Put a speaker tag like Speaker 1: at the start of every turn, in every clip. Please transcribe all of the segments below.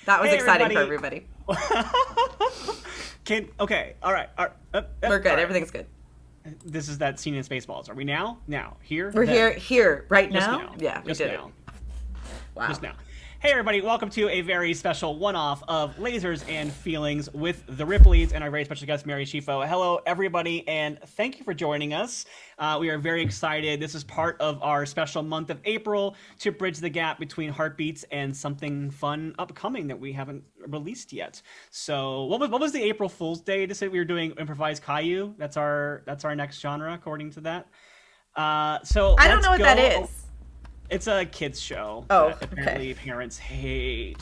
Speaker 1: That was
Speaker 2: Hey,
Speaker 1: exciting for
Speaker 2: everybody.
Speaker 1: everybody.
Speaker 2: Okay, all right.
Speaker 1: We're good.
Speaker 2: All right.
Speaker 1: Everything's good.
Speaker 2: This is that scene in Spaceballs. Are we now? Now. Here?
Speaker 1: We're
Speaker 2: Then.
Speaker 1: here right
Speaker 2: Just
Speaker 1: now.
Speaker 2: now.
Speaker 1: Yeah, we
Speaker 2: Just
Speaker 1: did it.
Speaker 2: now.
Speaker 1: Wow.
Speaker 2: Just now. Hey, everybody. Welcome to a very special one-off of Lasers and Feelings with the Ripleys and our very special guest, Mary Chieffo. Hello, everybody, and thank you for joining us. We are very excited. This is part of our special month of April to bridge the gap between Heartbeats and something fun upcoming that we haven't released yet. So, what was the April Fool's Day to say we were doing improvised Caillou? That's our next genre, according to that. So
Speaker 1: I don't
Speaker 2: let's
Speaker 1: know what
Speaker 2: go.
Speaker 1: that is.
Speaker 2: It's a kids show
Speaker 1: Oh,
Speaker 2: that apparently parents hate.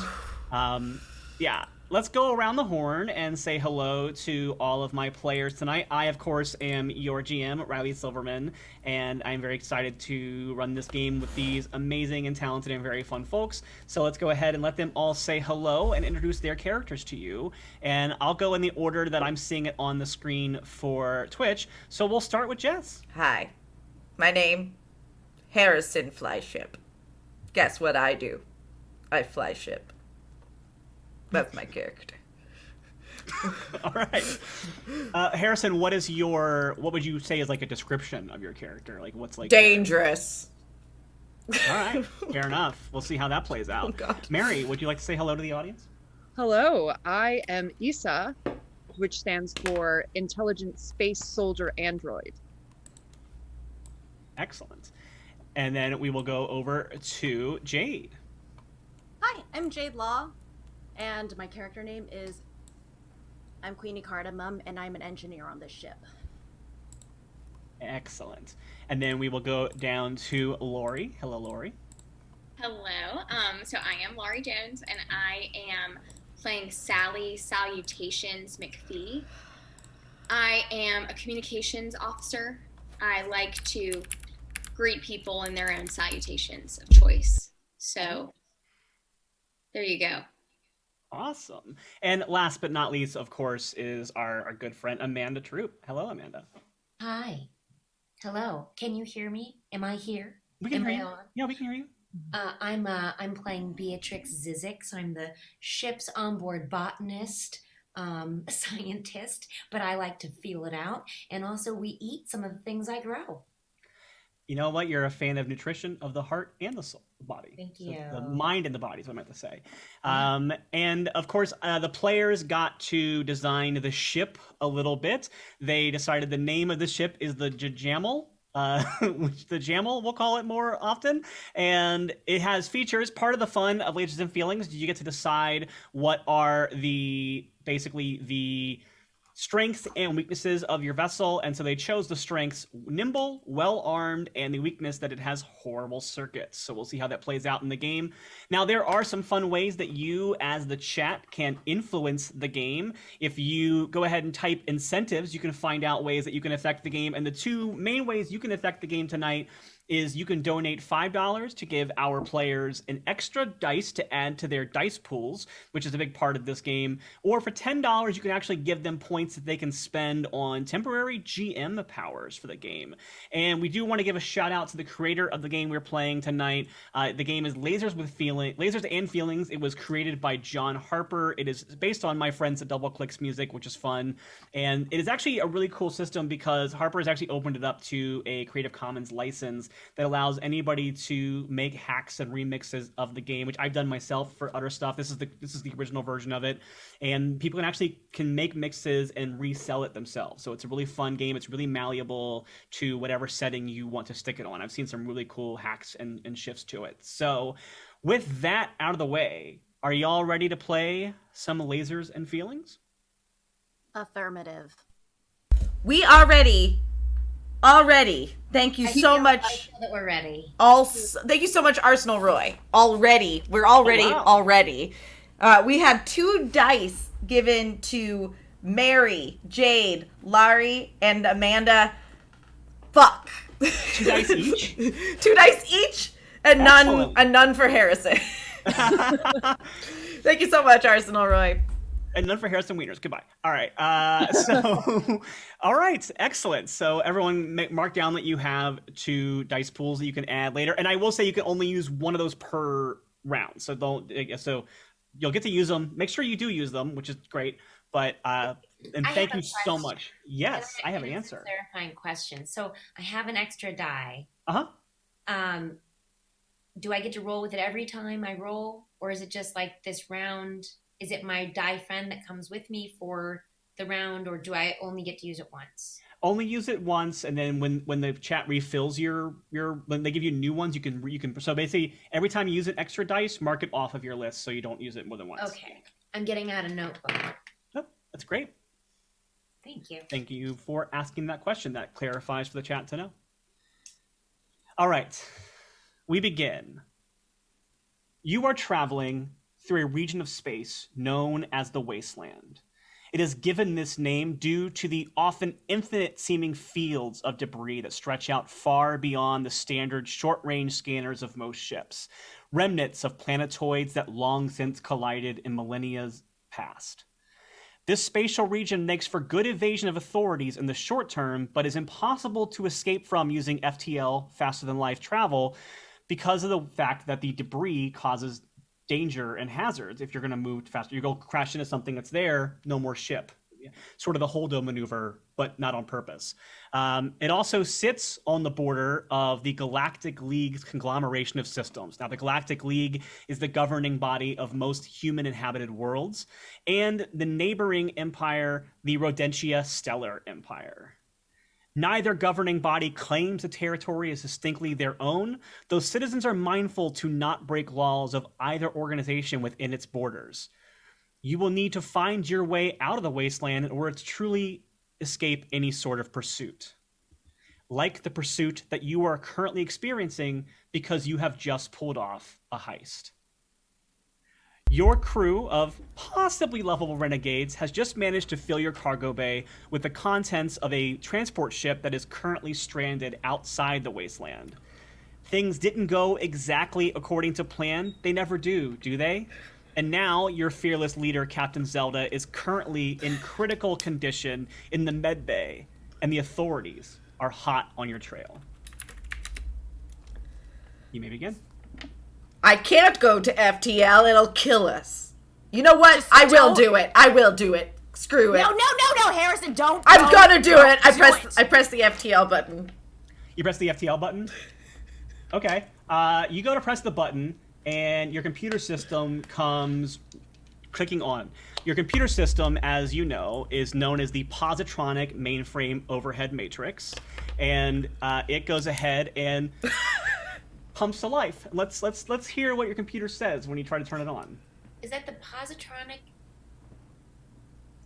Speaker 2: Yeah, let's go around the horn and say hello to all of my players tonight. I, of course, am your GM, Riley Silverman, and I'm very excited to run this game with these amazing and talented and very fun folks. So let's go ahead and let them all say hello and introduce their characters to you. And I'll go in the order that I'm seeing it on the screen for Twitch. So we'll start with Jess.
Speaker 1: Hi. My name, Harrison Flyship. Guess what I do? I fly ship. That's my character.
Speaker 2: All right, Harrison. What would you say is like a description of your character? Like what's like
Speaker 1: Dangerous.
Speaker 2: All right, fair enough. We'll see how that plays out.
Speaker 1: Oh, God.
Speaker 2: Mary, would you like to say hello to the audience?
Speaker 3: Hello, I am Isa, which stands for Intelligent Space Soldier Android.
Speaker 2: Excellent. And then we will go over to Jade.
Speaker 4: Hi, I'm Jade Law, and my character name is I'm Queenie Cardamom, and I'm an engineer on this ship.
Speaker 2: Excellent. And then we will go down to Laurie. Hello, Laurie.
Speaker 5: Hello. So I am Laurie Jones, and I am playing Sally Salutations McPhee. I am a communications officer. I like to greet people in their own salutations of choice. So there you go.
Speaker 2: Awesome. And last but not least, of course, is our good friend Amanda Troop. Hello, Amanda.
Speaker 6: Hi. Hello. Can you hear me? Am I here?
Speaker 2: We can
Speaker 6: Am
Speaker 2: hear
Speaker 6: I
Speaker 2: you.
Speaker 6: on?
Speaker 2: Yeah, we can hear you.
Speaker 6: I'm playing Beatrix Zizix. I'm the ship's onboard botanist, scientist, but I like to feel it out. And also, we eat some of the things I grow.
Speaker 2: You know what? You're a fan of nutrition of the heart and the soul, the body.
Speaker 6: Thank
Speaker 2: So
Speaker 6: you.
Speaker 2: the mind and the body is what I meant to say. And of course, the players got to design the ship a little bit. They decided the name of the ship is the Jamal. Which the Jamal we'll call it more often, and it has features. Part of the fun of Lasers and Feelings, you get to decide what are basically the strengths and weaknesses of your vessel, and so they chose the strengths nimble, well-armed, and the weakness that it has horrible circuits. So we'll see how that plays out in the game. Now, there are some fun ways that you, as the chat, can influence the game. If you go ahead and type incentives, you can find out ways that you can affect the game, and the two main ways you can affect the game tonight is you can donate $5 to give our players an extra dice to add to their dice pools, which is a big part of this game. Or for $10, you can actually give them points that they can spend on temporary GM powers for the game. And we do want to give a shout out to the creator of the game we're playing tonight. The game is Lasers and Feelings. It was created by John Harper. It is based on my friends at Double Clicks Music, which is fun. And it is actually a really cool system because Harper has actually opened it up to a Creative Commons license that allows anybody to make hacks and remixes of the game, which I've done myself for other stuff. This is the original version of it, and people can make mixes and resell it themselves. So it's a really fun game. It's really malleable to whatever setting you want to stick it on. I've seen some really cool hacks and shifts to it. So with that out of the way, are y'all ready to play some Lasers and Feelings?
Speaker 4: Affirmative.
Speaker 1: We are ready. Already. Thank you so much.
Speaker 6: I feel that we're ready.
Speaker 1: Thank you so much, Arsenal Roy. Already. We're all ready already. We have 2 dice given to Mary, Jade, Laurie, and Amanda. Fuck.
Speaker 2: 2 dice each?
Speaker 1: 2 dice each, and none for Harrison. Thank you so much, Arsenal Roy.
Speaker 2: And none for Harrison Wieners. Goodbye. All right. All right. Excellent. So everyone mark down that you have 2 dice pools that you can add later. And I will say you can only use one of those per round. So you'll get to use them. Make sure you do use them, which is great. But and thank you so much. Yes, I have an answer.
Speaker 6: Clarifying question. So I have an extra die.
Speaker 2: Uh-huh.
Speaker 6: Do I get to roll with it every time I roll, or is it just like this round? Is it my die friend that comes with me for the round, or do I only get to use it once?
Speaker 2: Only use it once, and then when the chat refills your when they give you new ones, you can so basically every time you use an extra dice, mark it off of your list so you don't use it more than once.
Speaker 6: Okay, I'm getting out a notebook.
Speaker 2: Oh, that's great.
Speaker 6: Thank you.
Speaker 2: Thank you for asking that question. That clarifies for the chat to know. All right, we begin. You are traveling through a region of space known as the Wasteland. It is given this name due to the often infinite-seeming fields of debris that stretch out far beyond the standard short-range scanners of most ships, remnants of planetoids that long since collided in millennia's past. This spatial region makes for good evasion of authorities in the short term, but is impossible to escape from using FTL, faster-than-light travel, because of the fact that the debris causes danger and hazards. If you're going to move faster, you go crash into something that's there, no more ship. Sort of the Holdo maneuver, but not on purpose. It also sits on the border of the Galactic League's conglomeration of systems. Now, the Galactic League is the governing body of most human-inhabited worlds, and the neighboring empire, the Rodentia Stellar Empire. Neither governing body claims the territory as distinctly their own, though citizens are mindful to not break laws of either organization within its borders. You will need to find your way out of the wasteland in order to truly escape any sort of pursuit. Like the pursuit that you are currently experiencing because you have just pulled off a heist. Your crew of possibly lovable renegades has just managed to fill your cargo bay with the contents of a transport ship that is currently stranded outside the wasteland. Things didn't go exactly according to plan. They never do they? And now your fearless leader, Captain Zelda, is currently in critical condition in the med bay, and the authorities are hot on your trail. You may begin.
Speaker 1: I can't go to FTL. It'll kill us. You know what? I will do it. I will do it. Screw it.
Speaker 4: No, Harrison, don't.
Speaker 1: I'm gonna do it. I press the FTL button.
Speaker 2: You press the FTL button? Okay. You go to press the button, and your computer system comes clicking on. Your computer system, as you know, is known as the Positronic Mainframe Overhead Matrix, and it goes ahead and pumps to life. Let's hear what your computer says when you try to turn it on.
Speaker 6: Is that the positronic?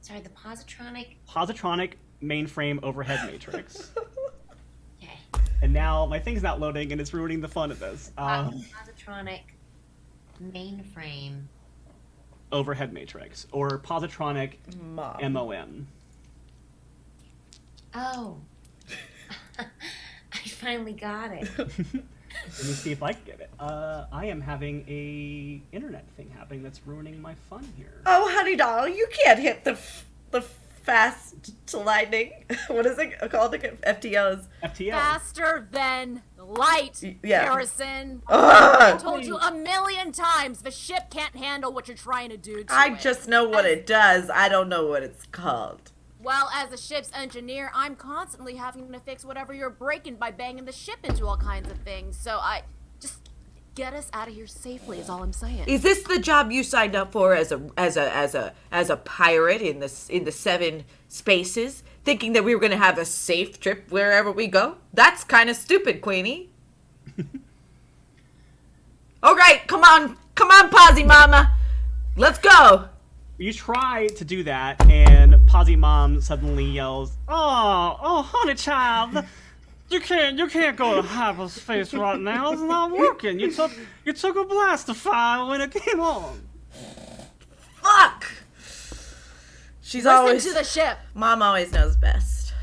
Speaker 6: Sorry, the positronic.
Speaker 2: Positronic Mainframe Overhead Matrix.
Speaker 6: Okay.
Speaker 2: And now my thing's not loading, and it's ruining the fun of this.
Speaker 6: Positronic mainframe
Speaker 2: Overhead Matrix, or Positronic MOM.
Speaker 6: Oh. I finally got it.
Speaker 2: Let me see if I can get it. I am having a internet thing happening that's ruining my fun here.
Speaker 1: Oh, honey doll, you can't hit the fast to lightning. What is it called? FTLs.
Speaker 2: FTL.
Speaker 4: Faster than light,
Speaker 1: Yeah.
Speaker 4: Harrison.
Speaker 1: Ugh.
Speaker 4: I told you a million times the ship can't handle what you're trying to do to
Speaker 1: I
Speaker 4: it.
Speaker 1: just know what it does. I don't know what it's called.
Speaker 4: Well, as a ship's engineer, I'm constantly having to fix whatever you're breaking by banging the ship into all kinds of things. So I just get us out of here safely is all I'm saying.
Speaker 1: Is this the job you signed up for as a pirate in the seven spaces, thinking that we were going to have a safe trip wherever we go? That's kind of stupid, Queenie. All right, come on, Posy Mama, let's go.
Speaker 2: You try to do that, and Posy Mom suddenly yells, "Oh, honey child, you can't go to hyperspace right now. It's not working. You took a blaster fire when it came on."
Speaker 1: Fuck. She's always
Speaker 4: to the ship.
Speaker 1: Mom always knows best.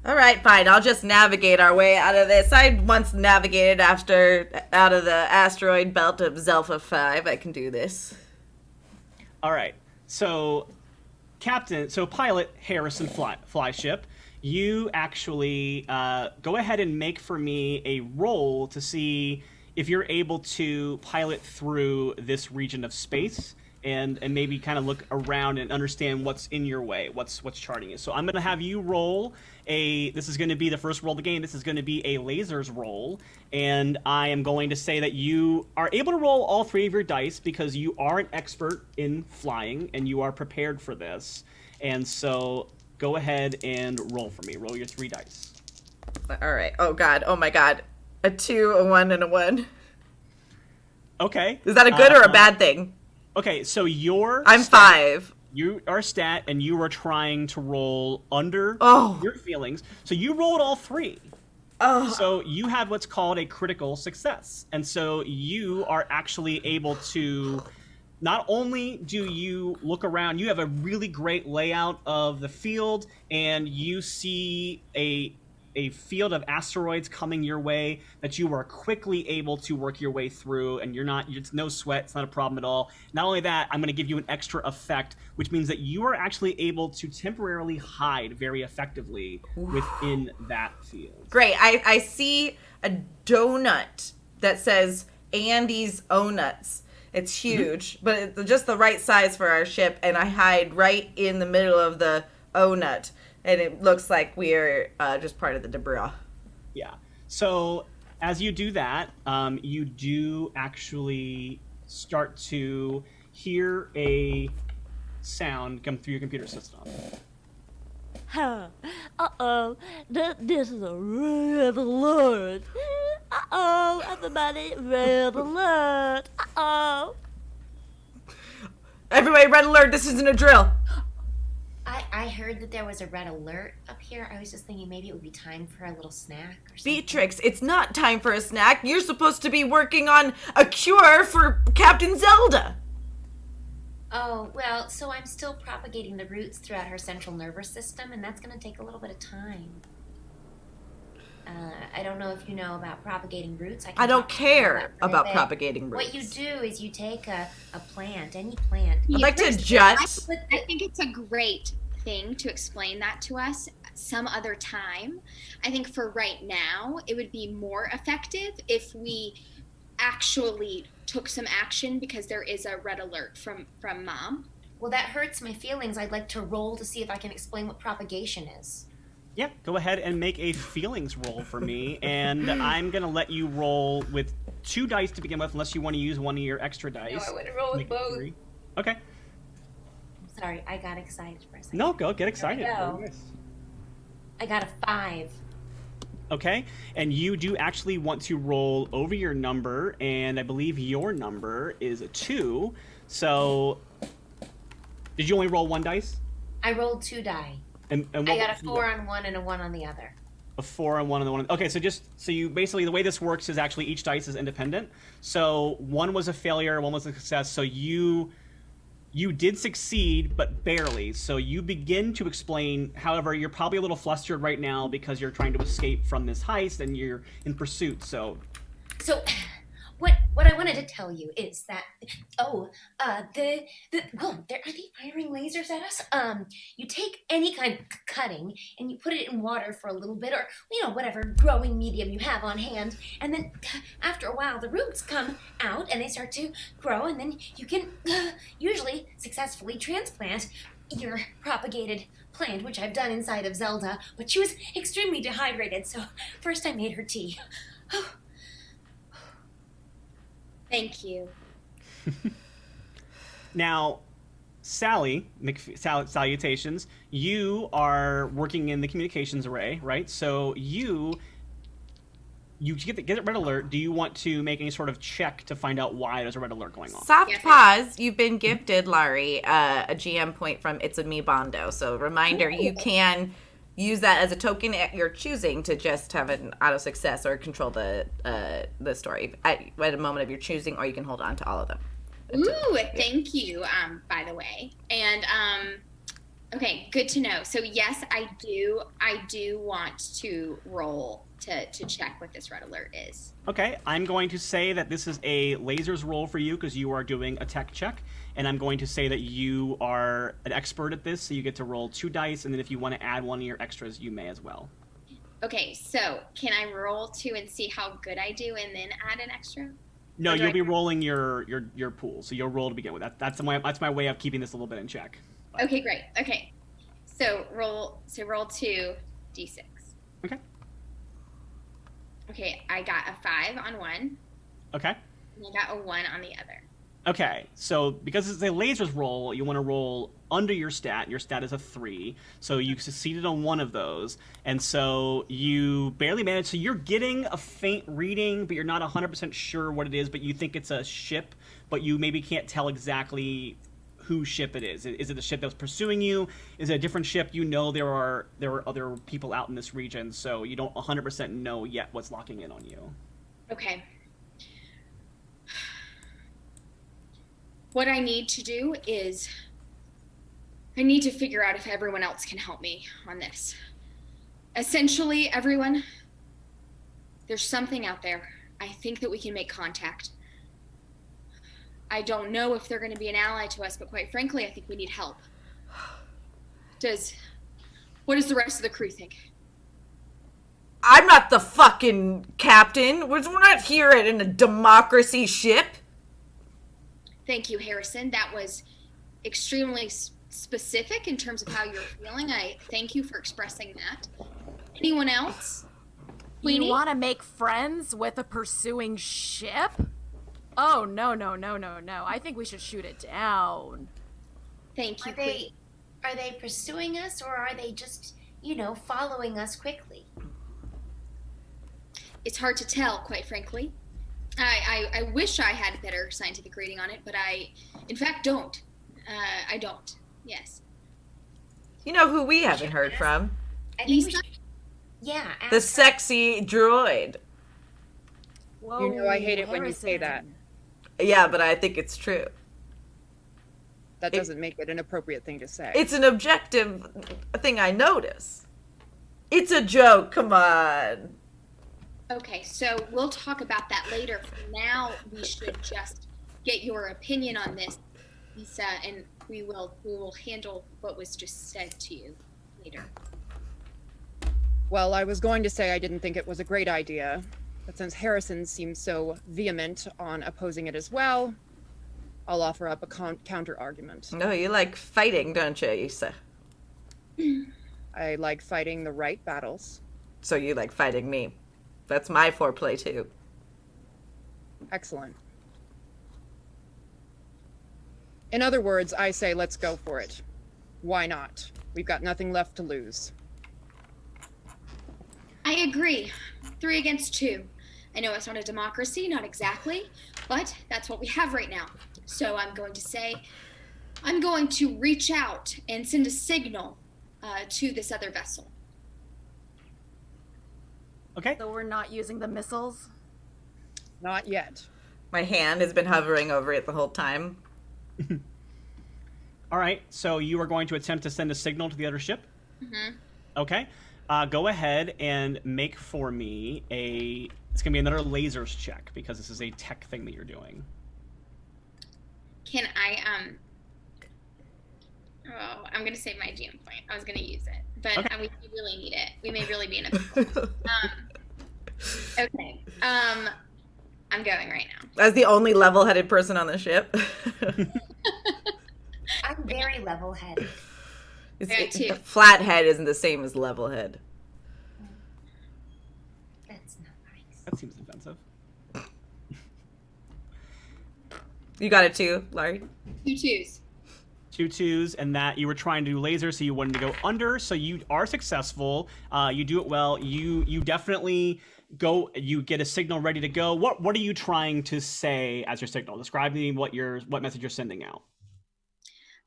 Speaker 1: All right, fine. I'll just navigate our way out of this. I once navigated out of the asteroid belt of Zelpha 5. I can do this.
Speaker 2: All right. So, Pilot Harrison Flyship, you actually go ahead and make for me a roll to see if you're able to pilot through this region of space and maybe kind of look around and understand what's in your way, what's charting you. So I'm going to have you roll this is going to be the first roll of the game. This is going to be a lasers roll, and I am going to say that you are able to roll all 3 of your dice because you are an expert in flying and you are prepared for this. And so go ahead and roll for me. Roll your 3 dice.
Speaker 1: All right. Oh God. Oh my God. A 2, a 1, and a 1.
Speaker 2: Okay.
Speaker 1: Is that a good or a bad thing?
Speaker 2: Okay, so
Speaker 1: I'm 5.
Speaker 2: You are a stat, and you are trying to roll under your feelings. So you rolled all 3.
Speaker 1: Oh.
Speaker 2: So you have what's called a critical success. And so you are actually able to, not only do you look around, you have a really great layout of the field, and you see a field of asteroids coming your way that you are quickly able to work your way through, and it's no sweat, it's not a problem at all. Not only that, I'm going to give you an extra effect, which means that you are actually able to temporarily hide very effectively within that field.
Speaker 1: Great. I see a donut that says Andy's O-Nuts. It's huge, but it's just the right size for our ship, and I hide right in the middle of the O-Nut. And it looks like we're just part of the debris.
Speaker 2: Yeah. So as you do that, you do actually start to hear a sound come through your computer system.
Speaker 7: Uh-oh. This is a red alert. Uh-oh, everybody, red alert. Uh-oh.
Speaker 1: Everybody, red alert. This isn't a drill.
Speaker 6: I heard that there was a red alert up here. I was just thinking maybe it would be time for a little snack or something.
Speaker 1: Beatrix, it's not time for a snack. You're supposed to be working on a cure for Captain Zelda.
Speaker 6: Oh, well, so I'm still propagating the roots throughout her central nervous system, and that's going to take a little bit of time. I don't know if you know about propagating roots.
Speaker 1: I don't care about propagating roots.
Speaker 6: What you do is you take a plant, any plant.
Speaker 1: I'd like to jut.
Speaker 5: I think it's a great thing to explain that to us some other time. I think for right now, it would be more effective if we actually took some action because there is a red alert from Mom.
Speaker 6: Well, that hurts my feelings. I'd like to roll to see if I can explain what propagation is.
Speaker 2: Yeah, go ahead and make a feelings roll for me, and I'm going to let you roll with 2 dice to begin with, unless you want to use one of your extra dice.
Speaker 6: No, I want to roll with both.
Speaker 2: 3. Okay.
Speaker 6: Sorry, I got excited for a second.
Speaker 2: No, get excited.
Speaker 6: Go. I got a 5.
Speaker 2: Okay, and you do actually want to roll over your number, and I believe your number is a 2. So, did you only roll 1 dice?
Speaker 6: I rolled 2 die.
Speaker 2: And
Speaker 6: I got a 4 on one and a 1 on the other.
Speaker 2: A 4 on one and the 1. Okay, so you basically, the way this works is actually each dice is independent. So 1 was a failure, 1 was a success. So you did succeed, but barely. So you begin to explain. However, you're probably a little flustered right now because you're trying to escape from this heist and you're in pursuit. So
Speaker 6: what I wanted to tell you is that well, are they firing lasers at us? You take any kind of cutting and you put it in water for a little bit, or whatever growing medium you have on hand, and then after a while the roots come out and they start to grow, and then you can usually successfully transplant your propagated plant, which I've done inside of Zelda, but she was extremely dehydrated, so first I made her tea.
Speaker 5: Thank you.
Speaker 2: Now, salutations. You are working in the communications array, right? So you get a red alert. Do you want to make any sort of check to find out why there's a red alert going on?
Speaker 1: Soft pause. You've been gifted, Laurie, a GM point from It's a Me Bondo. So reminder, you can use that as a token at your choosing to just have an auto success or control the story at a moment of your choosing, or you can hold on to all of them.
Speaker 5: Ooh, thank you, by the way. And okay, good to know. So yes, I do want to roll to check what this red alert is.
Speaker 2: Okay, I'm going to say that this is a lasers roll for you because you are doing a tech check, and I'm going to say that you are an expert at this, so you get to roll 2 dice, and then if you want to add one of your extras, you may as well.
Speaker 5: Okay, so can I roll 2 and see how good I do and then add an extra?
Speaker 2: No,
Speaker 5: Or do
Speaker 2: you'll
Speaker 5: I-
Speaker 2: be rolling your pool, so you'll roll to begin with. That's my way of keeping this a little bit in check.
Speaker 5: Okay, great. Okay. So roll 2 d6.
Speaker 2: Okay.
Speaker 5: Okay, I got a 5 on one,
Speaker 2: Okay.
Speaker 5: and I got a 1 on the other.
Speaker 2: Okay, so because it's a lasers roll, you want to roll under your stat. Your stat is a 3, so you succeeded on one of those, and so you barely managed. So you're getting a faint reading, but you're not 100% sure what it is, but you think it's a ship, but you maybe can't tell exactly whose ship it is. Is it the ship that was pursuing you? Is it a different ship? You know there are other people out in this region, so you don't 100% know yet what's locking in on you.
Speaker 5: Okay. What I need to do is I need to figure out if everyone else can help me on this. Essentially, everyone, there's something out there. I think that we can make contact. I don't know if they're going to be an ally to us, but quite frankly, I think we need help. What does the rest of the crew think?
Speaker 1: I'm not the fucking captain. We're not here in a democracy ship.
Speaker 5: Thank you, Harrison. That was extremely specific in terms of how you're feeling. I thank you for expressing that. Anyone else? Queenie?
Speaker 4: You want to make friends with a pursuing ship? Oh, no. I think we should shoot it down.
Speaker 5: Thank you, Queenie.
Speaker 6: Are they pursuing us, or are they just, following us quickly?
Speaker 5: It's hard to tell, quite frankly. I wish I had a better scientific rating on it, but I, in fact, don't. I don't. Yes.
Speaker 1: You know who we haven't heard from?
Speaker 6: I think we
Speaker 5: Isa?
Speaker 6: should, yeah.
Speaker 1: The
Speaker 6: ask
Speaker 1: sexy droid.
Speaker 4: Whoa,
Speaker 3: You know I hate it when you say that.
Speaker 1: Yeah, but I think it's true.
Speaker 3: That doesn't make it an appropriate thing to say.
Speaker 1: It's an objective thing I notice. It's a joke, come on.
Speaker 5: Okay, so we'll talk about that later. For now, we should just get your opinion on this, Lisa, and we will handle what was just said to you later.
Speaker 3: Well, I was going to say I didn't think it was a great idea, but since Harrison seems so vehement on opposing it as well, I'll offer up a counter argument.
Speaker 1: No, you like fighting, don't you, Issa?
Speaker 3: I like fighting the right battles.
Speaker 1: So you like fighting me. That's my foreplay, too.
Speaker 3: Excellent. In other words, I say let's go for it. Why not? We've got nothing left to lose.
Speaker 5: I agree. 3 against 2. I know it's not a democracy, not exactly, but that's what we have right now. So I'm going to say, I'm going to reach out and send a signal to this other vessel.
Speaker 2: Okay.
Speaker 4: So we're not using the missiles?
Speaker 3: Not yet.
Speaker 1: My hand has been hovering over it the whole time.
Speaker 2: All right. So you are going to attempt to send a signal to the other ship?
Speaker 5: Mm-hmm.
Speaker 2: Okay. Go ahead and make for me it's going to be another lasers check because this is a tech thing that you're doing.
Speaker 5: Can I, I'm going to save my GM point. I was going to use it, but
Speaker 2: Okay.
Speaker 5: we really need it. We may really be in a pickle. Okay. I'm going right now.
Speaker 1: As the only level-headed person on the ship.
Speaker 6: I'm very level-headed.
Speaker 5: got 2.
Speaker 1: Flathead isn't the same as level-head.
Speaker 6: That's not nice.
Speaker 2: That seems offensive.
Speaker 1: You got it too, Laurie?
Speaker 5: 2 2s.
Speaker 2: 2 2s, and that you were trying to do laser, so you wanted to go under. So you are successful. You do it well. You definitely go. You get a signal ready to go. What are you trying to say as your signal? Describe to me what message you're sending out.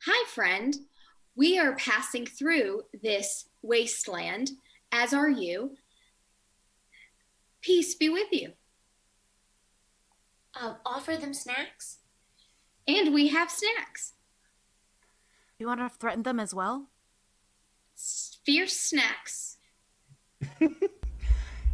Speaker 5: Hi, friend. We are passing through this wasteland, as are you. Peace be with you.
Speaker 6: Offer them snacks?
Speaker 5: And we have snacks.
Speaker 4: You want to threaten them as well?
Speaker 5: Fierce snacks.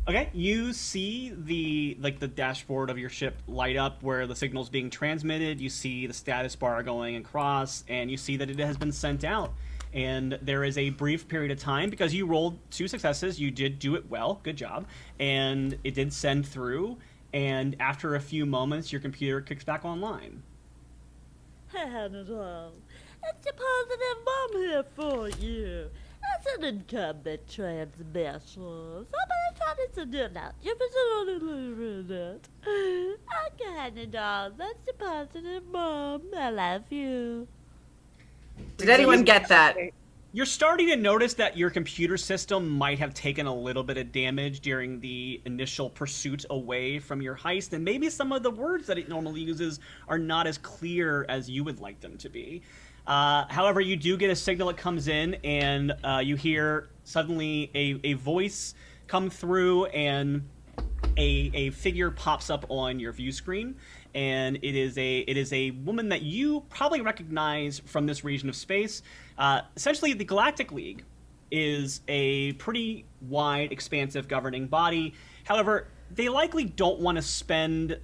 Speaker 2: Okay, you see the dashboard of your ship light up where the signal's being transmitted. You see the status bar going across, and you see that it has been sent out. And there is a brief period of time, because you rolled 2 successes, you did do it well, good job, and it did send through, and after a few moments, your computer kicks back online.
Speaker 7: Hannibal, it's a positive bomb here for you. That's an incumbent transmission. Somebody tried to do that. You must only leave it. Okay, Hannibal, that's a positive bomb. I love you.
Speaker 1: Did anyone get that?
Speaker 2: You're starting to notice that your computer system might have taken a little bit of damage during the initial pursuit away from your heist, and maybe some of the words that it normally uses are not as clear as you would like them to be. However, you do get a signal that comes in, and you hear suddenly a voice come through, and a figure pops up on your view screen, and it is a woman that you probably recognize from this region of space. Essentially, the Galactic League is a pretty wide, expansive governing body. However, they likely don't want to spend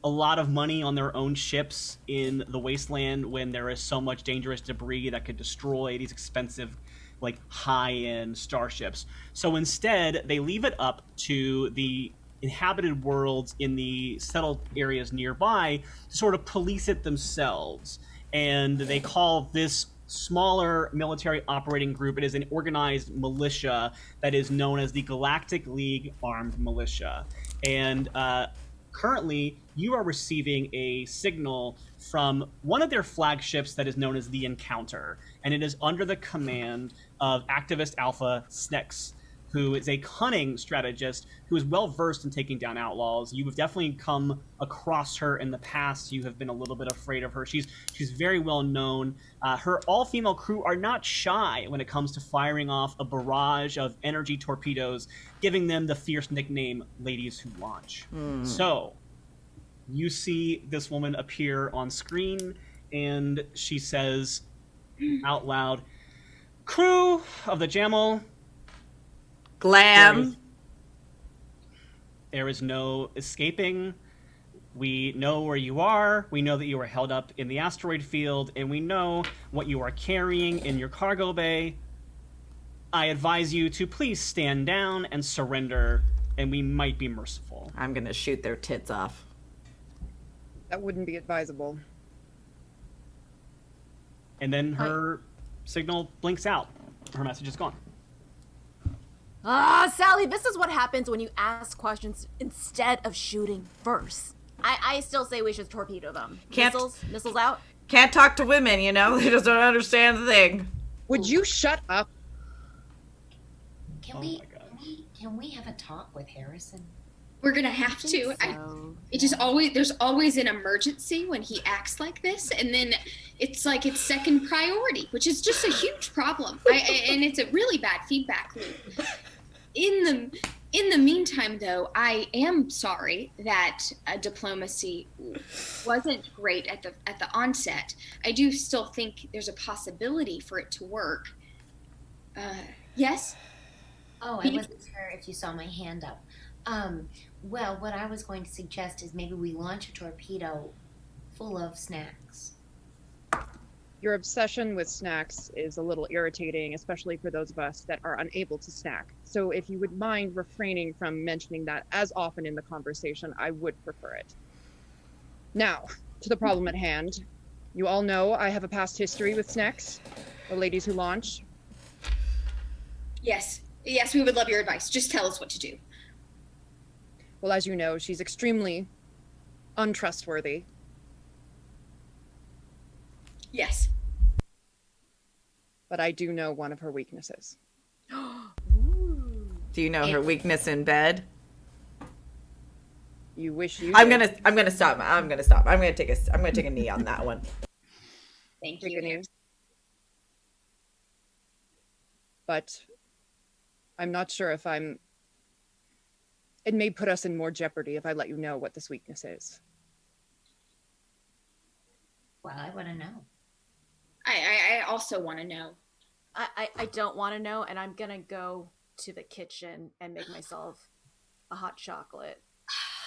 Speaker 2: a lot of money on their own ships in the wasteland when there is so much dangerous debris that could destroy these expensive, like, high-end starships. So instead, they leave it up to the inhabited worlds in the settled areas nearby to sort of police it themselves. And they call this smaller military operating group, it is an organized militia that is known as the Galactic League Armed Militia. And currently, you are receiving a signal from one of their flagships that is known as the Encounter, and it is under the command of Activist Alpha Snex, who is a cunning strategist who is well versed in taking down outlaws. You have definitely come across her in the past. You have been a little bit afraid of her. She's very well known. Her all-female crew are not shy when it comes to firing off a barrage of energy torpedoes, giving them the fierce nickname Ladies Who Launch. So you see this woman appear on screen, and she says out loud, "Crew of the Jamal,
Speaker 1: Glam.
Speaker 2: There is no escaping. We know where you are. We know that you are held up in the asteroid field, and we know what you are carrying in your cargo bay. I advise you to please stand down and surrender, and we might be merciful."
Speaker 1: I'm gonna shoot their tits off.
Speaker 3: That wouldn't be advisable.
Speaker 2: And then her signal blinks out. Her message is gone.
Speaker 4: Sally, this is what happens when you ask questions instead of shooting first. I still say we should torpedo them. Missiles out?
Speaker 1: Can't talk to women, you know? They just don't understand the thing.
Speaker 3: Would you shut up?
Speaker 6: Can we have a talk with Harrison?
Speaker 5: We're gonna have to. There's always an emergency when he acts like this, and then it's like it's second priority, which is just a huge problem. And it's a really bad feedback loop. In the meantime, though, I am sorry that diplomacy wasn't great at the onset. I do still think there's a possibility for it to work. Yes?
Speaker 6: Oh, I wasn't sure if you saw my hand up. Well, what I was going to suggest is maybe we launch a torpedo full of snacks.
Speaker 3: Your obsession with snacks is a little irritating, especially for those of us that are unable to snack. So if you would mind refraining from mentioning that as often in the conversation, I would prefer it. Now, to the problem at hand. You all know I have a past history with snacks, the Ladies Who Launch.
Speaker 5: Yes, we would love your advice. Just tell us what to do.
Speaker 3: Well, as you know, she's extremely untrustworthy.
Speaker 5: Yes.
Speaker 3: But I do know one of her weaknesses.
Speaker 1: Do you know her weakness in bed?
Speaker 3: You wish you
Speaker 1: I'm
Speaker 3: did.
Speaker 1: gonna stop. I'm gonna take a knee on that one.
Speaker 5: Thank
Speaker 3: Take
Speaker 5: you.
Speaker 3: a knee. But I'm not sure if it may put us in more jeopardy if I let you know what this weakness is.
Speaker 6: Well, I want to know.
Speaker 5: I also want to know.
Speaker 4: I don't want to know, and I'm gonna go to the kitchen and make myself a hot chocolate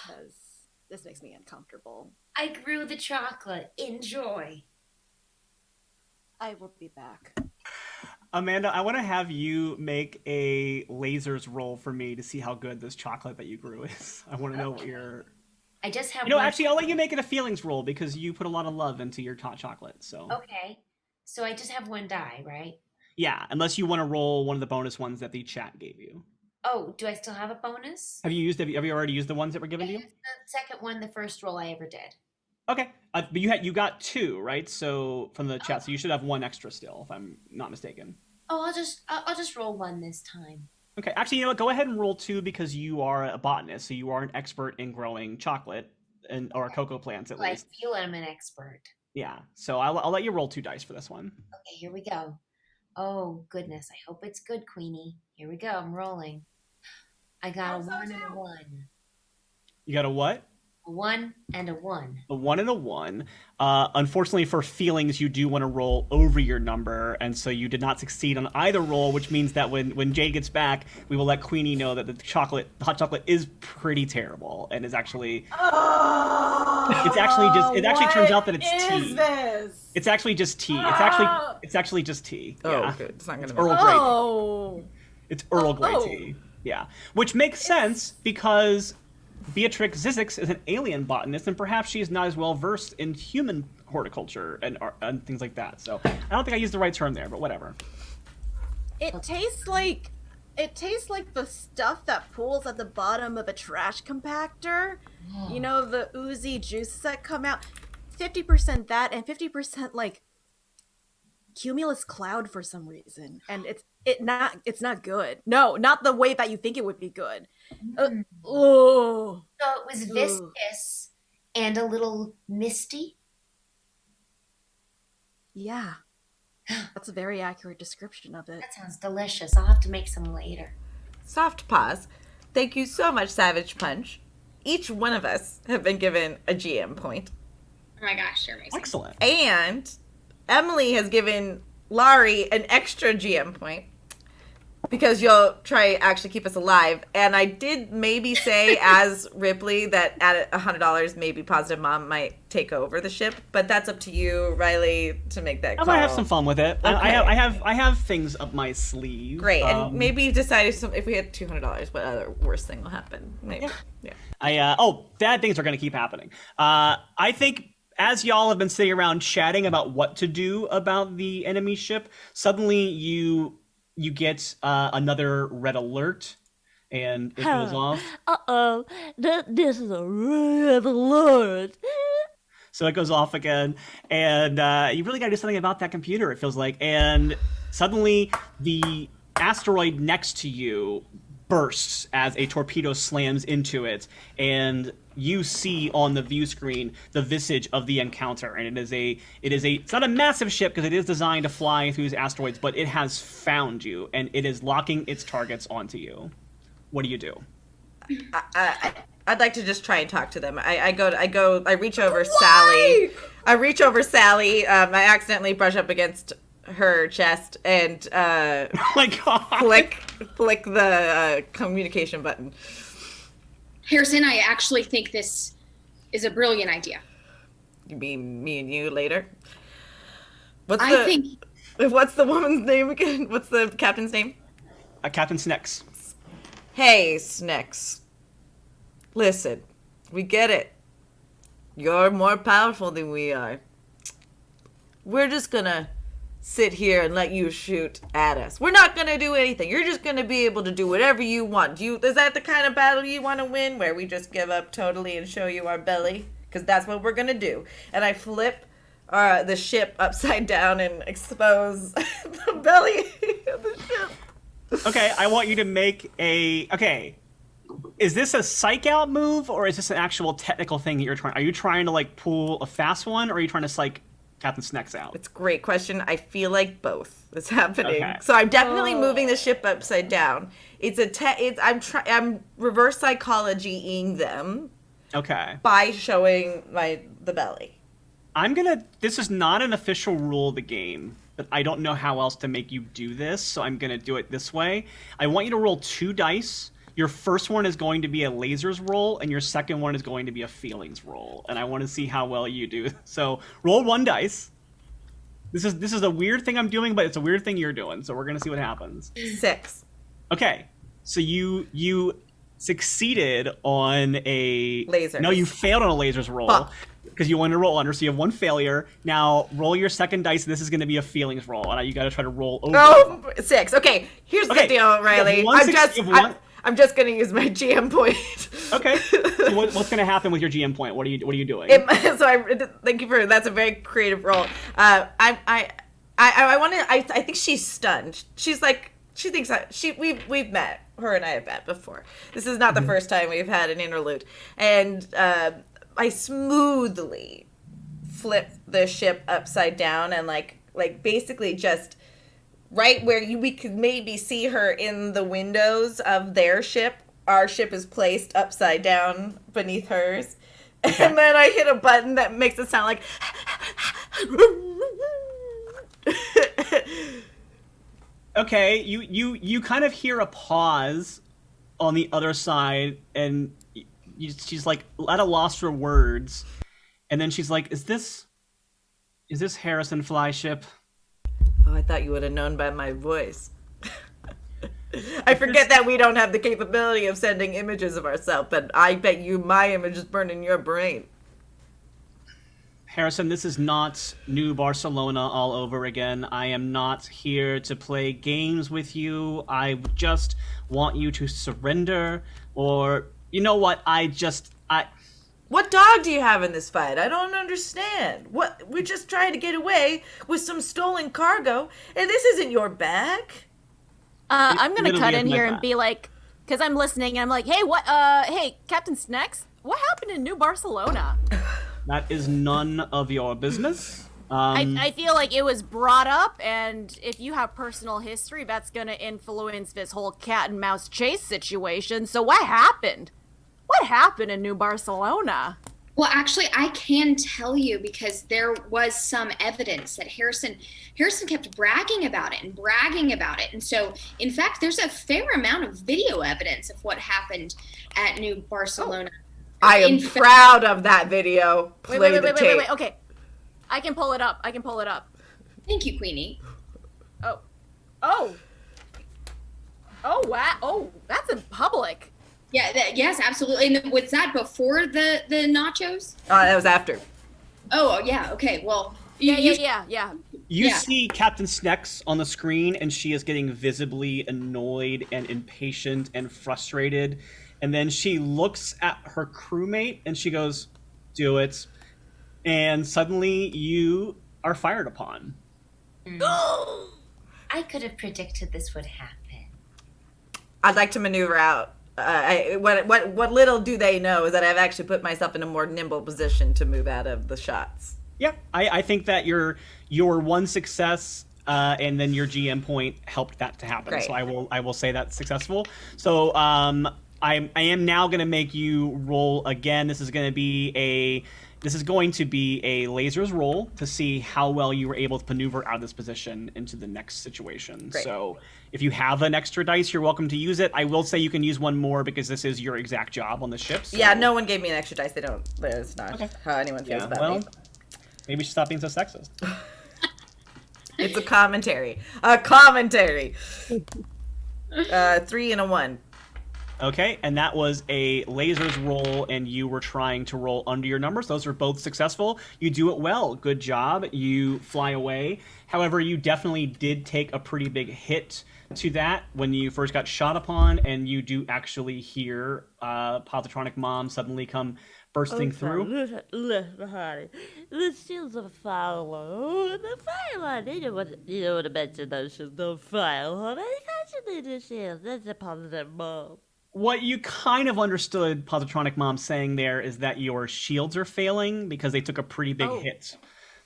Speaker 4: because this makes me uncomfortable.
Speaker 6: I grew the chocolate. Enjoy.
Speaker 4: I will be back.
Speaker 2: Amanda, I want to have you make a lasers roll for me to see how good this chocolate that you grew is. I want to know what your...
Speaker 6: I just have
Speaker 2: Actually, I'll let you make it a feelings roll because you put a lot of love into your hot chocolate, so...
Speaker 6: Okay. So I just have one die, right?
Speaker 2: Yeah, unless you want to roll one of the bonus ones that the chat gave you.
Speaker 6: Oh, do I still have a bonus?
Speaker 2: Have you already used the ones that were given to you?
Speaker 6: The second one, the first roll I ever did.
Speaker 2: Okay, but you got 2, right? So from the chat, so you should have 1 extra still, if I'm not mistaken.
Speaker 6: Oh, I'll just roll 1 this time.
Speaker 2: Okay, actually, you know what? Go ahead and roll 2 because you are a botanist, so you are an expert in growing chocolate or cocoa plants at least.
Speaker 6: I feel I'm an expert.
Speaker 2: Yeah, so I'll let you roll 2 dice for this one.
Speaker 6: Okay, here we go. Oh goodness, I hope it's good, Queenie. Here we go. I'm rolling. I got a 1 and a 1.
Speaker 2: You got a what?
Speaker 6: A 1 and a 1.
Speaker 2: A 1 and a 1. Unfortunately, for feelings, you do want to roll over your number, and so you did not succeed on either roll, which means that when Jade gets back, we will let Queenie know that the hot chocolate is pretty terrible and is actually. It actually turns out that it's tea.
Speaker 1: This?
Speaker 2: It's actually just tea. It's actually just tea.
Speaker 1: Oh,
Speaker 2: Yeah.
Speaker 1: good. It's not gonna.
Speaker 2: Earl Grey.
Speaker 4: Oh.
Speaker 2: It's Earl Grey tea. Yeah, which makes sense because Beatrix Zizix is an alien botanist, and perhaps she is not as well versed in human horticulture and things like that. So I don't think I used the right term there, but whatever.
Speaker 4: It tastes like the stuff that pools at the bottom of a trash compactor. You know, the oozy juices that come out. 50% that and 50% like cumulus cloud for some reason, and it's not good. No, not the way that you think it would be good. Oh,
Speaker 6: So it was viscous and a little misty.
Speaker 4: yeah, that's a very accurate description of it.
Speaker 6: That sounds delicious. I'll have to make some later.
Speaker 1: Soft pause. Thank you so much, Savage Punch. Each one of us have been given a GM point.
Speaker 5: Oh my gosh, you're amazing.
Speaker 2: Excellent.
Speaker 1: And Emily has given Laurie an extra GM point because you'll try actually keep us alive. And I did maybe say as Ripley that at $100, maybe Positive Mom might take over the ship, but that's up to you, Riley, to make that call.
Speaker 2: I might have some fun with it.
Speaker 1: Okay.
Speaker 2: I have things up my sleeve.
Speaker 1: Great, and maybe decide if we had $200, what other worst thing will happen. Maybe. Yeah.
Speaker 2: Bad things are going to keep happening. I think as y'all have been sitting around chatting about what to do about the enemy ship, suddenly you get another red alert, and it goes off.
Speaker 7: Uh-oh, this is a red alert.
Speaker 2: So it goes off again, and you really got to do something about that computer, it feels like. And suddenly the asteroid next to you bursts as a torpedo slams into it, and you see on the view screen the visage of the encounter, and it's not a massive ship because it is designed to fly through these asteroids, but it has found you, and it is locking its targets onto you. What do you do?
Speaker 1: I'd like to just try and talk to them. I reach over Sally. I reach over Sally. I accidentally brush up against her chest and
Speaker 2: Oh my God.
Speaker 1: flick the communication button.
Speaker 5: Harrison, I actually think this is a brilliant idea.
Speaker 1: You mean me and you later? What's the woman's name again? What's the captain's name?
Speaker 2: Captain Snex.
Speaker 1: Hey, Snex. Listen, we get it. You're more powerful than we are. We're just gonna sit here and let you shoot at us. We're not gonna do anything. You're just gonna be able to do whatever you want. Is that the kind of battle you want to win, where we just give up totally and show you our belly? Because that's what we're gonna do. And I flip the ship upside down and expose the belly of the ship.
Speaker 2: Okay, I want you to make is this a psych out move, or is this an actual technical thing that you're trying? Are you trying to like pull a fast one, or are you trying to psych Captain Snex out?
Speaker 1: It's a great question. I feel like both is happening.
Speaker 2: Okay.
Speaker 1: So I'm definitely moving the ship upside down. I'm reverse psychology-ing them.
Speaker 2: Okay.
Speaker 1: By showing the belly.
Speaker 2: This is not an official rule of the game, but I don't know how else to make you do this, so I'm gonna do it this way. I want you to roll 2 dice. Your first one is going to be a lasers roll, and your second one is going to be a feelings roll. And I want to see how well you do. So roll 1 dice. This is a weird thing I'm doing, but it's a weird thing you're doing. So we're gonna see what happens.
Speaker 1: 6.
Speaker 2: Okay, so you succeeded on a
Speaker 1: Lasers.
Speaker 2: No, you failed on a lasers roll.
Speaker 1: Fuck.
Speaker 2: Because you wanted to roll under, so you have 1 failure. Now roll your second dice. This is going to be a feelings roll, and you got to try to roll over.
Speaker 1: Oh, 6. Okay, here's the deal, Riley.
Speaker 2: You have
Speaker 1: I'm just going to use my GM point.
Speaker 2: Okay. So what's going to happen with your GM point? What are you doing?
Speaker 1: Thank you for that's a very creative role. I think she's stunned. She's like she thinks we've met. Her and I have met before. This is not the first time we've had an interlude, and I smoothly flip the ship upside down and like basically just right where we could maybe see her in the windows of their ship. Our ship is placed upside down beneath hers. Okay. And then I hit a button that makes it sound like
Speaker 2: Okay, you kind of hear a pause on the other side, and she's like at a loss for words, and then she's like, "Is this Harrison Flyship?"
Speaker 1: Oh, I thought you would have known by my voice. I forget that we don't have the capability of sending images of ourselves, but I bet you my image is burned in your brain.
Speaker 2: Harrison, this is not New Barcelona all over again. I am not here to play games with you. I just want you to surrender, or you know what?
Speaker 1: What dog do you have in this fight? I don't understand. We're just trying to get away with some stolen cargo, and this isn't your bag.
Speaker 4: I'm gonna cut in here and be like, because I'm listening, and I'm like, hey, Captain Snacks, what happened in New Barcelona?
Speaker 2: That is none of your business.
Speaker 4: I feel like it was brought up, and if you have personal history, that's gonna influence this whole cat and mouse chase situation. So what happened? What happened in New Barcelona?
Speaker 5: Well, actually, I can tell you because there was some evidence that Harrison kept bragging about it. And so, in fact, there's a fair amount of video evidence of what happened at New Barcelona.
Speaker 1: Oh. I am proud of that video.
Speaker 4: Wait. Okay. I can pull it up.
Speaker 5: Thank you, Queenie.
Speaker 4: Oh, wow. Oh, that's in public.
Speaker 5: Yeah, yes, absolutely. And was that before the nachos?
Speaker 1: That was after.
Speaker 5: Oh, yeah, okay. Well,
Speaker 4: yeah.
Speaker 2: You see Captain Snacks on the screen, and she is getting visibly annoyed and impatient and frustrated. And then she looks at her crewmate, and she goes, "Do it." And suddenly you are fired upon.
Speaker 6: I could have predicted this would happen.
Speaker 1: I'd like to maneuver out. What little do they know is that I've actually put myself in a more nimble position to move out of the shots.
Speaker 2: Yeah, I think that your one success and then your GM point helped that to happen.
Speaker 1: Great.
Speaker 2: So I will say that's successful. So I am now going to make you roll again. This is going to be a lasers roll to see how well you were able to maneuver out of this position into the next situation.
Speaker 1: Great.
Speaker 2: So if you have an extra dice, you're welcome to use it. I will say you can use one more because this is your exact job on the ship. So.
Speaker 1: Yeah, no one gave me an extra dice. That's not how anyone feels about me.
Speaker 2: Maybe you should stop being so sexist.
Speaker 1: It's a commentary. 3 and a 1.
Speaker 2: Okay, and that was a lasers roll, and you were trying to roll under your numbers. Those are both successful. You do it well. Good job. You fly away. However, you definitely did take a pretty big hit to that when you first got shot upon, and you do actually hear Positronic Mom suddenly come bursting through.
Speaker 7: Listen, honey. The shield's on fire. The fire line. You don't want to mention those shields on fire, honey. You need the shield. That's a positive mom.
Speaker 2: What you kind of understood Positronic Mom saying there is that your shields are failing because they took a pretty big hit.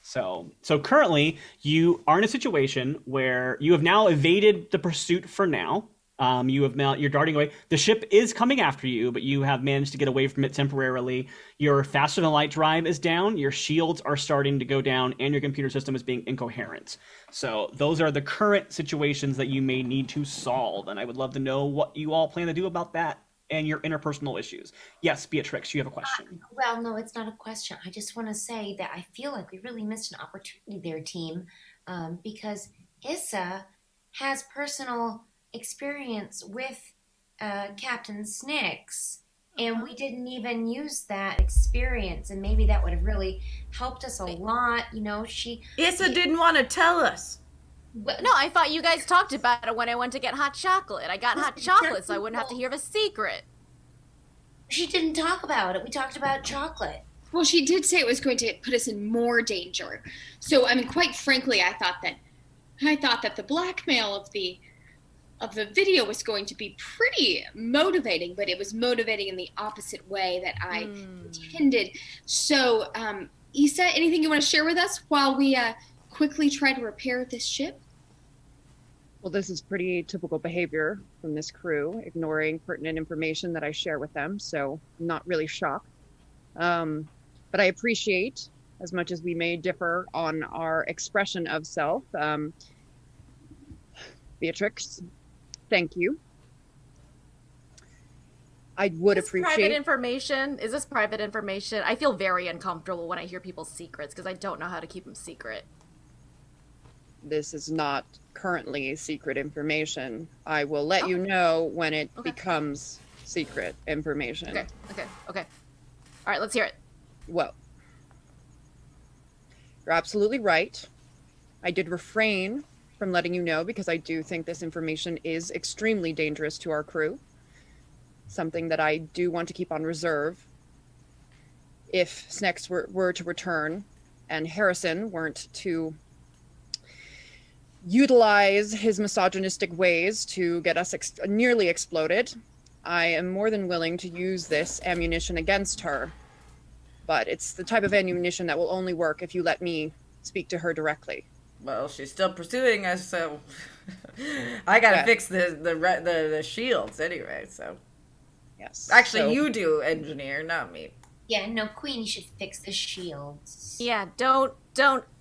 Speaker 2: So currently you are in a situation where you have now evaded the pursuit for now. You're darting away. The ship is coming after you, but you have managed to get away from it temporarily. Your faster than light drive is down. Your shields are starting to go down, and your computer system is being incoherent. So those are the current situations that you may need to solve, and I would love to know what you all plan to do about that. and your interpersonal issues. Yes, Beatrix, you have a question.
Speaker 6: Well, no, it's not a question. I just want to say that I feel like we really missed an opportunity there, team, because Issa has personal experience with Captain Snicks, and we didn't even use that experience, and maybe that would have really helped us a lot. You know,
Speaker 1: Issa didn't want to tell us.
Speaker 4: No, I thought you guys talked about it when I went to get hot chocolate. I got hot chocolate so I wouldn't have to hear of a secret.
Speaker 6: She didn't talk about it. We talked about chocolate.
Speaker 5: Well, she did say it was going to put us in more danger. So, I mean, quite frankly, I thought that the blackmail of the video was going to be pretty motivating, but it was motivating in the opposite way that I intended. So, Issa, anything you want to share with us while we quickly try to repair this ship?
Speaker 3: Well, this is pretty typical behavior from this crew, ignoring pertinent information that I share with them, so I'm not really shocked. But I appreciate, as much as we may differ on our expression of self, Beatrix, thank you. I would appreciate...
Speaker 4: Private information? Is this private information? I feel very uncomfortable when I hear people's secrets, because I don't know how to keep them secret.
Speaker 3: This is not currently secret information. I will let you know when it becomes secret information.
Speaker 4: Okay. All right, let's hear it.
Speaker 3: Well, you're absolutely right. I did refrain from letting you know because I do think this information is extremely dangerous to our crew. Something that I do want to keep on reserve. If Snex were to return and Harrison weren't to utilize his misogynistic ways to get us nearly exploded, I am more than willing to use this ammunition against her. But it's the type of ammunition that will only work if you let me speak to her directly.
Speaker 1: Well, she's still pursuing us, so I gotta fix the shields anyway. So
Speaker 3: yes,
Speaker 1: actually, you do, engineer, not me.
Speaker 6: Yeah, no, Queenie should fix the shields.
Speaker 4: Yeah, don't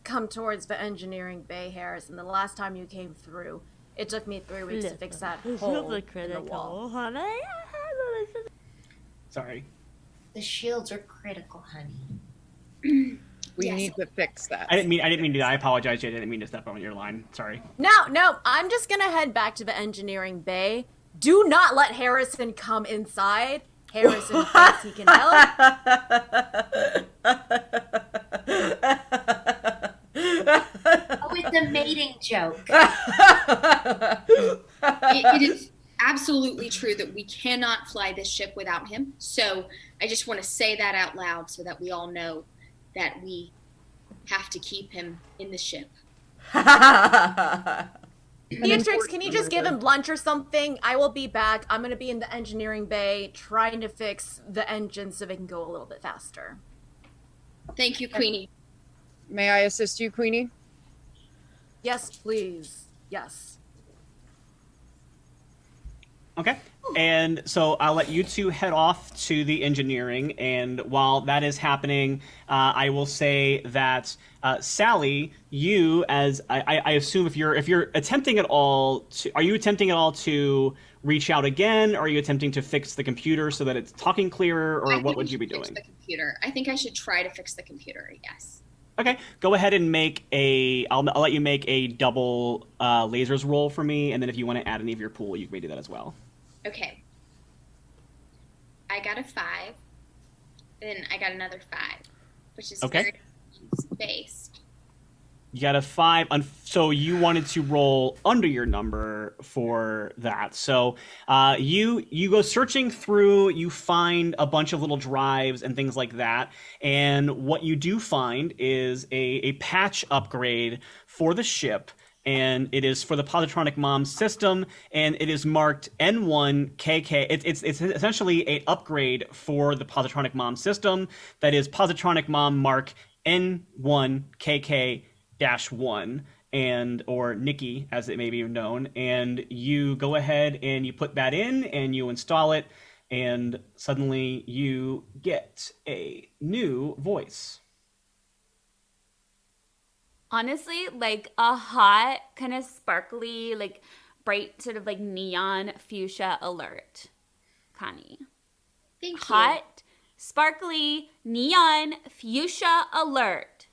Speaker 4: come towards the engineering bay, Harrison. The last time you came through, it took me 3 weeks to fix that hole in the wall.
Speaker 7: Honey.
Speaker 2: Sorry.
Speaker 6: The shields are critical, honey.
Speaker 3: We need to fix that.
Speaker 2: I didn't mean to do that. I apologize, Jade. I didn't mean to step on your line. Sorry.
Speaker 4: No, I'm just gonna head back to the engineering bay. Do not let Harrison come inside. Harrison thinks he can help.
Speaker 6: Oh, it's a mating joke.
Speaker 5: It is absolutely true that we cannot fly this ship without him. So I just want to say that out loud so that we all know that we have to keep him in the ship.
Speaker 4: Beatrix, can you just give him lunch or something? I will be back. I'm going to be in the engineering bay trying to fix the engine so they can go a little bit faster.
Speaker 5: Thank you, Queenie.
Speaker 3: May I assist you, Queenie?
Speaker 4: Yes, please. Yes.
Speaker 2: Okay. And so I'll let you two head off to the engineering. And while that is happening, I will say that Sally, you as I assume if you're attempting at all to, are you attempting at all to reach out again? Or are you attempting to fix the computer so that it's talking clearer, or what would you be doing?
Speaker 5: Fix the computer. I think I should try to fix the computer. Yes.
Speaker 2: Okay, go ahead and make I'll let you make a double lasers roll for me, and then if you want to add any of your pool, you can do that as well.
Speaker 5: Okay. I got a 5. Then I got another 5, which is
Speaker 2: okay.
Speaker 5: very based.
Speaker 2: You got a 5, so you wanted to roll under your number for that. So you go searching through, you find a bunch of little drives and things like that, and what you do find is a patch upgrade for the ship, and it is for the Positronic Mom system, and it is marked N1KK. It's essentially an upgrade for the Positronic Mom system that is Positronic Mom Mark N1KK-1, and or Nikki as it may be known, and you go ahead and you put that in and you install it, and suddenly you get a new voice.
Speaker 8: Honestly, like a hot, kind of sparkly, like bright sort of like neon fuchsia alert. Connie.
Speaker 5: Thank you.
Speaker 8: Hot, sparkly, neon, fuchsia alert.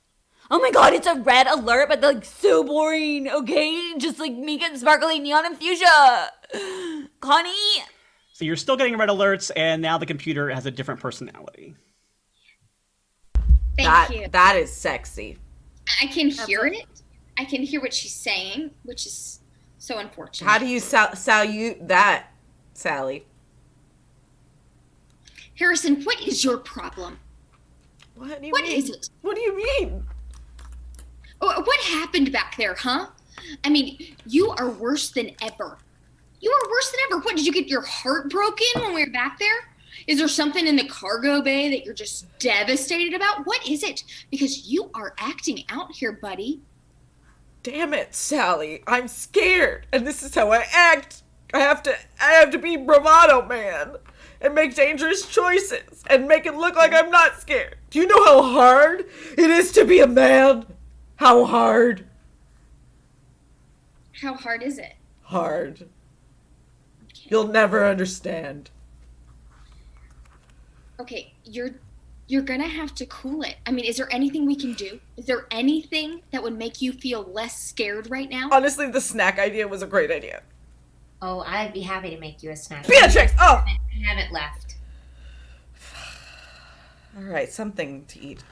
Speaker 8: Oh my god, it's a red alert, but like so boring, okay? Just like make it sparkly, neon, and fuchsia. Connie?
Speaker 2: So you're still getting red alerts, and now the computer has a different personality.
Speaker 5: Thank you.
Speaker 1: That is sexy.
Speaker 5: I can hear it. I can hear what she's saying, which is so unfortunate.
Speaker 1: How do you salute that, Sally?
Speaker 5: Harrison, what is your problem?
Speaker 1: What do you
Speaker 5: What
Speaker 1: mean?
Speaker 5: is it?
Speaker 1: What do you mean?
Speaker 5: What happened back there, huh? I mean, you are worse than ever. You are worse than ever. What, did you get your heart broken when we were back there? Is there something in the cargo bay that you're just devastated about? What is it? Because you are acting out here, buddy.
Speaker 1: Damn it, Sally. I'm scared, and this is how I act. I have to be bravado man and make dangerous choices and make it look like I'm not scared. Do you know how hard it is to be a man? How hard?
Speaker 5: How hard is it?
Speaker 1: Hard. You'll never understand.
Speaker 5: Okay, you're gonna have to cool it. I mean, is there anything we can do? Is there anything that would make you feel less scared right now?
Speaker 1: Honestly, the snack idea was a great idea.
Speaker 6: Oh, I'd be happy to make you a snack.
Speaker 1: Beatrix! Oh!
Speaker 6: I haven't left.
Speaker 1: All right, something to eat.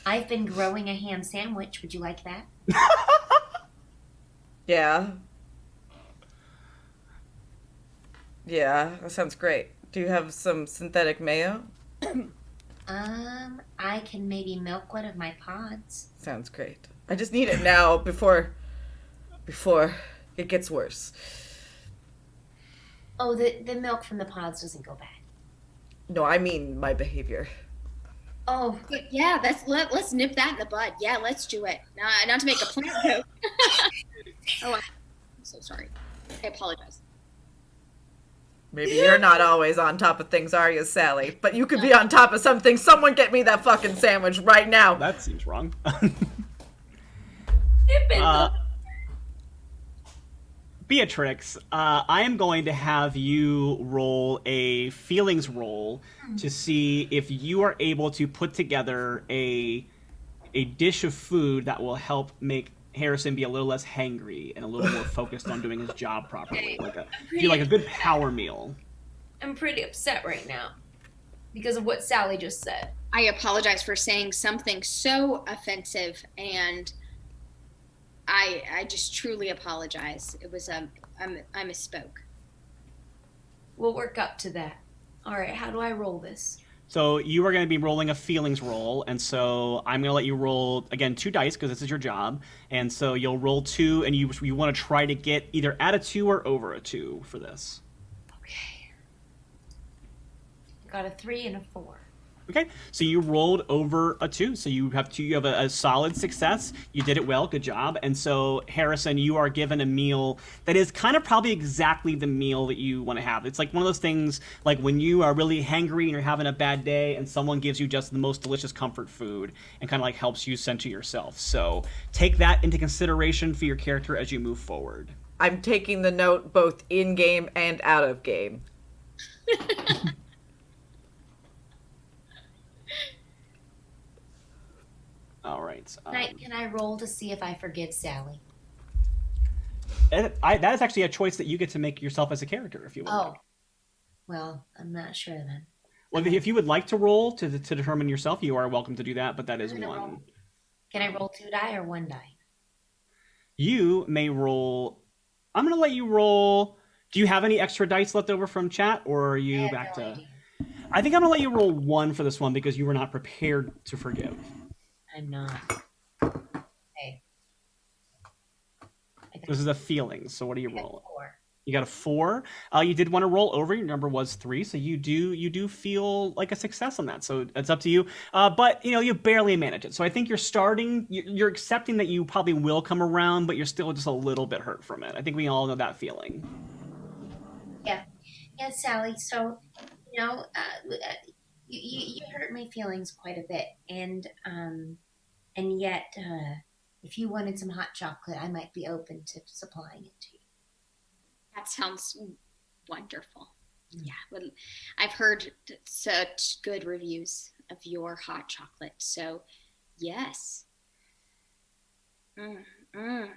Speaker 6: I've been growing a ham sandwich. Would you like that?
Speaker 1: Yeah. Yeah, that sounds great. Do you have some synthetic mayo?
Speaker 6: I can maybe milk one of my pods.
Speaker 1: Sounds great. I just need it now before it gets worse.
Speaker 6: Oh, the milk from the pods doesn't go bad.
Speaker 1: No, I mean my behavior.
Speaker 6: Oh,
Speaker 5: But yeah, let's nip that in the bud. Yeah, let's do it. Not to make a plant joke. Oh, I'm so sorry. I apologize.
Speaker 1: Maybe you're not always on top of things, are you, Sally? But you could be on top of something. Someone get me that fucking sandwich right now.
Speaker 2: That seems wrong. Beatrix, I am going to have you roll a feelings roll to see if you are able to put together a dish of food that will help make Harrison be a little less hangry and a little more focused on doing his job properly. Like a good power meal.
Speaker 6: I'm pretty upset right now because of what Sally just said.
Speaker 5: I apologize for saying something so offensive, and I just truly apologize. It was I misspoke.
Speaker 6: We'll work up to that. All right, how do I roll this?
Speaker 2: So you are going to be rolling a feelings roll, and so I'm going to let you roll, again, 2 dice, because this is your job. And so you'll roll 2, and you want to try to get either at a 2 or over a 2 for this.
Speaker 6: Okay. Got a 3 and a 4.
Speaker 2: Okay, so you rolled over a 2, so you have a solid success. You did it well, good job. And so, Harrison, you are given a meal that is kind of probably exactly the meal that you want to have. It's like one of those things, like when you are really hangry and you're having a bad day and someone gives you just the most delicious comfort food and kind of like helps you center yourself. So take that into consideration for your character as you move forward.
Speaker 1: I'm taking the note both in-game and out of game.
Speaker 2: All right.
Speaker 6: Can I roll to see if I forgive Sally?
Speaker 2: That is actually a choice that you get to make yourself as a character, if you would.
Speaker 6: Oh. Well, I'm not sure then.
Speaker 2: Well, if you would like to roll to determine yourself, you are welcome to do that, but that is
Speaker 6: I'm gonna
Speaker 2: one.
Speaker 6: roll. Can I roll 2 die or 1 die?
Speaker 2: You may roll... I'm going to let you roll... Do you have any extra dice left over from chat, or are you back to...
Speaker 6: idea.
Speaker 2: I think I'm going to let you roll 1 for this one because you were not prepared to forgive.
Speaker 6: I'm not. Okay.
Speaker 2: This is a feeling, so what do you
Speaker 6: I got
Speaker 2: roll?
Speaker 6: 4.
Speaker 2: You got a 4. You did want to roll over. Your number was 3, so you do feel like a success on that. So it's up to you. But you barely manage it. So I think you're accepting that you probably will come around, but you're still just a little bit hurt from it. I think we all know that feeling.
Speaker 6: Yeah, Sally. So you hurt my feelings quite a bit, and yet if you wanted some hot chocolate, I might be open to supplying it to you.
Speaker 5: That sounds wonderful. Yeah, well, I've heard such good reviews of your hot chocolate. So, yes. Mm, mm.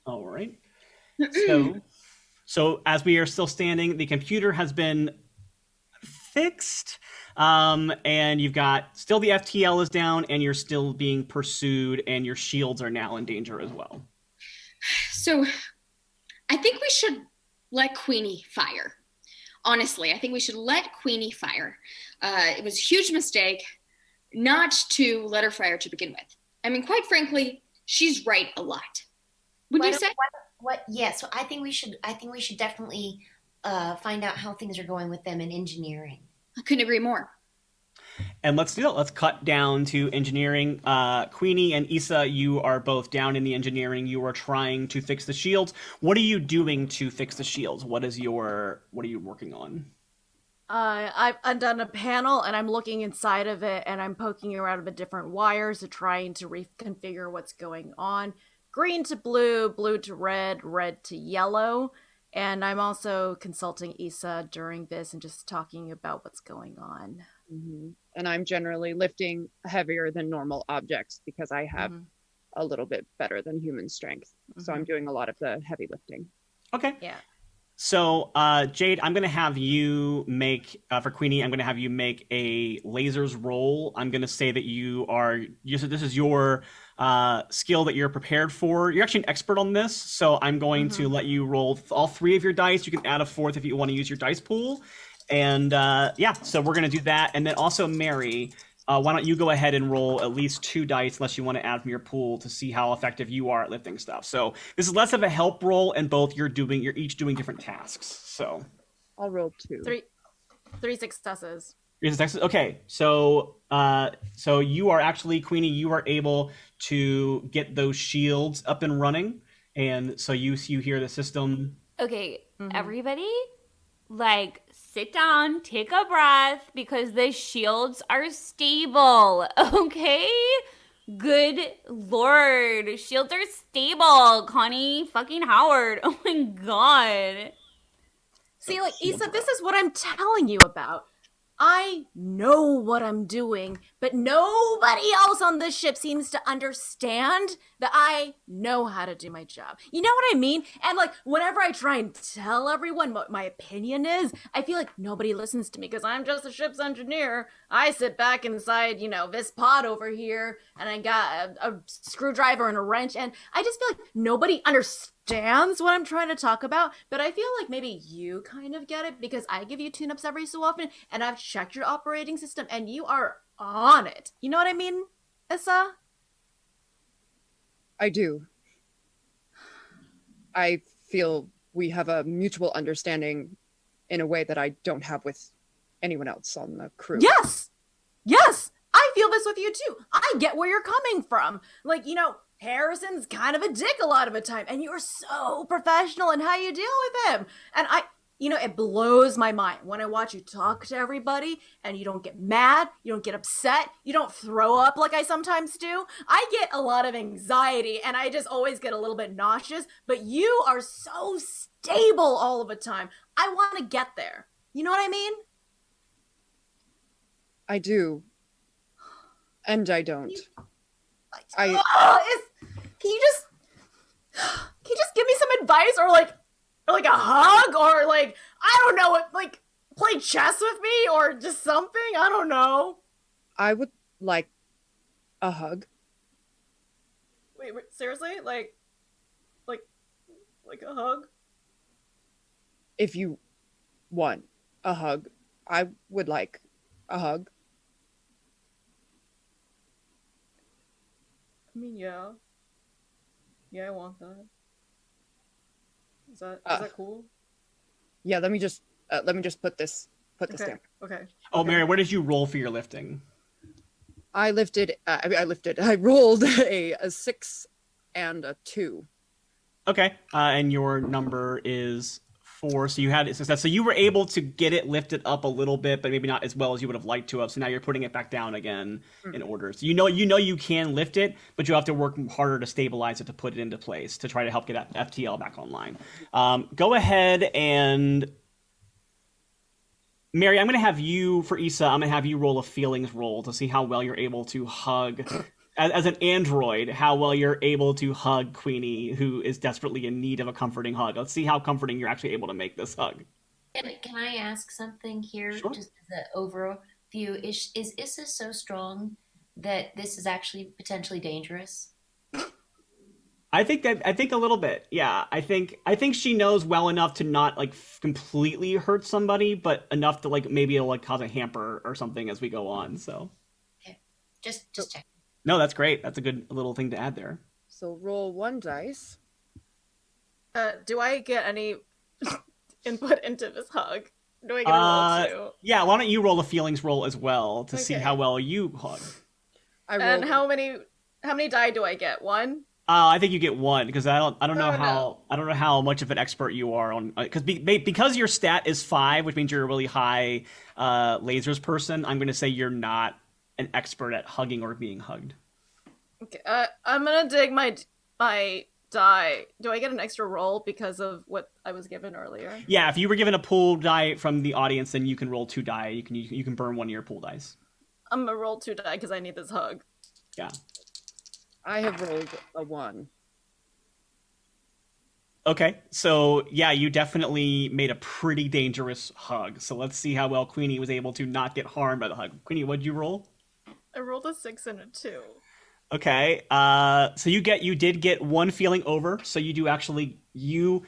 Speaker 2: All right. So as we are still standing, the computer has been fixed, and you've got still the FTL is down, and you're still being pursued, and your shields are now in danger as well.
Speaker 5: So, I think we should let Queenie fire. Honestly, I think we should let Queenie fire. It was a huge mistake not to let her fire to begin with. I mean, quite frankly, she's right a lot. Would you say?
Speaker 6: What? Yeah. So I think we should definitely find out how things are going with them in engineering.
Speaker 5: I couldn't agree more.
Speaker 2: And let's do it. Let's cut down to engineering. Queenie and Issa, you are both down in the engineering. You are trying to fix the shields. What are you doing to fix the shields? What are you working on?
Speaker 4: I've undone a panel and I'm looking inside of it and I'm poking around with different wires to trying to reconfigure what's going on. Green to blue, blue to red, red to yellow. And I'm also consulting Issa during this and just talking about what's going on.
Speaker 3: Mm-hmm. And I'm generally lifting heavier than normal objects because I have a little bit better than human strength. So I'm doing a lot of the heavy lifting.
Speaker 2: Okay.
Speaker 4: Yeah.
Speaker 2: So, Jade, I'm going to have you make, for Queenie, I'm going to have you make a lasers roll. I'm going to say that this is your skill that you're prepared for. You're actually an expert on this, so I'm going to let you roll all 3 of your dice. You can add a 4th if you want to use your dice pool. And so we're going to do that. And then also, Mary, why don't you go ahead and roll at least 2 dice unless you want to add from your pool to see how effective you are at lifting stuff. So this is less of a help roll, and both you're each doing different tasks. So
Speaker 3: I'll roll 2.
Speaker 4: 3 successes.
Speaker 2: 3 successes. Okay, so you are actually, Queenie, you are able to get those shields up and running, and so you hear the system.
Speaker 8: Okay, everybody, sit down, take a breath, because the shields are stable, okay? Good Lord, shields are stable, Connie fucking Howard. Oh my God.
Speaker 4: See, Issa, this is what I'm telling you about. I know what I'm doing, but nobody else on this ship seems to understand that I know how to do my job. You know what I mean? And whenever I try and tell everyone what my opinion is, I feel like nobody listens to me because I'm just a ship's engineer. I sit back inside, this pod over here, and I got a screwdriver and a wrench, and I just feel like nobody understands what I'm trying to talk about, but I feel like maybe you kind of get it because I give you tune-ups every so often, and I've checked your operating system, and you are on it. You know what I mean, Issa?
Speaker 3: I do. I feel we have a mutual understanding in a way that I don't have with anyone else on the crew.
Speaker 4: Yes! Yes! I feel this with you too. I get where you're coming from. Harrison's kind of a dick a lot of the time, and you're so professional in how you deal with him. And it blows my mind when I watch you talk to everybody and you don't get mad, you don't get upset, you don't throw up like I sometimes do. I get a lot of anxiety and I just always get a little bit nauseous, but you are so stable all of the time. I want to get there. You know what I mean?
Speaker 3: I do. And I don't.
Speaker 4: Can you just give me some advice or a hug or I don't know, play chess with me or just something? I don't know.
Speaker 3: I would like a hug.
Speaker 4: Wait, seriously? Like a hug?
Speaker 3: If you want a hug, I would like a hug.
Speaker 4: I mean, yeah. Yeah, I want that. Is that cool?
Speaker 3: Yeah, let me just put this down.
Speaker 4: Okay.
Speaker 2: Oh, Mary, what did you roll for your lifting?
Speaker 3: I rolled a 6 and a 2.
Speaker 2: Okay, and your number is 4, so you had success. So you were able to get it lifted up a little bit, but maybe not as well as you would have liked to have. So now you're putting it back down again in order. So you know you can lift it, but you have to work harder to stabilize it to put it into place to try to help get FTL back online. Go ahead and Mary, I'm going to have you, for Issa, I'm going to have you roll a feelings roll to see how well you're able to hug, as an android, how well you're able to hug Queenie, who is desperately in need of a comforting hug. Let's see how comforting you're actually able to make this hug.
Speaker 6: Can I ask something here?
Speaker 2: Sure.
Speaker 6: Just as an overview, is Issa so strong that this is actually potentially dangerous?
Speaker 2: I think a little bit. Yeah. I think she knows well enough to not like completely hurt somebody, but enough to like maybe it'll like cause a hamper or something as we go on. So
Speaker 6: Okay. Just check.
Speaker 2: no, that's great. That's a good little thing to add there.
Speaker 3: So roll 1 dice.
Speaker 4: Do I get any input into this hug? Do I get a roll too?
Speaker 2: Yeah, why don't you roll a feelings roll as well to see
Speaker 4: Okay.
Speaker 2: how well you hug?
Speaker 4: And how many die do I get? 1?
Speaker 2: I think you get 1 because I don't know how much of an expert you are on because your stat is 5, which means you're a really high lasers person. I'm going to say you're not an expert at hugging or being hugged.
Speaker 4: Okay. I'm gonna dig my die. Do I get an extra roll because of what I was given earlier?
Speaker 2: Yeah, if you were given a pool die from the audience, then you can roll 2 die. You can burn 1 of your pool dice.
Speaker 4: I'm gonna roll 2 die because I need this hug.
Speaker 2: Yeah.
Speaker 3: I have rolled a 1.
Speaker 2: Okay, so yeah, you definitely made a pretty dangerous hug. So let's see how well Queenie was able to not get harmed by the hug. Queenie, what'd you roll?
Speaker 4: I rolled a 6 and a 2.
Speaker 2: Okay, so you did get 1 feeling over. So you do actually you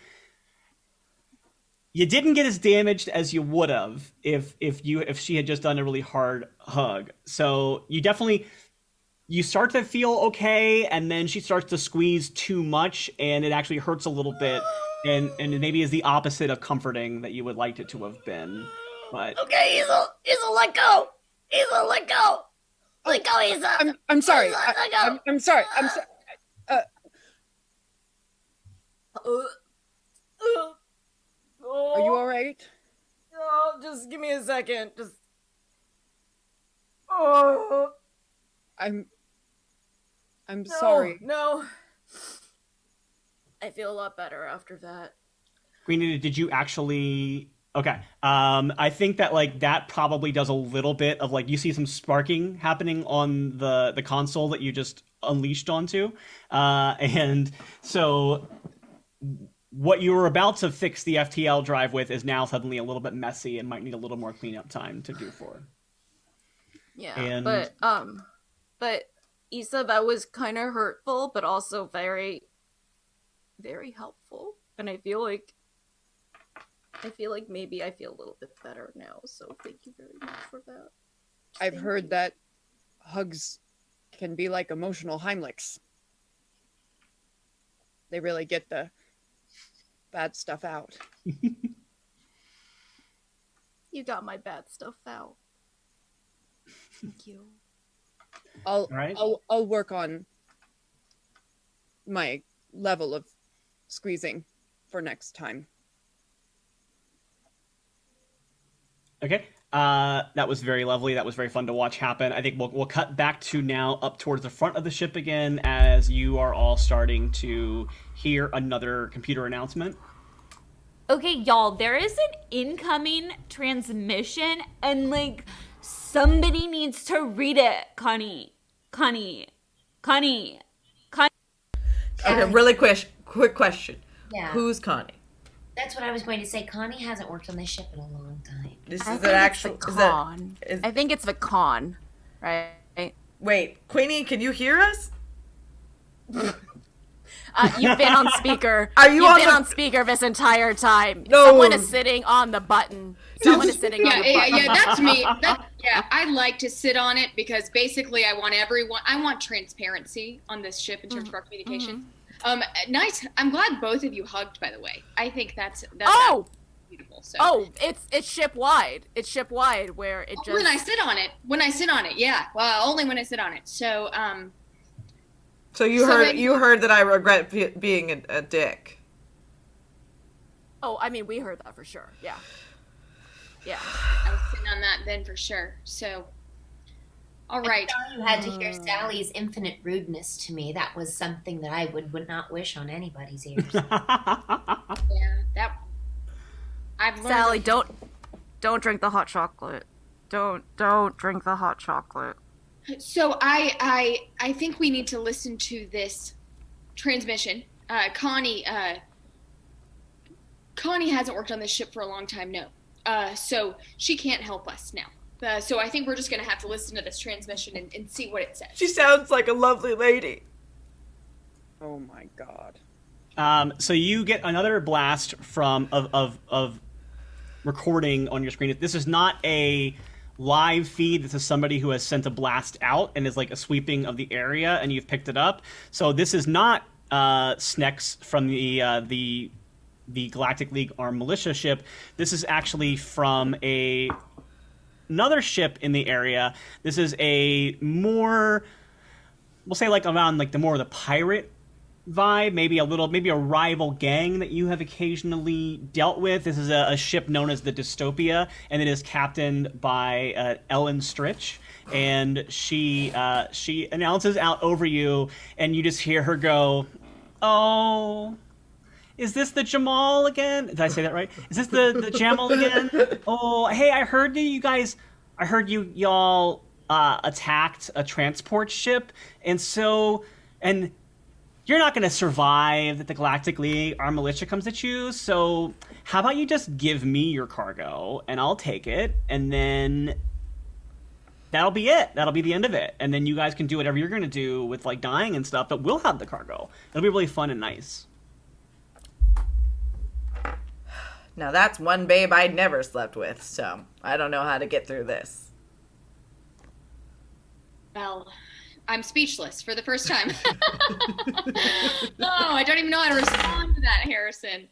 Speaker 2: didn't get as damaged as you would have if she had just done a really hard hug. So you start to feel okay, and then she starts to squeeze too much, and it actually hurts a little bit, and it maybe is the opposite of comforting that you would like it to have been. But
Speaker 4: Okay, Issa, let go. Issa, let go. Let go, Issa.
Speaker 3: I'm sorry.
Speaker 4: Issa, let go.
Speaker 3: I'm sorry. I'm sorry. Are you all right?
Speaker 4: Oh, just give me a second. Just. Oh.
Speaker 3: I'm sorry.
Speaker 4: No. I feel a lot better after that.
Speaker 2: Queenie, did you actually? Okay. I think that like that probably does a little bit of like you see some sparking happening on the console that you just unleashed onto, and so what you were about to fix the FTL drive with is now suddenly a little bit messy and might need a little more cleanup time to do for.
Speaker 4: Yeah,
Speaker 2: And-
Speaker 4: but Issa, that was kind of hurtful, but also very, very helpful. And I feel like maybe I feel a little bit better now. So thank you very much for that.
Speaker 3: I've
Speaker 4: Thank
Speaker 3: heard
Speaker 4: you.
Speaker 3: that hugs can be like emotional Heimlichs. They really get the bad stuff out.
Speaker 4: You got my bad stuff out. Thank you.
Speaker 3: I'll
Speaker 2: right.
Speaker 3: I'll work on my level of squeezing for next time.
Speaker 2: Okay. That was very lovely. That was very fun to watch happen. I think we'll cut back to now up towards the front of the ship again as you are all starting to hear another computer announcement.
Speaker 8: Okay, y'all, there is an incoming transmission, and like somebody needs to read it. Connie.
Speaker 1: Okay, really quick question.
Speaker 6: Yeah.
Speaker 1: Who's Connie?
Speaker 6: That's what I was going to say. Connie hasn't worked on this ship in a long time.
Speaker 1: This
Speaker 4: I
Speaker 1: is
Speaker 4: think
Speaker 1: an
Speaker 4: it's
Speaker 1: actual.
Speaker 4: the
Speaker 1: Is that,
Speaker 4: con.
Speaker 1: is,
Speaker 4: I think it's the con, right?
Speaker 1: wait, Queenie, can you hear us?
Speaker 4: You've been on speaker.
Speaker 1: Are you
Speaker 4: You've
Speaker 1: on
Speaker 4: been
Speaker 1: the-
Speaker 4: on speaker this entire time.
Speaker 1: No.
Speaker 4: Someone is sitting on the button. Someone is sitting on
Speaker 5: Yeah,
Speaker 4: the button.
Speaker 5: yeah, that's me. I like to sit on it because basically I want transparency on this ship in terms of our communication. Nice. I'm glad both of you hugged, by the way. I think that's
Speaker 4: Oh!
Speaker 5: beautiful. So.
Speaker 4: Oh, it's ship wide. It's ship wide where it just.
Speaker 5: When I sit on it, yeah. Well, only when I sit on it. So,
Speaker 1: So you
Speaker 5: So
Speaker 1: heard
Speaker 5: then-
Speaker 1: you heard that I regret being a dick.
Speaker 9: Oh, I mean, we heard that for sure. Yeah. Yeah.
Speaker 5: I was sitting on that then for sure. So, all right.
Speaker 6: I saw you had to hear Sally's infinite rudeness to me. That was something that I would not wish on anybody's ears.
Speaker 5: Yeah, that I've learned.
Speaker 9: Sally, don't drink the hot chocolate. Don't drink the hot chocolate.
Speaker 5: So I think we need to listen to this transmission. Connie hasn't worked on this ship for a long time, no. So she can't help us now. So I think we're just gonna have to listen to this transmission and see what it says.
Speaker 1: She sounds like a lovely lady.
Speaker 3: Oh my god.
Speaker 2: So you get another blast of recording on your screen. This is not a live feed. This is somebody who has sent a blast out and is like a sweeping of the area, and you've picked it up. So this is not Snex from the Galactic League Armed Militia ship. This is actually from another ship in the area. This is a more, we'll say like around like the more of the pirate vibe, maybe a rival gang that you have occasionally dealt with. This is a ship known as the Dystopia, and it is captained by Ellen Stritch, and she announces out over you, and you just hear her go, "Oh, is this the Jamal again? Did I say that right? Is this the Jamal again? Oh, hey, I heard y'all attacked a transport ship, and you're not going to survive that the Galactic League, our militia comes at you, so how about you just give me your cargo, and I'll take it, and then that'll be it. That'll be the end of it. And then you guys can do whatever you're going to do with, like, dying and stuff, but we'll have the cargo. It'll be really fun and nice."
Speaker 1: Now that's one babe I'd never slept with, so I don't know how to get through this.
Speaker 5: Well, I'm speechless for the first time. No, I don't even know how to respond to that, Harrison.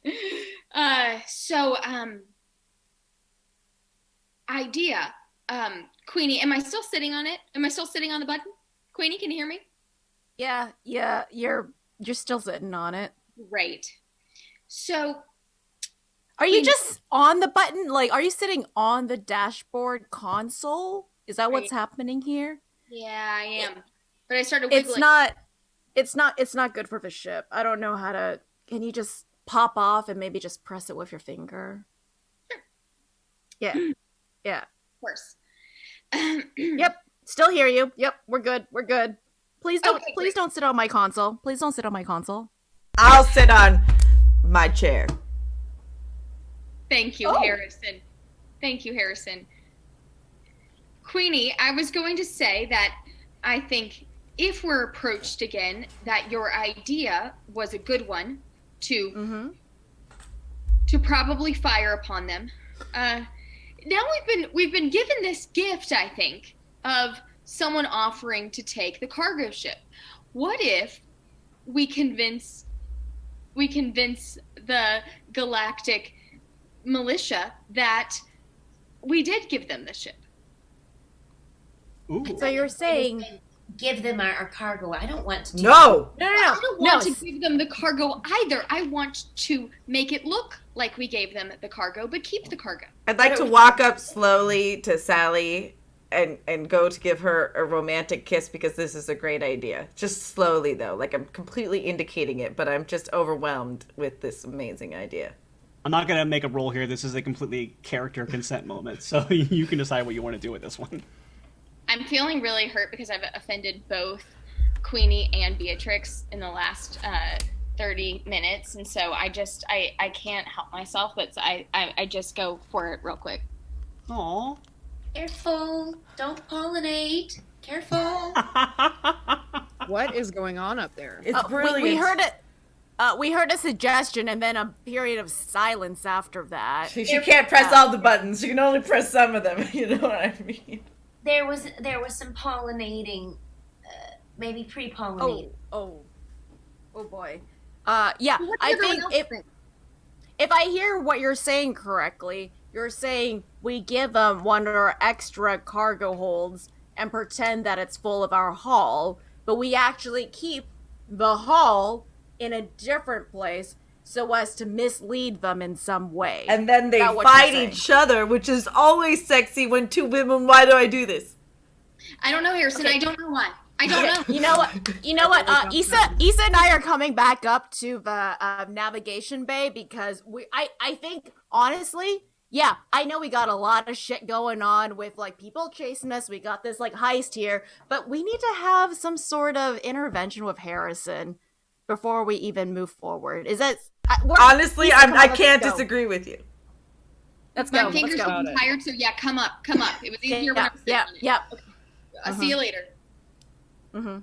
Speaker 5: Idea. Queenie, am I still sitting on it? Am I still sitting on the button? Queenie, can you hear me?
Speaker 9: Yeah, you're still sitting on it.
Speaker 5: Great. So,
Speaker 9: are you just on the button? Like, are you sitting on the dashboard console? Is that what's happening here?
Speaker 5: Yeah, I am. But I started wiggling.
Speaker 9: It's not good for the ship. I don't know how to. Can you just pop off and maybe just press it with your finger?
Speaker 5: Sure.
Speaker 9: Yeah.
Speaker 5: Of course.
Speaker 9: Yep. Still hear you. Yep. We're good. Please don't sit on my console. Please don't sit on my console.
Speaker 1: I'll sit on my chair.
Speaker 5: Thank you, Harrison. Thank you, Harrison. Queenie, I was going to say that I think if we're approached again, that your idea was a good one to probably fire upon them. Now we've been given this gift, I think, of someone offering to take the cargo ship. What if we convince the Galactic Militia that we did give them the ship?
Speaker 2: Ooh.
Speaker 9: So you're saying
Speaker 6: give them our cargo. I don't want to do
Speaker 1: No.
Speaker 5: I don't want to give them the cargo either. I want to make it look like we gave them the cargo, but keep the cargo.
Speaker 1: I'd like to walk up slowly to Sally and go to give her a romantic kiss because this is a great idea. Just slowly, though. Like, I'm completely indicating it, but I'm just overwhelmed with this amazing idea.
Speaker 2: I'm not going to make a roll here. This is a completely character consent moment, so you can decide what you want to do with this one.
Speaker 5: I'm feeling really hurt because I've offended both Queenie and Beatrix in the last 30 minutes, and so I can't help myself, but I just go for it real quick.
Speaker 2: Aww.
Speaker 6: Careful. Don't pollinate. Careful.
Speaker 3: What is going on up there?
Speaker 1: It's brilliant.
Speaker 9: We heard it. We heard a suggestion and then a period of silence after that.
Speaker 1: She can't press all the buttons. She can only press some of them. You know what I mean?
Speaker 6: There was some pollinating, maybe pre-pollinating.
Speaker 9: Oh boy. Yeah. I think if I hear what you're saying correctly, you're saying we give them one of our extra cargo holds and pretend that it's full of our haul, but we actually keep the haul in a different place so as to mislead them in some way.
Speaker 1: And then they
Speaker 9: Is that what
Speaker 1: fight
Speaker 9: you're
Speaker 1: each other, which is always sexy when two women. Why do I do this?
Speaker 5: I don't know, Harrison.
Speaker 9: Okay.
Speaker 5: I don't know why. I don't know.
Speaker 9: You know what? Issa and I are coming back up to the navigation bay because I think honestly, yeah, I know we got a lot of shit going on with like people chasing us. We got this like heist here, but we need to have some sort of intervention with Harrison before we even move forward. Is that
Speaker 1: honestly?
Speaker 9: Issa,
Speaker 1: I
Speaker 9: let's
Speaker 1: can't
Speaker 9: go.
Speaker 1: disagree with you.
Speaker 9: Let's go.
Speaker 5: My fingers
Speaker 9: Let's go.
Speaker 5: are tired, so yeah, come up. It was easier when I was sitting on it.
Speaker 9: Yeah.
Speaker 5: Okay. I'll see you later.
Speaker 9: Mm-hmm.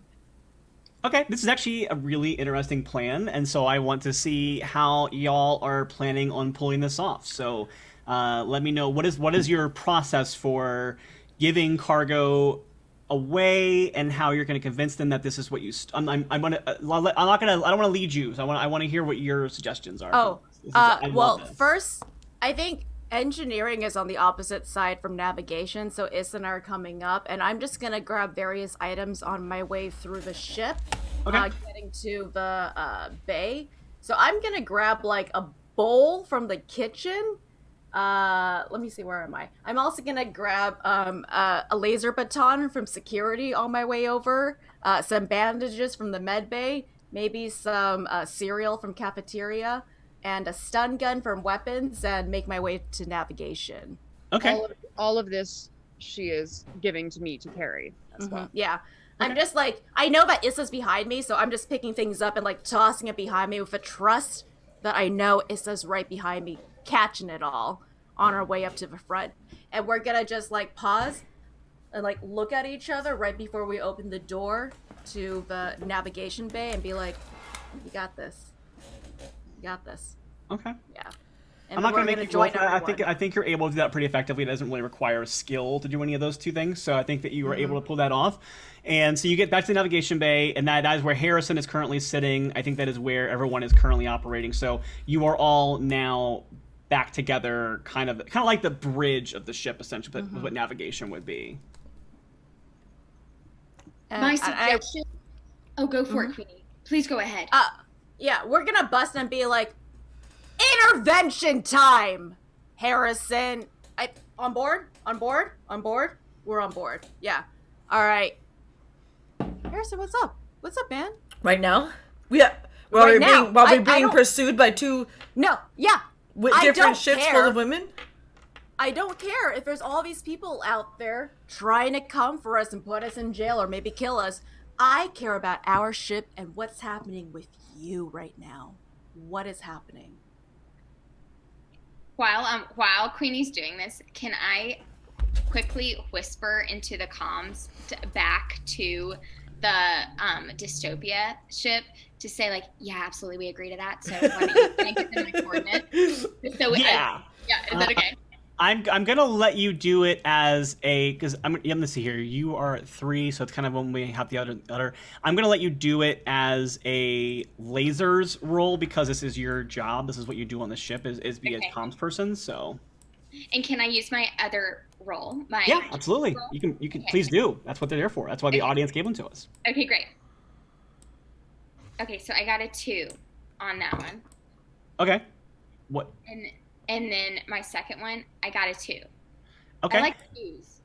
Speaker 2: Okay, this is actually a really interesting plan, and so I want to see how y'all are planning on pulling this off. So, let me know what is your process for giving cargo away, and how you're going to convince them that this is what you. I don't want to lead you. So I want to hear what your suggestions are.
Speaker 9: Well, first, I think engineering is on the opposite side from navigation, so Issa and I are coming up, and I'm just gonna grab various items on my way through the ship, getting to the bay. So I'm gonna grab like a bowl from the kitchen. Let me see, where am I? I'm also gonna grab a laser baton from security on my way over, some bandages from the med bay, maybe some cereal from cafeteria, and a stun gun from weapons, and make my way to navigation.
Speaker 2: Okay.
Speaker 3: All of this she is giving to me to carry as well.
Speaker 9: Yeah.
Speaker 2: Okay.
Speaker 9: I'm just like, I know that Issa's behind me, so I'm just picking things up and like tossing it behind me with a trust that I know Issa's right behind me, catching it all on our way up to the front. And we're gonna just like pause and like look at each other right before we open the door to the navigation bay and be like, you got this. You got this.
Speaker 2: Okay.
Speaker 9: Yeah.
Speaker 2: I'm not going to make you join. I think you're able to do that pretty effectively. It doesn't really require skill to do any of those two things. So I think that you were able to pull that off. And so you get back to the navigation bay, and that is where Harrison is currently sitting. I think that is where everyone is currently operating. So you are all now back together, kind of like the bridge of the ship, essentially, what navigation would be.
Speaker 5: My suggestion. Go for it, Queenie. Please go ahead.
Speaker 9: Yeah, we're gonna bust and be like, intervention time, Harrison. On board? We're on board. Yeah. All right. Harrison, what's up? What's up, man?
Speaker 1: Right now? While we're being pursued by two different ships full of women?
Speaker 9: I don't care if there's all these people out there trying to come for us and put us in jail or maybe kill us. I care about our ship and what's happening with you right now. What is happening?
Speaker 5: While Queenie's doing this, can I quickly whisper into the comms back to the dystopia ship to say like, yeah, absolutely, we agree to that. So why don't you can I give them my coordinates? So
Speaker 2: yeah.
Speaker 5: Is that okay?
Speaker 2: I'm gonna let you do it as because I'm gonna see here. You are at 3, so it's kind of when we have the other. I'm gonna let you do it as a lasers role because this is your job. This is what you do on the ship is be a comms person. So.
Speaker 5: And can I use my other role?
Speaker 2: Yeah, absolutely. Role? You can
Speaker 5: okay.
Speaker 2: Please do. That's what they're there for. That's why the audience gave them to us.
Speaker 5: Okay, great. Okay, so I got a 2 on that one.
Speaker 2: Okay. What?
Speaker 5: And then my second one, I got a 2.
Speaker 2: Okay.
Speaker 5: I like 2s.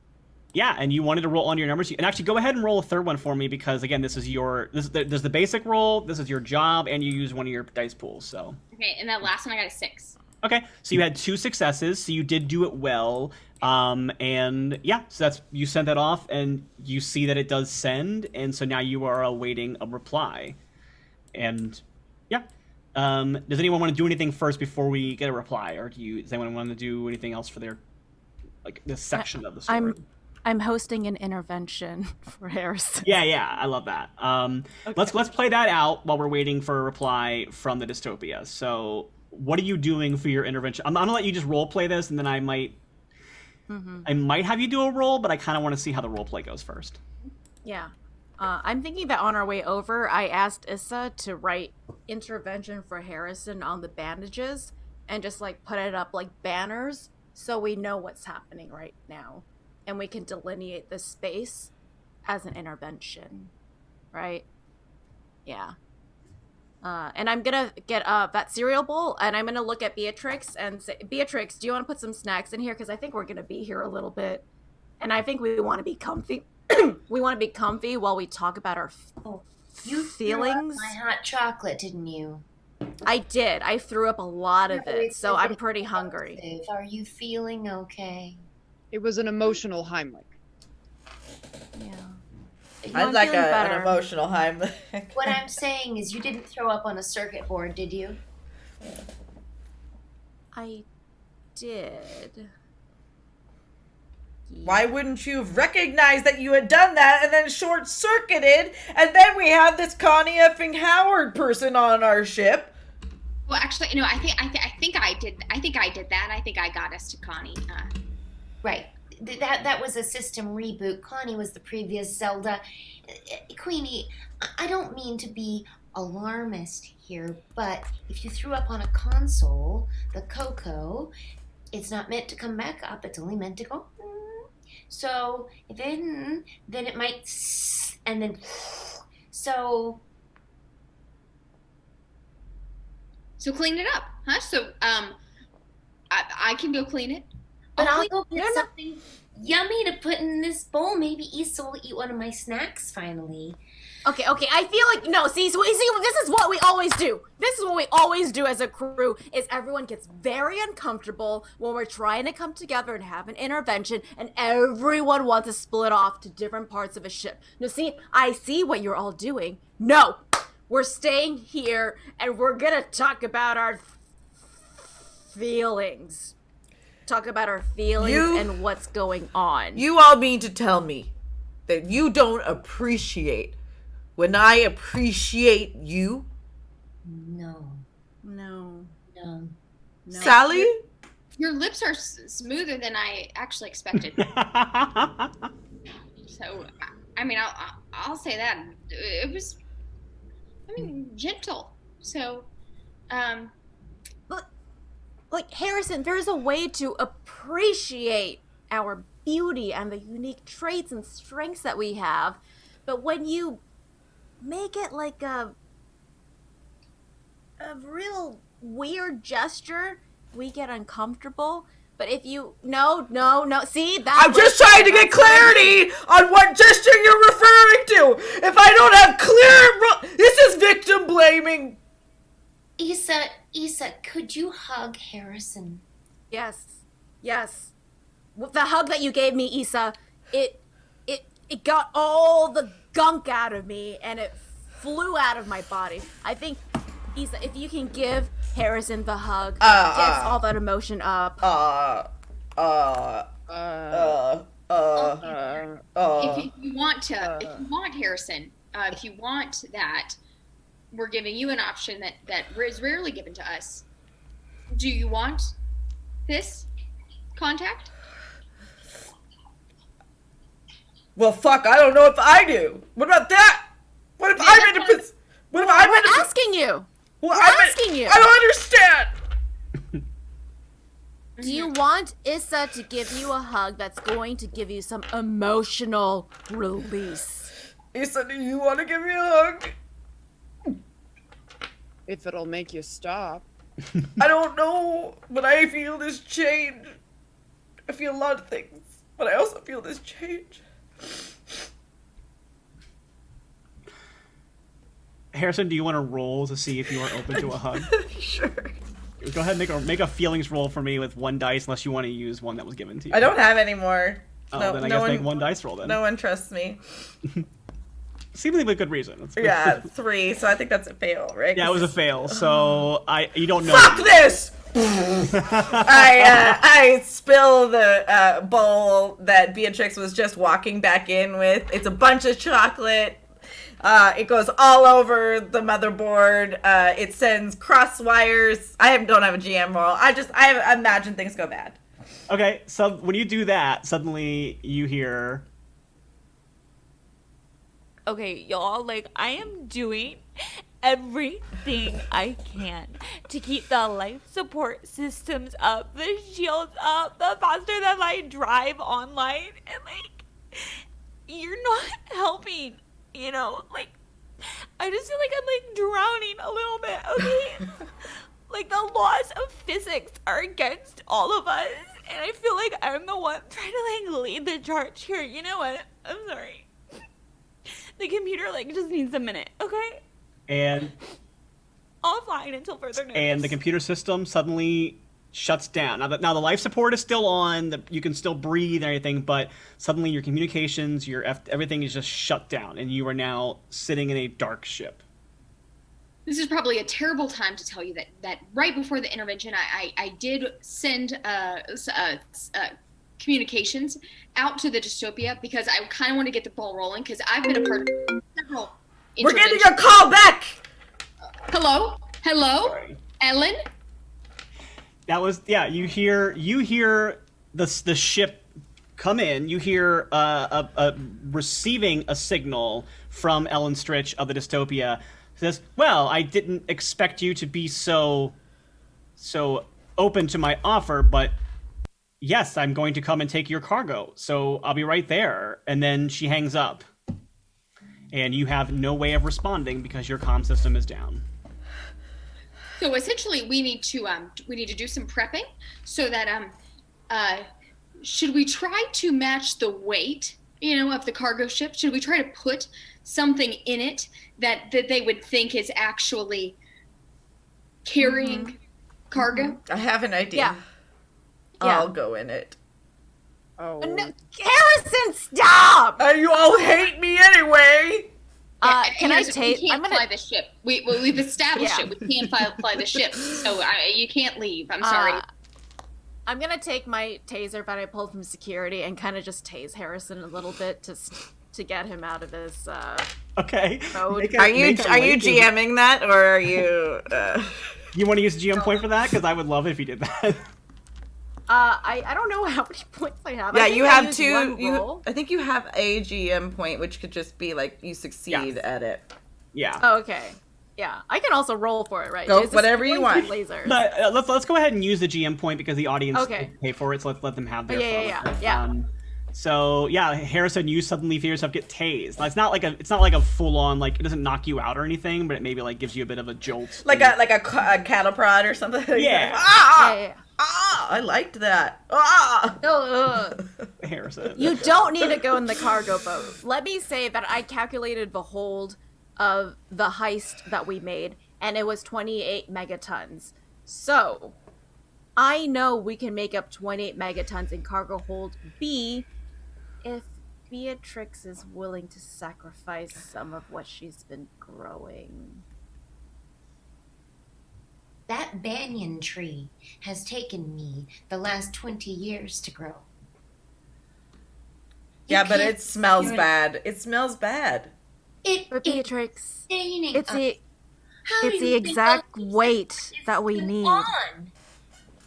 Speaker 2: Yeah, and you wanted to roll on your numbers. And actually, go ahead and roll a third one for me because, again, there's the basic roll, this is your job, and you use one of your dice pools. So.
Speaker 5: Okay, and that last one, I got a 6.
Speaker 2: Okay, so you had 2 successes, so you did do it well. And yeah, so you sent that off, and you see that it does send, and so now you are awaiting a reply. And yeah. Does anyone want to do anything first before we get a reply, or does anyone want to do anything else for this section of the story?
Speaker 9: I'm hosting an intervention for Harrison.
Speaker 2: Yeah, I love that. Okay. Let's play that out while we're waiting for a reply from the dystopia. So, what are you doing for your intervention? I'm gonna let you just role play this, and then I might have you do a roll, but I kind of want to see how the role play goes first.
Speaker 9: Yeah. I'm thinking that on our way over, I asked Issa to write intervention for Harrison on the bandages and just like put it up like banners so we know what's happening right now and we can delineate the space as an intervention, right? Yeah. And I'm gonna get that cereal bowl, and I'm gonna look at Beatrix and say, Beatrix, do you want to put some snacks in here? Because I think we're gonna be here a little bit, and I think we want to be comfy. We want to be comfy while we talk about our
Speaker 6: You
Speaker 9: feelings.
Speaker 6: threw up my hot chocolate, didn't you?
Speaker 9: I did. I threw up a lot of it, so I'm pretty hungry.
Speaker 6: Are you feeling okay?
Speaker 3: It was an emotional Heimlich.
Speaker 9: Yeah.
Speaker 1: I'd like an emotional Heimlich.
Speaker 6: What I'm saying is you didn't throw up on a circuit board, did you?
Speaker 9: I did.
Speaker 1: Why wouldn't you have recognized that you had done that and then short-circuited, and then we have this Connie effing Howard person on our ship?
Speaker 5: Well, actually, no. I think I did. I think I did that. I think I got us to Connie.
Speaker 6: Right. That was a system reboot. Connie was the previous Zelda. Queenie, I don't mean to be alarmist here, but if you threw up on a console, the Coco, it's not meant to come back up. It's only meant to go. So if it, then it might, and then so.
Speaker 5: So clean it up, huh? So I can go clean it.
Speaker 6: But I'll go get something yummy to put in this bowl. Maybe Issa will eat one of my snacks finally.
Speaker 9: Okay. I feel like, no, see, this is what we always do. This is what we always do as a crew, is everyone gets very uncomfortable when we're trying to come together and have an intervention, and everyone wants to split off to different parts of a ship. No, see, I see what you're all doing. No, we're staying here, and we're gonna talk about our feelings. Talk about our feelings and what's going on.
Speaker 1: You all mean to tell me that you don't appreciate when I appreciate you?
Speaker 6: No.
Speaker 1: Sally?
Speaker 5: Your lips are smoother than I actually expected. So, I mean, I'll say that. It was, gentle. So,
Speaker 9: Like, Harrison, there's a way to appreciate our beauty and the unique traits and strengths that we have, but when you make it like a real weird gesture, we get uncomfortable. But if you no, see that
Speaker 1: I'm just trying to get clarity on what gesture you're referring to. If I don't have clear, this is victim blaming.
Speaker 6: Issa, could you hug Harrison?
Speaker 9: Yes. The hug that you gave me, Issa, it got all the gunk out of me and it flew out of my body. I think, Issa, if you can give Harrison the hug, gets all that emotion up.
Speaker 5: If you want Harrison, if you want that, we're giving you an option that is rarely given to us. Do you want this contact?
Speaker 1: Well, fuck, I don't know if I do. What about that? What if I'm in a position? What if I'm in a
Speaker 9: asking you?
Speaker 1: Well,
Speaker 9: we're asking you.
Speaker 1: I don't understand.
Speaker 9: Do you want Issa to give you a hug that's going to give you some emotional release?
Speaker 1: Issa, do you want to give me a hug?
Speaker 3: If it'll make you stop.
Speaker 1: I don't know, but I feel this change. I feel a lot of things, but I also feel this change.
Speaker 2: Harrison, do you want to roll to see if you are open to a hug?
Speaker 1: Sure.
Speaker 2: Go ahead and make a feelings roll for me with one dice, unless you want to use one that was given to you.
Speaker 1: I don't have any more.
Speaker 2: Oh, then I guess make one dice roll then.
Speaker 1: No one trusts me.
Speaker 2: Seemingly with good reason.
Speaker 1: Yeah, 3, so I think that's a fail, right?
Speaker 2: Yeah, it was a fail, so you don't know.
Speaker 1: Fuck this! I spill the bowl that Beatrix was just walking back in with. It's a bunch of chocolate. It goes all over the motherboard. It sends cross wires. I don't have a GM roll. I imagine things go bad.
Speaker 2: Okay, so when you do that, suddenly you hear...
Speaker 8: Okay, y'all, like, I am doing everything I can to keep the life support systems up, the shields up, the faster that I drive online, and, like, you're not helping, you know? Like, I just feel like I'm like drowning a little bit, okay? Like the laws of physics are against all of us, and I feel like I'm the one trying to like lead the charge here. You know what? I'm sorry. The computer like just needs a minute, okay?
Speaker 2: And
Speaker 8: offline until further notice.
Speaker 2: And the computer system suddenly shuts down. Now the life support is still on. You can still breathe and everything, but suddenly your communications, everything is just shut down, and you are now sitting in a dark ship.
Speaker 5: This is probably a terrible time to tell you that right before the intervention, I did send communications out to the dystopia because I kind of want to get the ball rolling because I've been a part of several interventions.
Speaker 1: We're getting a call back!
Speaker 5: Hello?
Speaker 2: Sorry.
Speaker 5: Ellen?
Speaker 2: That was, yeah, you hear the ship come in. You hear receiving a signal from Ellen Stritch of the dystopia. Says, well, I didn't expect you to be so open to my offer, but yes, I'm going to come and take your cargo, so I'll be right there. And then she hangs up. And you have no way of responding because your comm system is down.
Speaker 5: So essentially, we need to do some prepping so that should we try to match the weight, of the cargo ship? Should we try to put something in it that they would think is actually carrying cargo?
Speaker 1: I have an idea.
Speaker 9: Yeah.
Speaker 1: I'll go in it.
Speaker 9: Oh. No, Harrison, stop!
Speaker 1: You all hate me anyway.
Speaker 9: Can I take?
Speaker 5: We can't fly the ship. We've established it. We can't fly the ship, so you can't leave. I'm sorry.
Speaker 9: I'm gonna take my taser that I pulled from security and kind of just tase Harrison a little bit to get him out of his.
Speaker 2: Okay.
Speaker 9: Mode.
Speaker 1: Are you GMing that, or are you?
Speaker 2: You want to use a GM point for that? Because I would love it if you did that.
Speaker 9: I don't know how many points I have.
Speaker 1: Yeah, you have two. I think you have a GM point, which could just be like you succeed at it.
Speaker 2: Yeah.
Speaker 9: Oh, okay. Yeah, I can also roll for it, right?
Speaker 1: Go whatever you want.
Speaker 9: Lasers.
Speaker 2: But let's go ahead and use the GM point because the audience will pay for it. So let's let them have their fun.
Speaker 9: Yeah.
Speaker 2: So yeah, Harrison, you suddenly feel yourself get tased. It's not like a full on it doesn't knock you out or anything, but it maybe gives you a bit of a jolt.
Speaker 1: Like a cattle prod or something.
Speaker 2: Yeah.
Speaker 1: I liked that.
Speaker 2: Harrison.
Speaker 9: You don't need to go in the cargo boat. Let me say that I calculated the hold of the heist that we made, and it was 28 megatons. So, I know we can make up 28 megatons in cargo hold B if Beatrix is willing to sacrifice some of what she's been growing.
Speaker 6: That banyan tree has taken me the last 20 years to grow.
Speaker 1: Yeah, but it smells bad. It smells bad.
Speaker 9: But Beatrix, it's the exact weight that we need.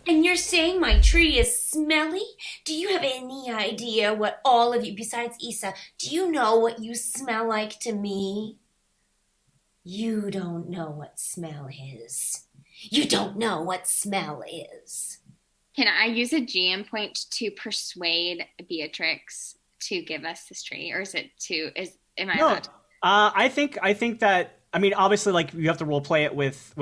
Speaker 6: And you're saying my tree is smelly? Do you have any idea what all of you, besides Issa, do you know what you smell like to me? You don't know what smell is. You don't know what smell is.
Speaker 5: Can I use a GM point to persuade Beatrix to give us this tree, or am I allowed?
Speaker 2: I think that obviously you have to role play it with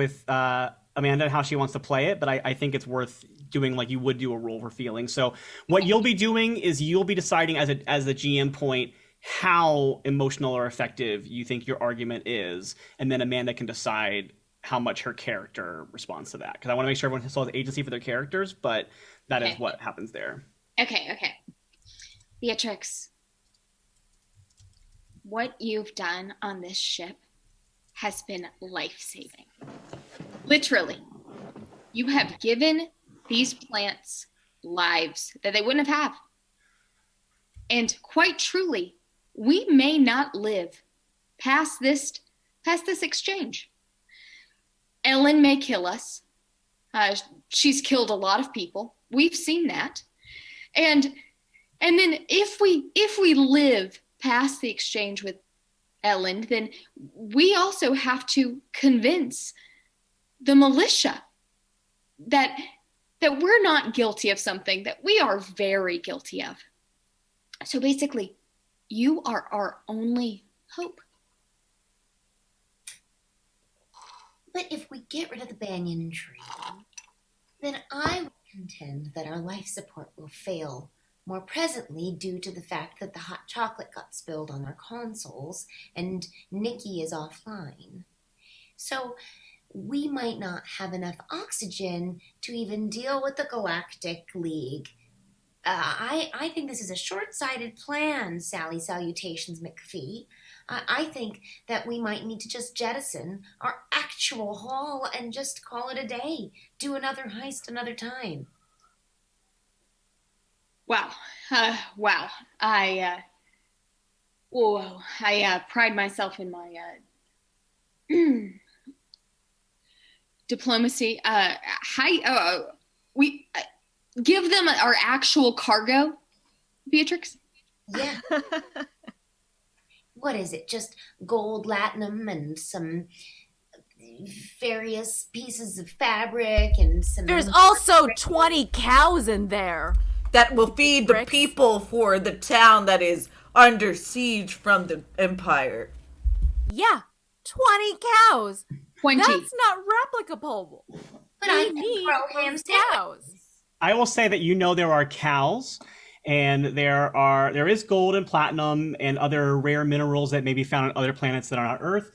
Speaker 2: Amanda and how she wants to play it, but I think it's worth doing like you would do a roll for feeling. So what you'll be doing is you'll be deciding as a GM point how emotional or effective you think your argument is, and then Amanda can decide how much her character responds to that. Because I want to make sure everyone still has agency for their characters, but that is what happens there.
Speaker 5: Okay. Beatrix, what you've done on this ship has been life-saving. Literally. You have given these plants lives that they wouldn't have had. And quite truly, we may not live past this exchange. Ellen may kill us. She's killed a lot of people. We've seen that. And then if we live past the exchange with Ellen, then we also have to convince the militia that we're not guilty of something that we are very guilty of. So basically, you are our only hope.
Speaker 6: But if we get rid of the banyan tree, then I would contend that our life support will fail more presently due to the fact that the hot chocolate got spilled on our consoles and Nikki is offline. So we might not have enough oxygen to even deal with the Galactic League. I think this is a short-sighted plan, Sally Salutations McPhee. I think that we might need to just jettison our actual haul and just call it a day. Do another heist another time.
Speaker 5: Wow. Wow. I pride myself in my diplomacy. We give them our actual cargo, Beatrix?
Speaker 6: Yeah. What is it? Just gold latinum and some various pieces of fabric and some...
Speaker 9: There's also 20 cows in there.
Speaker 1: That will feed the people for the town that is under siege from the Empire.
Speaker 9: Yeah, 20 cows.
Speaker 5: 20.
Speaker 9: That's not replicable.
Speaker 6: But I need
Speaker 9: cows.
Speaker 2: I will say that there are cows, and there is gold and platinum and other rare minerals that may be found on other planets that are not Earth.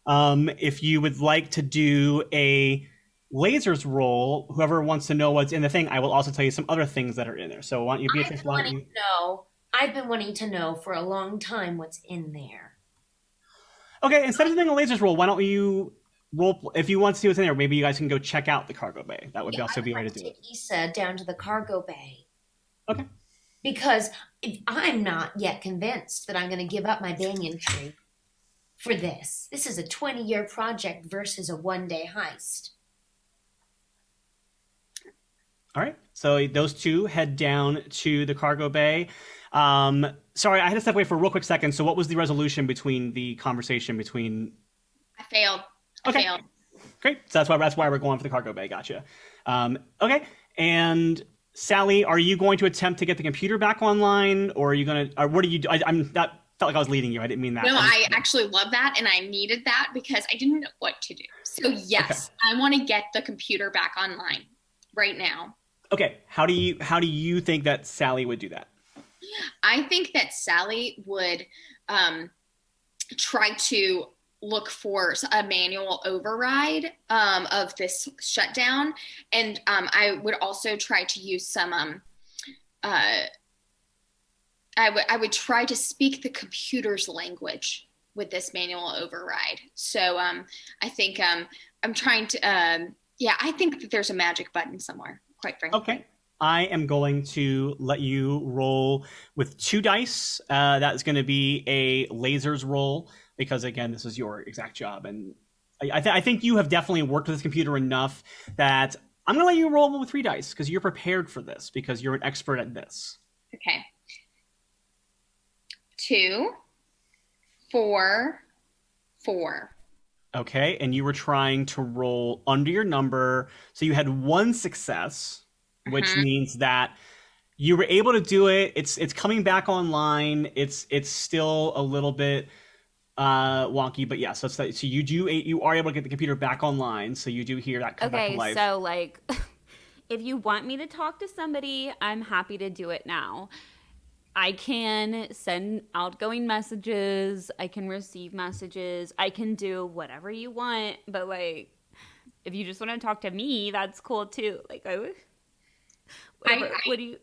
Speaker 2: If you would like to do a lasers roll, whoever wants to know what's in the thing, I will also tell you some other things that are in there. So why don't you, Beatrix?
Speaker 6: I've been wanting to know for a long time what's in there.
Speaker 2: Okay, instead of doing a lasers roll, why don't you roll? If you want to see what's in there, maybe you guys can go check out the cargo bay. That would also be a way to do it.
Speaker 6: Issa down to the cargo bay.
Speaker 2: Okay.
Speaker 6: Because I'm not yet convinced that I'm going to give up my banyan tree for this. This is a 20-year project versus a one-day heist.
Speaker 2: All right. So those two head down to the cargo bay. Sorry, I had to step away for a real quick second. So what was the resolution between the conversation between...
Speaker 5: I failed.
Speaker 2: Okay. Great. So that's why we're going for the cargo bay. Gotcha. Okay. And Sally, are you going to attempt to get the computer back online, or are you going to... Or what do you do? That felt like I was leading you. I didn't mean that.
Speaker 5: No, I actually love that, and I needed that because I didn't know what to do. So yes, okay. I want to get the computer back online right now.
Speaker 2: Okay. How do you think that Sally would do that?
Speaker 5: I think that Sally would try to look for a manual override of this shutdown, and I would also try to use some I would try to speak the computer's language with this manual override. So I think I'm trying to I think that there's a magic button somewhere, quite frankly.
Speaker 2: Okay. I am going to let you roll with 2 dice. That's going to be a lasers roll because, again, this is your exact job. And I think you have definitely worked with this computer enough that I'm going to let you roll with 3 dice because you're prepared for this because you're an expert at this.
Speaker 5: Okay. 2, 4, 4.
Speaker 2: Okay, and you were trying to roll under your number. So you had 1 success, which means that you were able to do it. It's coming back online. It's still a little bit wonky, but yeah. So you are able to get the computer back online. So you do hear that come back to life.
Speaker 8: Okay, so like, if you want me to talk to somebody, I'm happy to do it now. I can send outgoing messages. I can receive messages. I can do whatever you want. But like, if you just want to talk to me, that's cool too. Like I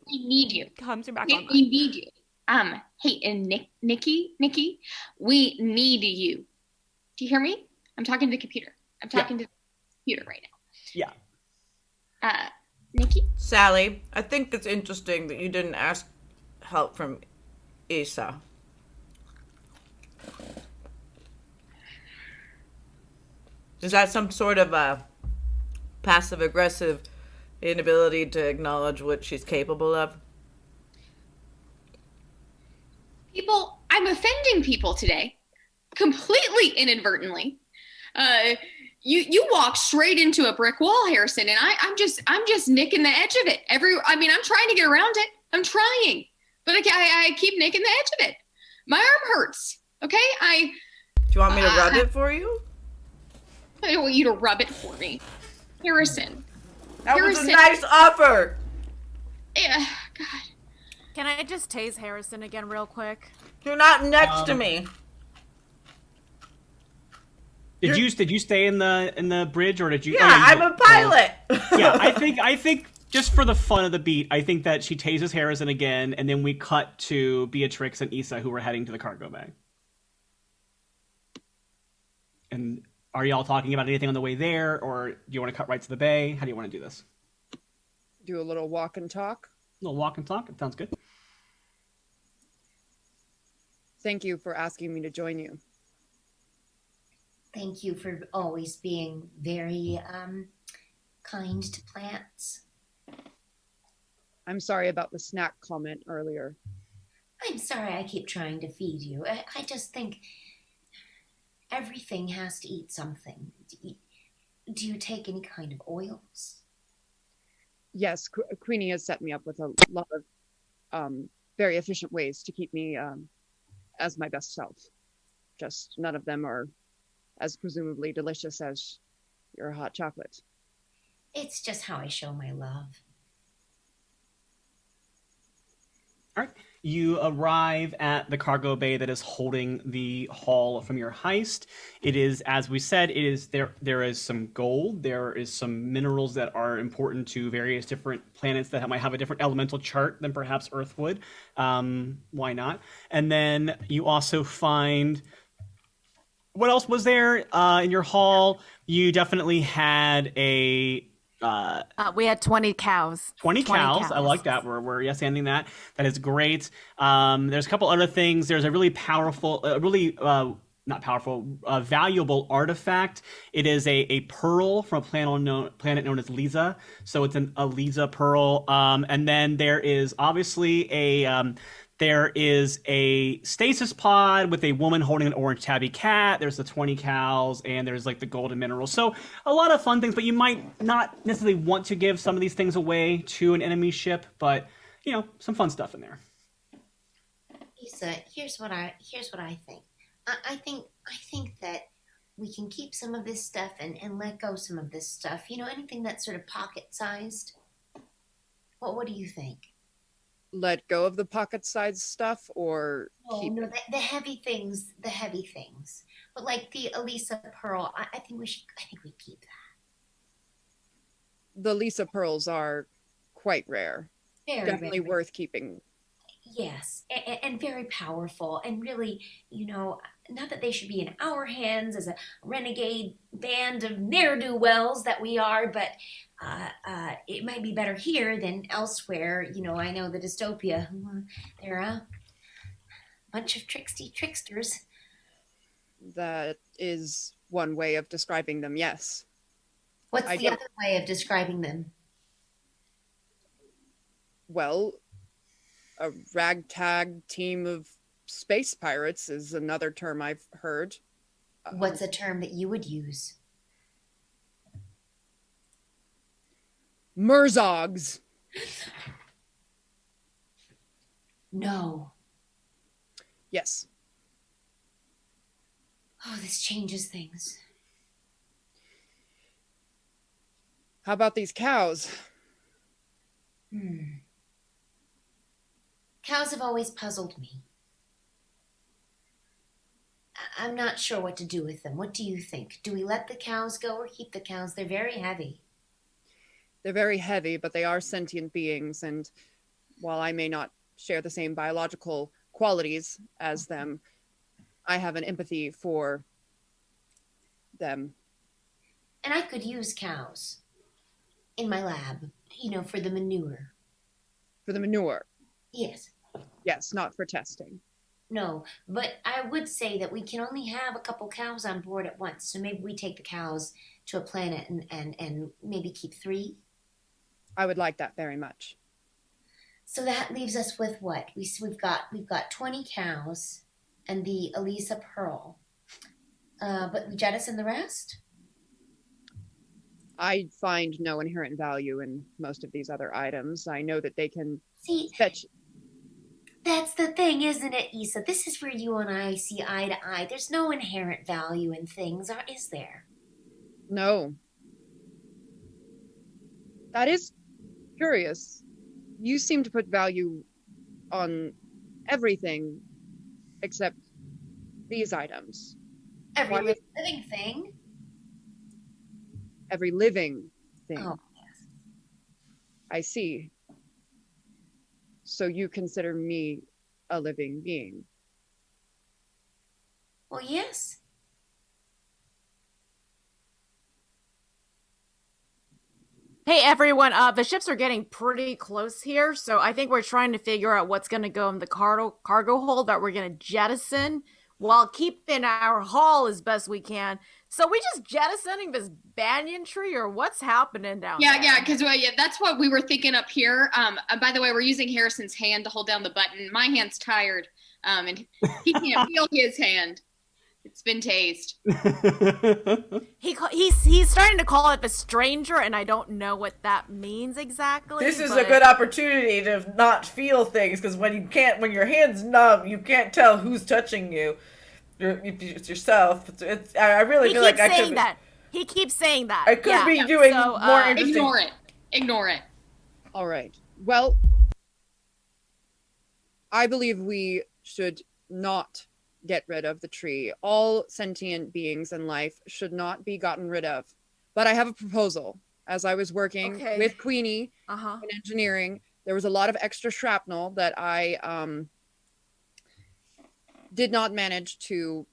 Speaker 5: need you.
Speaker 8: Comes back
Speaker 5: we need you. Hey, and Nikki, we need you. Do you hear me? I'm talking to the computer. I'm talking to the computer right now.
Speaker 2: Yeah.
Speaker 5: Nikki?
Speaker 1: Sally, I think it's interesting that you didn't ask help from Issa. Is that some sort of a passive-aggressive inability to acknowledge what she's capable of?
Speaker 5: I'm offending people today, completely inadvertently. You walked straight into a brick wall, Harrison, and I'm just nicking the edge of it. I'm trying to get around it. I'm trying, but I keep nicking the edge of it. My arm hurts. Okay,
Speaker 1: Do you want me to rub it for you?
Speaker 5: I don't want you to rub it for me. Harrison.
Speaker 1: That was a
Speaker 5: Harrison.
Speaker 1: nice offer.
Speaker 5: Yeah, God.
Speaker 9: Can I just tase Harrison again real quick?
Speaker 1: You're not next to me.
Speaker 2: Did you stay in the bridge, or did you?
Speaker 1: Yeah, I'm a pilot.
Speaker 2: Yeah, I think just for the fun of the beat, I think that she tases Harrison again, and then we cut to Beatrix and Issa, who were heading to the cargo bay. And are y'all talking about anything on the way there, or do you want to cut right to the bay? How do you want to do this?
Speaker 3: Do a little walk and talk.
Speaker 2: A little walk and talk. It sounds good.
Speaker 3: Thank you for asking me to join you.
Speaker 6: Thank you for always being very kind to plants.
Speaker 3: I'm sorry about the snack comment earlier.
Speaker 6: I'm sorry I keep trying to feed you. I just think everything has to eat something. Do you take any kind of oils?
Speaker 3: Yes, Queenie has set me up with a lot of very efficient ways to keep me as my best self. Just none of them are as presumably delicious as your hot chocolate.
Speaker 6: It's just how I show my love.
Speaker 2: All right. You arrive at the cargo bay that is holding the haul from your heist. It is, as we said, there is some gold. There is some minerals that are important to various different planets that might have a different elemental chart than perhaps Earth would. Why not? And then you also find... What else was there in your haul? You definitely had a...
Speaker 9: we had 20 cows.
Speaker 2: 20 cows. I like that. We're yes ending that. That is great. There's a couple other things. There's a really powerful, valuable artifact. It is a pearl from a planet known as Lisa. So it's a Lisa pearl. And then there is obviously there is a stasis pod with a woman holding an orange tabby cat. There's the 20 cows, and there's like the golden minerals. So a lot of fun things, but you might not necessarily want to give some of these things away to an enemy ship, but some fun stuff in there.
Speaker 6: Issa, here's what I think. I think that we can keep some of this stuff and let go some of this stuff. Anything that's sort of pocket-sized. What do you think?
Speaker 3: Let go of the pocket-sized stuff, or keep
Speaker 6: no, the heavy things. But like the Elisa pearl, I think we keep that.
Speaker 3: The Lisa pearls are quite rare. Definitely
Speaker 6: rare.
Speaker 3: Worth keeping.
Speaker 6: Yes, and very powerful, and really, not that they should be in our hands as a renegade band of ne'er-do-wells that we are, but it might be better here than elsewhere. I know the dystopia. They're a bunch of tricksters.
Speaker 3: That is one way of describing them, yes.
Speaker 6: What's the other way of describing them?
Speaker 3: Well, a ragtag team of space pirates is another term I've heard.
Speaker 6: What's a term that you would use?
Speaker 3: Murzogs.
Speaker 6: No.
Speaker 3: Yes.
Speaker 6: Oh, this changes things.
Speaker 3: How about these cows?
Speaker 6: Cows have always puzzled me. I'm not sure what to do with them. What do you think? Do we let the cows go or keep the cows? They're very heavy.
Speaker 3: They're very heavy, but they are sentient beings, and while I may not share the same biological qualities as them, I have an empathy for them.
Speaker 6: And I could use cows in my lab, for the manure.
Speaker 3: For the manure?
Speaker 6: Yes.
Speaker 3: Yes, not for testing.
Speaker 6: No, but I would say that we can only have a couple cows on board at once, so maybe we take the cows to a planet and maybe keep 3.
Speaker 3: I would like that very much.
Speaker 6: So that leaves us with what? We've got 20 cows and the Elisa pearl. But we jettison the rest?
Speaker 3: I find no inherent value in most of these other items. I know that they can fetch...
Speaker 6: That's the thing, isn't it, Issa? This is where you and I see eye to eye. There's no inherent value in things, is there?
Speaker 3: No. That is curious. You seem to put value on everything except these items.
Speaker 6: Every
Speaker 3: Why-
Speaker 6: living thing.
Speaker 3: Every living thing.
Speaker 6: Oh, yes.
Speaker 3: I see. So you consider me a living being?
Speaker 6: Well, yes.
Speaker 9: Hey everyone, the ships are getting pretty close here, so I think we're trying to figure out what's going to go in the cargo hold that we're going to jettison while keeping our haul as best we can. So we just jettisoning this banyan tree, or what's happening down there?
Speaker 5: Yeah, because that's what we were thinking up here. By the way, we're using Harrison's hand to hold down the button. My hand's tired, and he can't feel his hand. It's been tased.
Speaker 9: He's starting to call it the stranger, and I don't know what that means exactly.
Speaker 1: This is a good opportunity to not feel things, because when your hand's numb, you can't tell who's touching you. It's yourself. I really feel like I could.
Speaker 9: He keeps saying that.
Speaker 1: I could be doing more interesting.
Speaker 5: Ignore it.
Speaker 3: All right. Well, I believe we should not get rid of the tree. All sentient beings in life should not be gotten rid of. But I have a proposal. As I was working with Queenie in engineering, there was a lot of extra shrapnel that I did not manage to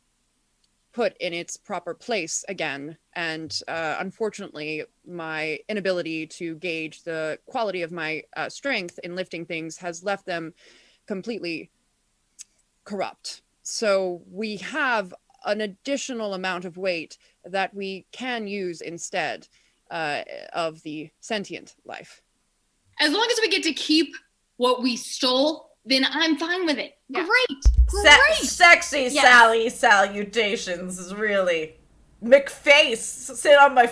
Speaker 3: put in its proper place again. And unfortunately, my inability to gauge the quality of my strength in lifting things has left them completely corrupt. So we have an additional amount of weight that we can use instead of the sentient life.
Speaker 5: As long as we get to keep what we stole, then I'm fine with it. Yeah. Great.
Speaker 1: Sexy Sally salutations is really... McFace, sit on my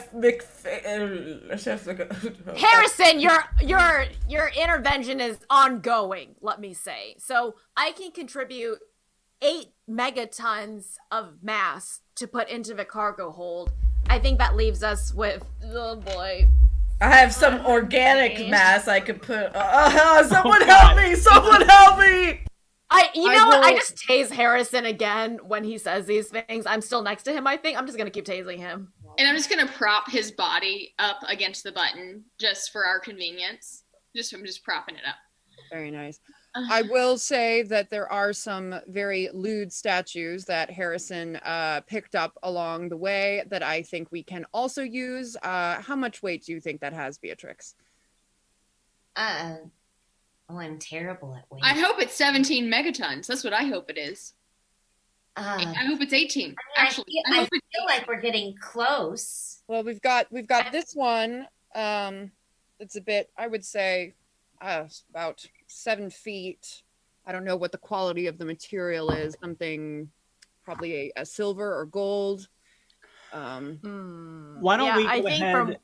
Speaker 9: Harrison, your intervention is ongoing, let me say. So I can contribute 8 megatons of mass to put into the cargo hold. I think that leaves us with, oh boy.
Speaker 1: I have some organic mass I could put. Someone help me! Someone help me!
Speaker 9: I just tase Harrison again when he says these things. I'm still next to him, I think. I'm just going to keep tasing him.
Speaker 5: And I'm just going to prop his body up against the button just for our convenience. I'm just propping it up.
Speaker 3: Very nice. I will say that there are some very lewd statues that Harrison picked up along the way that I think we can also use. How much weight do you think that has, Beatrix?
Speaker 6: Oh, I'm terrible at weight.
Speaker 5: I hope it's 17 megatons. That's what I hope it is. I hope it's 18.
Speaker 6: I feel like we're getting close.
Speaker 3: Well, we've got this one. It's a bit, I would say, about 7 feet. I don't know what the quality of the material is. Something probably a silver or gold.
Speaker 2: Why don't we go ahead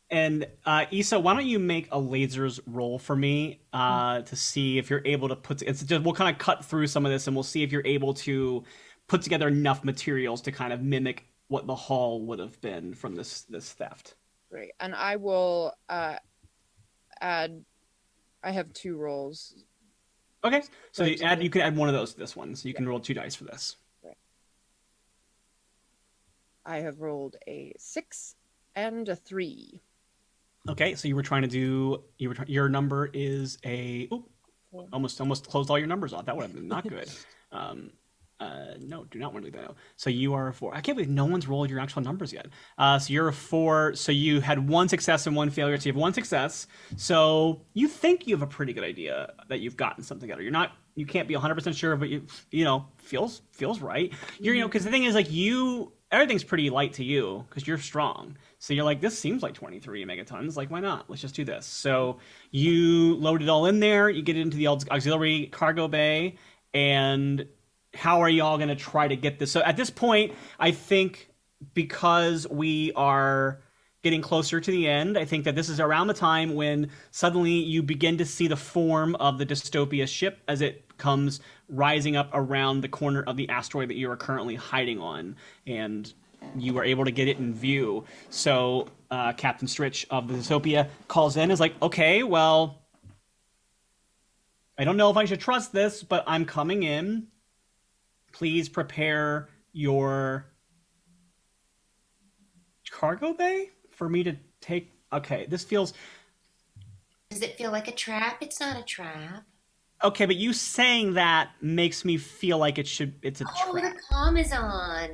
Speaker 2: and Issa, why don't you make a lasers roll for me to see if you're able to put. It's just we'll kind of cut through some of this and we'll see if you're able to put together enough materials to kind of mimic what the haul would have been from this theft.
Speaker 3: Great, and I will add. I have 2 rolls.
Speaker 2: Okay, so you can add one of those to this one, so you can roll 2 dice for this.
Speaker 3: Right. I have rolled a 6 and a 3.
Speaker 2: Okay, so you were trying to do your number is almost closed all your numbers off. That would have been not good. No, do not want to do that. So you are a 4. I can't believe no one's rolled your actual numbers yet. So you're a 4. So you had 1 success and 1 failure. So you have 1 success. So you think you have a pretty good idea that you've gotten something together. You can't be 100% sure, but feels right. Because the thing is, like, everything's pretty light to you because you're strong. So you're like, this seems like 23 megatons. Like, why not? Let's just do this. So you load it all in there. You get it into the auxiliary cargo bay. And how are you all going to try to get this? So at this point, I think because we are getting closer to the end, I think that this is around the time when suddenly you begin to see the form of the dystopia ship as it comes rising up around the corner of the asteroid that you are currently hiding on. And you are able to get it in view. So Captain Stritch of the Dystopia calls in, is like, okay, well, I don't know if I should trust this, but I'm coming in. Please prepare your cargo bay for me to take. Okay, this feels...
Speaker 6: Does it feel like a trap? It's not a trap.
Speaker 2: Okay, but you saying that makes me feel like it's a trap.
Speaker 6: Oh, the comm is on.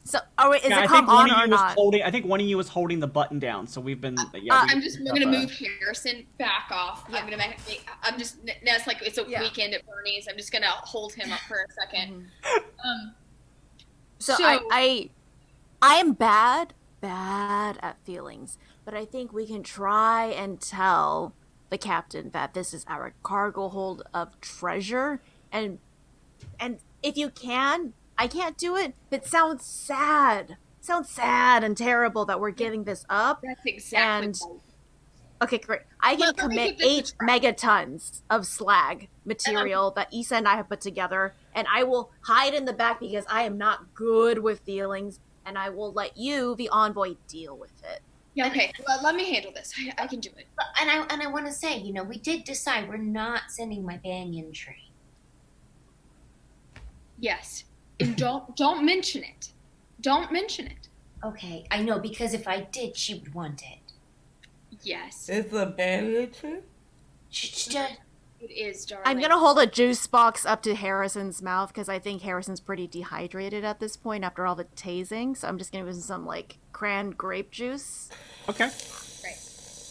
Speaker 9: So, is
Speaker 2: Yeah,
Speaker 9: the comm on or not?
Speaker 2: I think one of you was holding the button down, so we've been.
Speaker 5: I'm gonna move Harrison back off. Yeah. Now it's like it's a weekend at Bernie's. I'm just gonna hold him up for a second.
Speaker 9: So I am bad at feelings, but I think we can try and tell the captain that this is our cargo hold of treasure, and if you can. I can't do it. It sounds sad. And terrible that we're giving this up.
Speaker 5: That's exactly right.
Speaker 9: Okay, great. I can commit 8 megatons of slag material that Issa and I have put together, and I will hide in the back because I am not good with feelings, and I will let you, the envoy, deal with it.
Speaker 5: Yeah, okay. Well, let me handle this. I can do it.
Speaker 6: And I want to say, we did decide we're not sending my banyan tree.
Speaker 5: Yes. And don't mention it. Don't mention it.
Speaker 6: Okay, I know, because if I did, she would want it.
Speaker 5: Yes.
Speaker 1: It's a banyan tree?
Speaker 5: It is, darling.
Speaker 9: I'm gonna hold a juice box up to Harrison's mouth because I think Harrison's pretty dehydrated at this point after all the tasing. So I'm just gonna give him some cran grape juice.
Speaker 2: Okay.
Speaker 5: Great.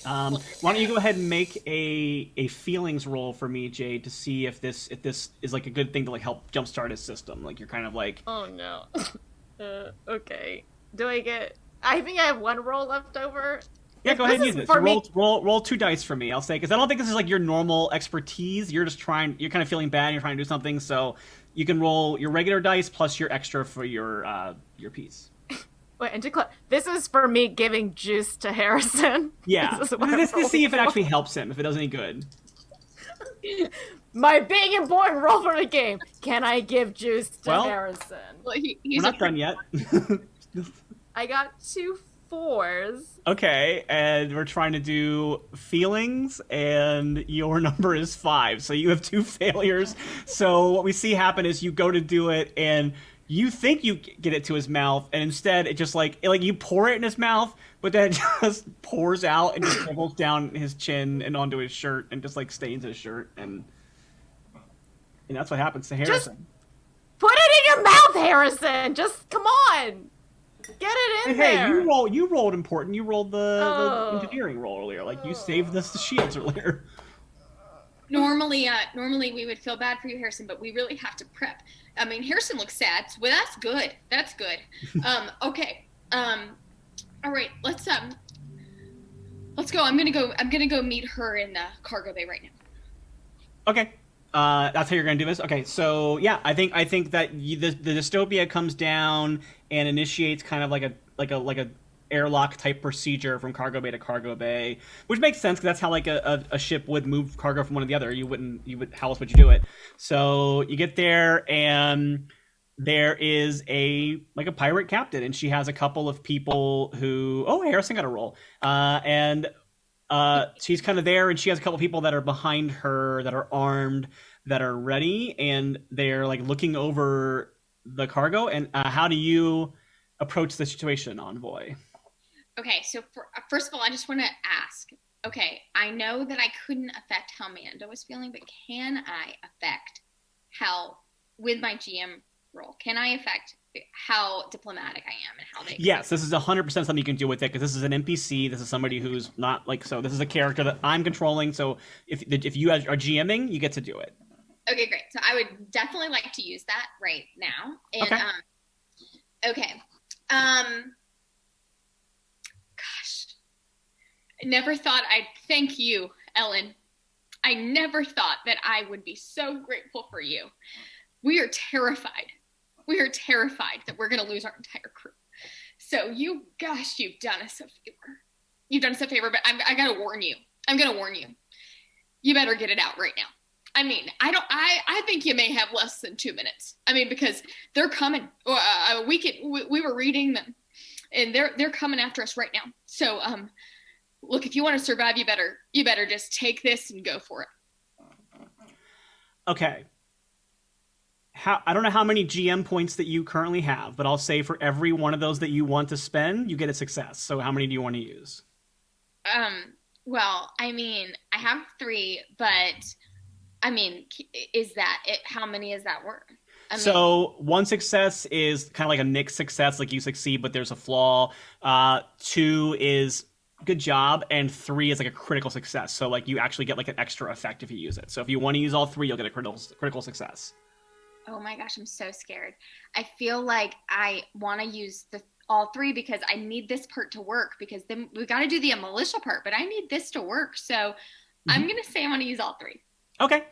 Speaker 2: Why don't you go ahead and make a feelings roll for me, Jade, to see if this is like a good thing to help jumpstart his system. Like you're kind of like,
Speaker 9: oh no. Okay. Do I get? I think I have 1 roll left over.
Speaker 2: Yeah, go ahead and use it. So roll 2 dice for me. I'll say, because I don't think this is your normal expertise. You're just trying. You're kind of feeling bad. And you're trying to do something, so you can roll your regular dice plus your extra for your piece.
Speaker 9: Wait, and this is for me giving juice to Harrison.
Speaker 2: Yeah, let's see if it actually helps him. If it does any good.
Speaker 9: My big important role for the game. Can I give juice to Harrison?
Speaker 5: Well,
Speaker 2: we're not done yet.
Speaker 9: I got 2 4s.
Speaker 2: Okay, and we're trying to do feelings, and your number is 5. So you have 2 failures. So what we see happen is you go to do it, and you think you get it to his mouth, and instead it just you pour it in his mouth, but then it just pours out and just dribbles down his chin and onto his shirt and just stains his shirt, and that's what happens to Harrison.
Speaker 9: Just put it in your mouth, Harrison. Just come on, get it in there.
Speaker 2: Hey, you rolled important. You rolled the engineering roll earlier. You saved the shields earlier.
Speaker 5: Normally we would feel bad for you, Harrison, but we really have to prep. I mean, Harrison looks sad. Well, that's good. That's good. Okay. All right. Let's go. I'm gonna go meet her in the cargo bay right now.
Speaker 2: Okay. That's how you're gonna do this. Okay. So yeah, I think that the dystopia comes down and initiates kind of like a airlock type procedure from cargo bay to cargo bay, which makes sense because that's how a ship would move cargo from one to the other. How else would you do it? So you get there, and there is a pirate captain, and she has a couple of people who Harrison got a roll, and she's kind of there, and she has a couple of people that are behind her that are armed, that are ready, and they're looking over the cargo. And how do you approach the situation, Envoy?
Speaker 5: Okay, so first of all, I just want to ask. Okay, I know that I couldn't affect how Mando was feeling, but can I affect how, with my GM role, can I affect how diplomatic I am and how they?
Speaker 2: Yes, this is 100% something you can do with it, because this is an NPC. This is somebody who's not so. This is a character that I'm controlling. So if you are GMing, you get to do it.
Speaker 5: Okay, great. So I would definitely like to use that right now. And okay. Gosh, I never thought I'd thank you, Ellen. I never thought that I would be so grateful for you. We are terrified. We are terrified that we're going to lose our entire crew. So you've done us a favor. You've done us a favor, but I got to warn you. I'm going to warn you. You better get it out right now. I mean, I think you may have less than 2 minutes. I mean, because they're coming. We were reading them, and they're coming after us right now. So, look, if you want to survive, you better just take this and go for it.
Speaker 2: Okay. I don't know how many GM points that you currently have, but I'll say for every one of those that you want to spend, you get a success. So how many do you want to use?
Speaker 5: Well, I mean, I have 3, but I mean, is that it? How many is that worth?
Speaker 2: So 1 success is kind of like a mixed success, like you succeed, but there's a flaw. 2 is good job, and 3 is like a critical success. So like you actually get like an extra effect if you use it. So if you want to use all 3, you'll get a critical success.
Speaker 5: Oh my gosh, I'm so scared. I feel like I want to use all 3 because I need this part to work, because then we got to do the militia part, but I need this to work. So I'm going to say I want to use all 3.
Speaker 2: Okay.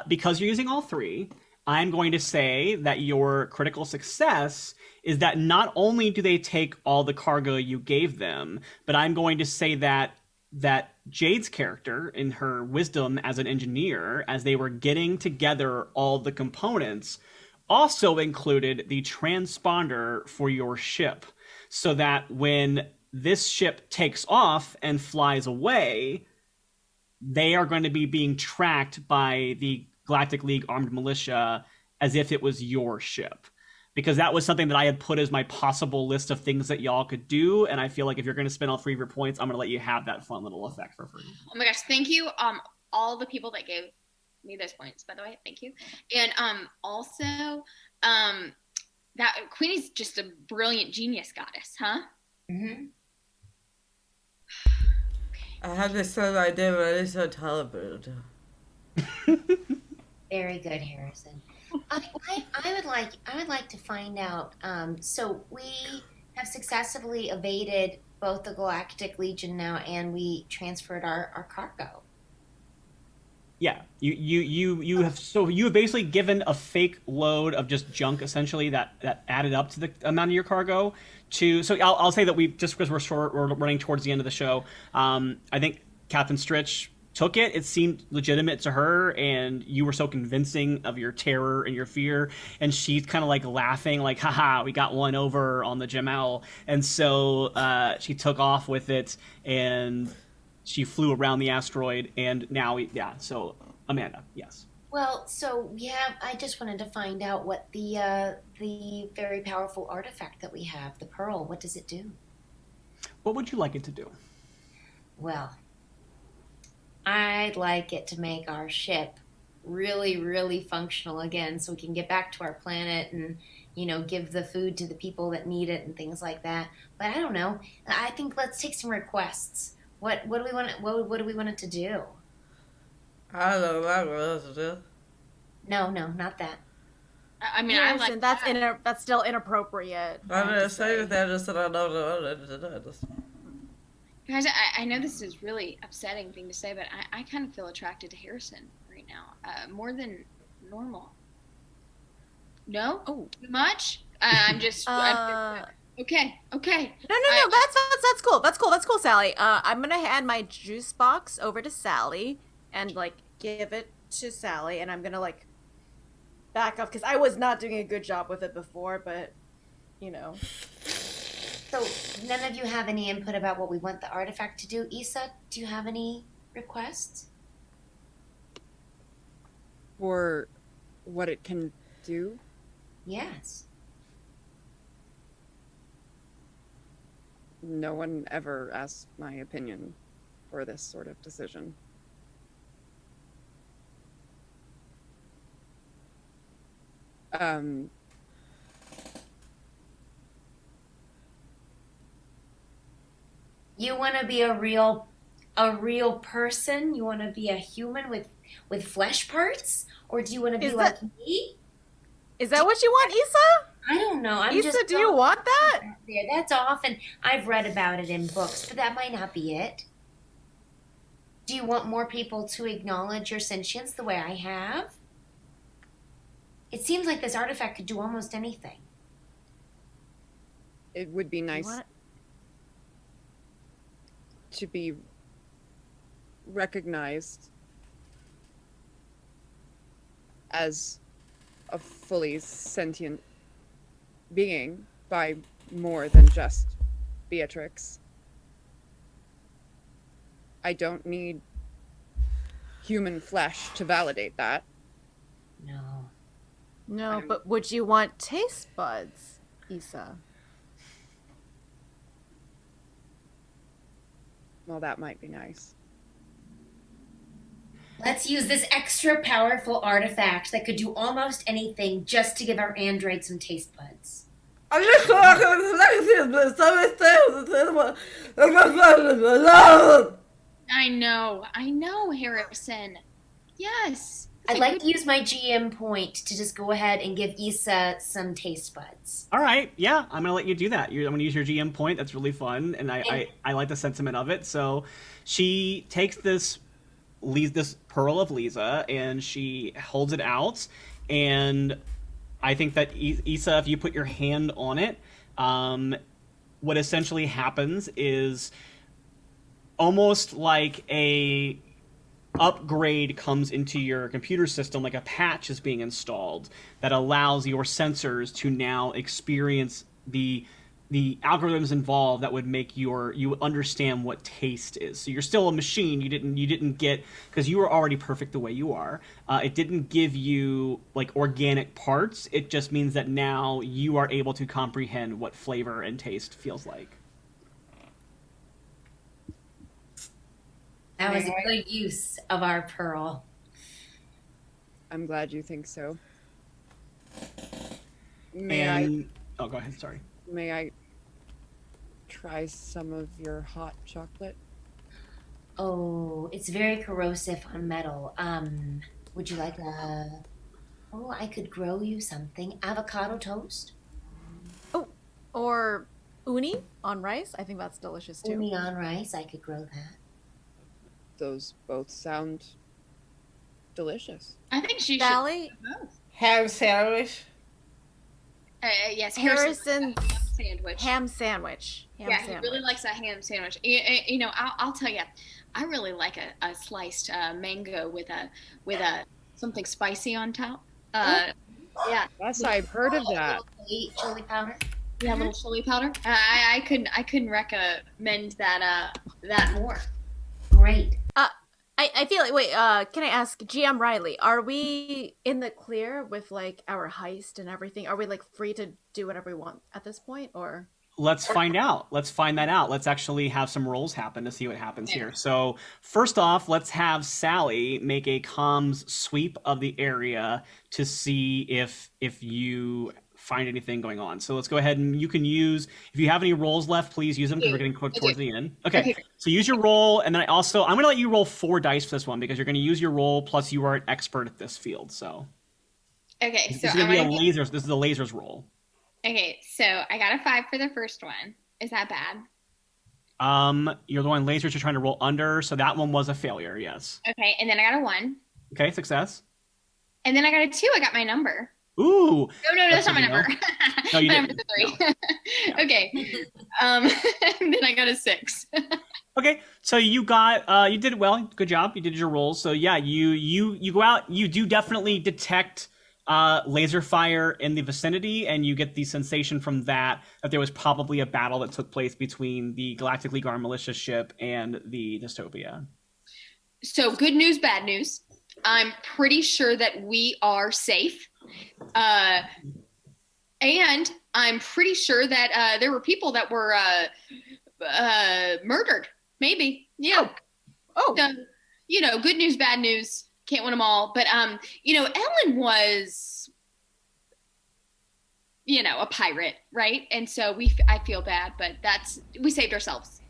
Speaker 2: Because you're using all 3, I'm going to say that your critical success is that not only do they take all the cargo you gave them, but I'm going to say that Jade's character, in her wisdom as an engineer, as they were getting together all the components, also included the transponder for your ship, so that when this ship takes off and flies away, they are going to be being tracked by the Galactic League Armed Militia as if it was your ship. Because that was something that I had put as my possible list of things that y'all could do, and I feel like if you're going to spend all 3 of your points, I'm going to let you have that fun little effect for free.
Speaker 5: Oh my gosh, thank you, all the people that gave me those points, by the way, thank you. And also, that Queenie's just a brilliant genius goddess, huh?
Speaker 6: Mm-hmm.
Speaker 1: I had the same idea, but I so terrible.
Speaker 6: Very good, Harrison. I would like to find out. So we have successfully evaded both the Galactic Legion now, and we transferred our cargo.
Speaker 2: Yeah, you have basically given a fake load of just junk, essentially, that added up to the amount of your cargo. So I'll say that we, just because we're running towards the end of the show, I think Captain Stritch took it. It seemed legitimate to her, and you were so convincing of your terror and your fear, and she's kind of like laughing, like, haha, we got one over on the Jamel. And so she took off with it, and she flew around the asteroid, and now so Amanda, yes.
Speaker 6: Well, so I just wanted to find out what the very powerful artifact that we have, the Pearl, what does it do?
Speaker 2: What would you like it to do?
Speaker 6: Well, I'd like it to make our ship really, really functional again, so we can get back to our planet and, give the food to the people that need it and things like that. But I don't know. I think let's take some requests. What do we want? What do we want it to do?
Speaker 1: I don't know what it is to do.
Speaker 6: No, not that.
Speaker 5: I mean,
Speaker 9: Harrison, that's still inappropriate.
Speaker 1: I'm going to say that just that I don't know what it is to do.
Speaker 5: Guys, I know this is really upsetting thing to say, but I kind of feel attracted to Harrison right now, more than normal. No?
Speaker 9: Oh.
Speaker 5: Too much? I'm just... Okay.
Speaker 9: No, that's cool. That's cool, Sally. I'm gonna hand my juice box over to Sally and, give it to Sally, and I'm gonna, back up, because I was not doing a good job with it before, but,
Speaker 6: So none of you have any input about what we want the artifact to do? Issa, do you have any requests?
Speaker 3: For what it can do?
Speaker 6: Yes.
Speaker 3: No one ever asked my opinion for this sort of decision.
Speaker 6: You want to be a real person? You want to be a human with flesh parts? Or do you want to be like me?
Speaker 9: Is that what you want, Issa?
Speaker 6: I don't know.
Speaker 9: Issa, do you want that?
Speaker 6: There. That's often, I've read about it in books, but that might not be it. Do you want more people to acknowledge your sentience the way I have? It seems like this artifact could do almost anything.
Speaker 3: It would be nice to be recognized as a fully sentient being by more than just Beatrix. I don't need human flesh to validate that.
Speaker 6: No.
Speaker 9: No, but would you want taste buds, Issa?
Speaker 3: Well, that might be nice.
Speaker 6: Let's use this extra powerful artifact that could do almost anything just to give our android some taste buds.
Speaker 5: I know, Harrison. Yes.
Speaker 6: I'd like to use my GM point to just go ahead and give Issa some taste buds.
Speaker 2: All right, yeah, I'm gonna let you do that. I'm gonna use your GM point. That's really fun, and I like the sentiment of it. So she takes this pearl of Lisa and she holds it out, and I think that Issa, if you put your hand on it, what essentially happens is almost like a upgrade comes into your computer system, like a patch is being installed that allows your sensors to now experience the algorithms involved that would make you understand what taste is. So you're still a machine. You didn't get, because you were already perfect the way you are. It didn't give you like organic parts. It just means that now you are able to comprehend what flavor and taste feels like.
Speaker 6: That was a good use of our pearl.
Speaker 3: I'm glad you think so.
Speaker 2: Oh, go ahead. Sorry.
Speaker 3: May I try some of your hot chocolate?
Speaker 6: Oh, it's very corrosive on metal. Would you like I could grow you something. Avocado toast?
Speaker 9: Oh, or uni on rice. I think that's delicious too.
Speaker 6: Uni on rice, I could grow that.
Speaker 3: Those both sound delicious.
Speaker 5: I think she
Speaker 9: Sally?
Speaker 5: should both.
Speaker 1: Ham sandwich.
Speaker 5: Yes,
Speaker 9: Harrison's
Speaker 5: ham sandwich.
Speaker 9: Ham
Speaker 5: He
Speaker 9: sandwich.
Speaker 5: really likes a ham sandwich. You know, I'll tell you, I really like a sliced mango with a something spicy on top. Yeah.
Speaker 3: Yes, I've heard of that.
Speaker 6: Chili powder.
Speaker 5: Yeah, a little chili powder. I couldn't recommend that more.
Speaker 6: Great.
Speaker 9: I feel like, wait, can I ask GM Riley, are we in the clear with like our heist and everything? Are we like free to do whatever we want at this point, or?
Speaker 2: Let's find out. Let's find that out. Let's actually have some rolls happen to see what happens here. So first off, let's have Sally make a comms sweep of the area to see if you find anything going on. So let's go ahead and you can use, if you have any rolls left, please use them because we're getting towards the end. Okay, so use your roll, and then I'm going to let you roll 4 dice for this one because you're going to use your roll, plus you are an expert at this field. So
Speaker 5: Okay, so
Speaker 2: this is going to be a lasers. This is a lasers roll.
Speaker 5: Okay, so I got a 5 for the first one. Is that bad?
Speaker 2: You're the one lasers you're trying to roll under, so that one was a failure. Yes.
Speaker 5: Okay, and then I got a 1.
Speaker 2: Okay, success.
Speaker 5: And then I got a 2. I got my number.
Speaker 2: Ooh.
Speaker 5: No, that's not my number.
Speaker 2: No, you
Speaker 5: my
Speaker 2: didn't.
Speaker 5: number's a 3.
Speaker 2: No.
Speaker 5: Okay. And then I got a 6.
Speaker 2: Okay, so you got you did well. Good job. You did your rolls. So yeah, you go out. You do definitely detect laser fire in the vicinity, and you get the sensation from that there was probably a battle that took place between the Galactic League Armed Militia ship and the Dystopia.
Speaker 5: So good news, bad news. I'm pretty sure that we are safe. And I'm pretty sure that there were people that were murdered. Maybe. Yeah.
Speaker 9: Oh.
Speaker 5: So, good news, bad news. Can't win them all. But, Ellen was, a pirate, right? And so I feel bad, but we saved ourselves.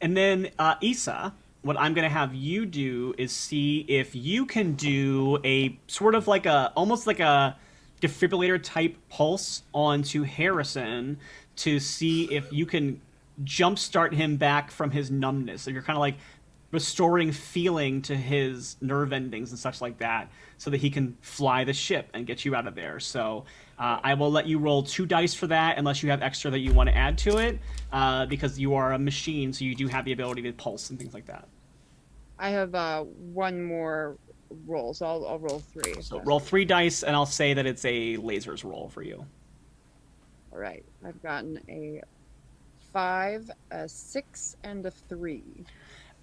Speaker 2: And then, Issa, what I'm going to have you do is see if you can do a sort of almost like a defibrillator type pulse onto Harrison to see if you can jumpstart him back from his numbness. So you're kind of like restoring feeling to his nerve endings and such like that so that he can fly the ship and get you out of there. So I will let you roll 2 dice for that unless you have extra that you want to add to it because you are a machine, so you do have the ability to pulse and things like that.
Speaker 3: I have one more roll, so I'll roll 3.
Speaker 2: So roll 3 dice, and I'll say that it's a lasers roll for you.
Speaker 3: All right, I've gotten a 5, a 6, and a 3.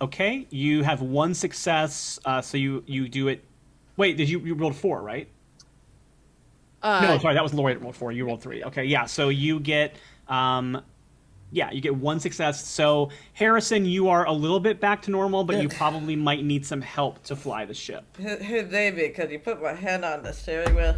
Speaker 2: Okay, you have 1 success, so you do it. Wait, you rolled 4, right? No, sorry, that was Laurie that rolled 4. You rolled 3. Okay, yeah, so you get you get 1 success. So Harrison, you are a little bit back to normal, but you probably might need some help to fly the ship.
Speaker 1: Hey, David, could you put my hand on the steering wheel?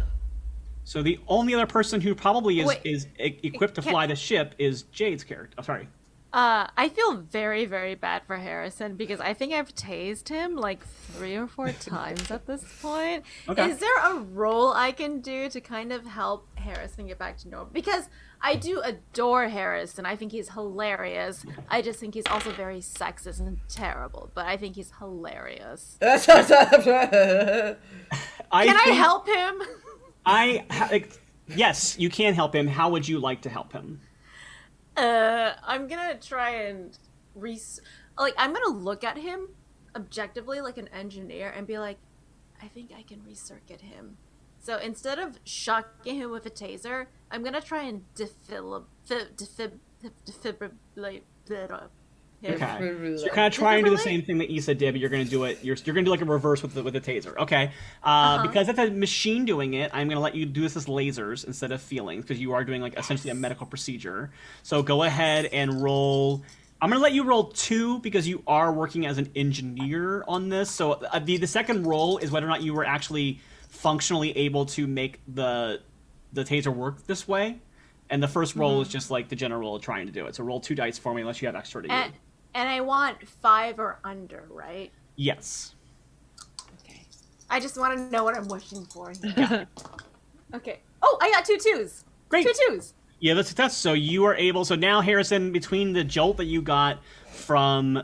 Speaker 2: So the only other person who probably is equipped to fly the ship is Jade's character. Oh, sorry.
Speaker 9: I feel very, very bad for Harrison because I think I've tased him like 3 or 4 times at this point.
Speaker 2: Okay.
Speaker 9: Is there a role I can do to kind of help Harrison get back to normal? Because I do adore Harrison. I think he's hilarious. I just think he's also very sexist and terrible, but I think he's hilarious. Can I help him?
Speaker 2: Yes, you can help him. How would you like to help him?
Speaker 9: I'm gonna try and I'm gonna look at him objectively like an engineer and be like, I think I can recircuit him. So instead of shocking him with a taser, I'm gonna try and defibrillate him.
Speaker 2: Okay. So you're kind of trying to do the same thing that Issa did, but you're going to do it. You're going to do like a reverse with the taser. Okay. Because that's a machine doing it, I'm going to let you do this as lasers instead of feelings, because you are doing like essentially a medical procedure. So go ahead and roll. I'm going to let you roll 2 because you are working as an engineer on this. So the second roll is whether or not you were actually functionally able to make the taser work this way. And the first roll is just like the general trying to do it. So roll 2 dice for me unless you have extra to use.
Speaker 9: And I want 5 or under, right?
Speaker 2: Yes.
Speaker 9: Okay. I just want to know what I'm wishing for. Yeah. Okay. Oh, I got 2 2s.
Speaker 2: Great.
Speaker 9: 2 2s.
Speaker 2: Yeah, that's success. So you are able. So now, Harrison, between the jolt that you got from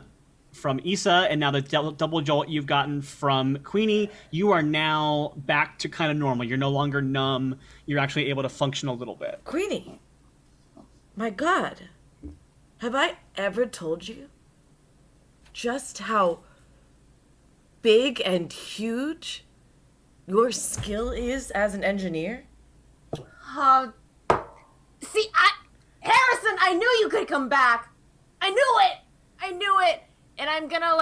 Speaker 2: Issa and now the double jolt you've gotten from Queenie, you are now back to kind of normal. You're no longer numb. You're actually able to function a little bit.
Speaker 1: Queenie, my God, have I ever told you just how big and huge your skill is as an engineer?
Speaker 9: Harrison, I knew you could come back. I knew it. And I'm gonna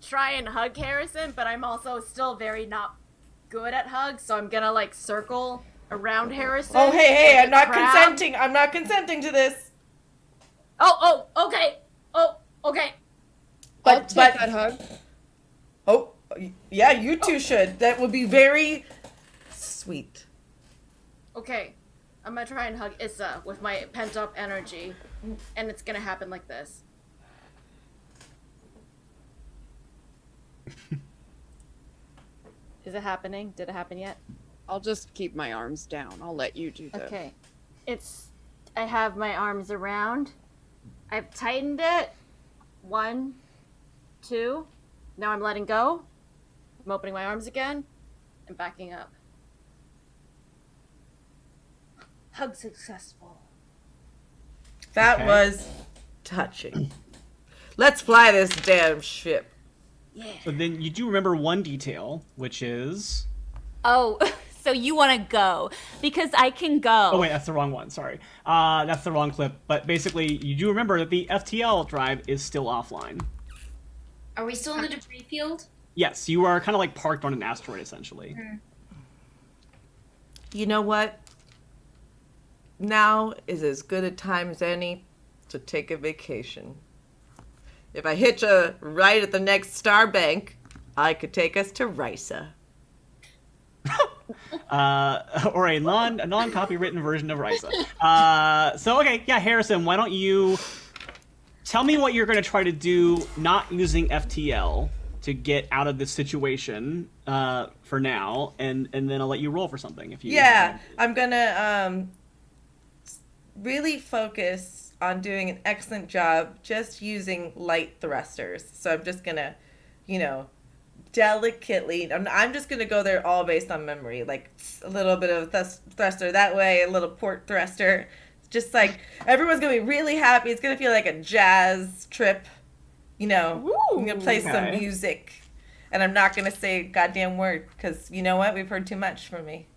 Speaker 9: try and hug Harrison, but I'm also still very not good at hugs, so I'm gonna circle around Harrison.
Speaker 1: Oh, hey, I'm not consenting. I'm not consenting to this.
Speaker 9: Oh, okay. Oh, okay.
Speaker 3: I'll take that hug.
Speaker 1: Oh, yeah, you two should. That would be very sweet.
Speaker 9: Okay. I'm gonna try and hug Issa with my pent-up energy, and it's gonna happen like this. Is it happening? Did it happen yet?
Speaker 3: I'll just keep my arms down. I'll let you do that.
Speaker 9: Okay. I have my arms around. I've tightened it. 1, 2. Now I'm letting go. I'm opening my arms again and backing up. Hug successful.
Speaker 1: That was touching. Let's fly this damn ship.
Speaker 9: Yeah.
Speaker 2: So then you do remember one detail, which is...
Speaker 8: Oh, so you want to go. Because I can go.
Speaker 2: Oh, wait, that's the wrong one. Sorry. That's the wrong clip. But basically, you do remember that the FTL drive is still offline.
Speaker 6: Are we still in the debris field?
Speaker 2: Yes, you are kind of parked on an asteroid, essentially.
Speaker 1: You know what? Now is as good a time as any to take a vacation. If I hitch a right at the next star bank, I could take us to Risa.
Speaker 2: Or a non-copywritten version of Risa. Okay, Harrison, why don't you tell me what you're going to try to do, not using FTL, to get out of this situation for now, and then I'll let you roll for something if you.
Speaker 1: Yeah, I'm gonna really focus on doing an excellent job just using light thrusters. So I'm just gonna, delicately, I'm just gonna go there all based on memory, like a little bit of thruster that way, a little port thruster. Just everyone's gonna be really happy. It's gonna feel like a jazz trip, I'm gonna play some music. and I'm not going to say a goddamn word because you know what? We've heard too much from me.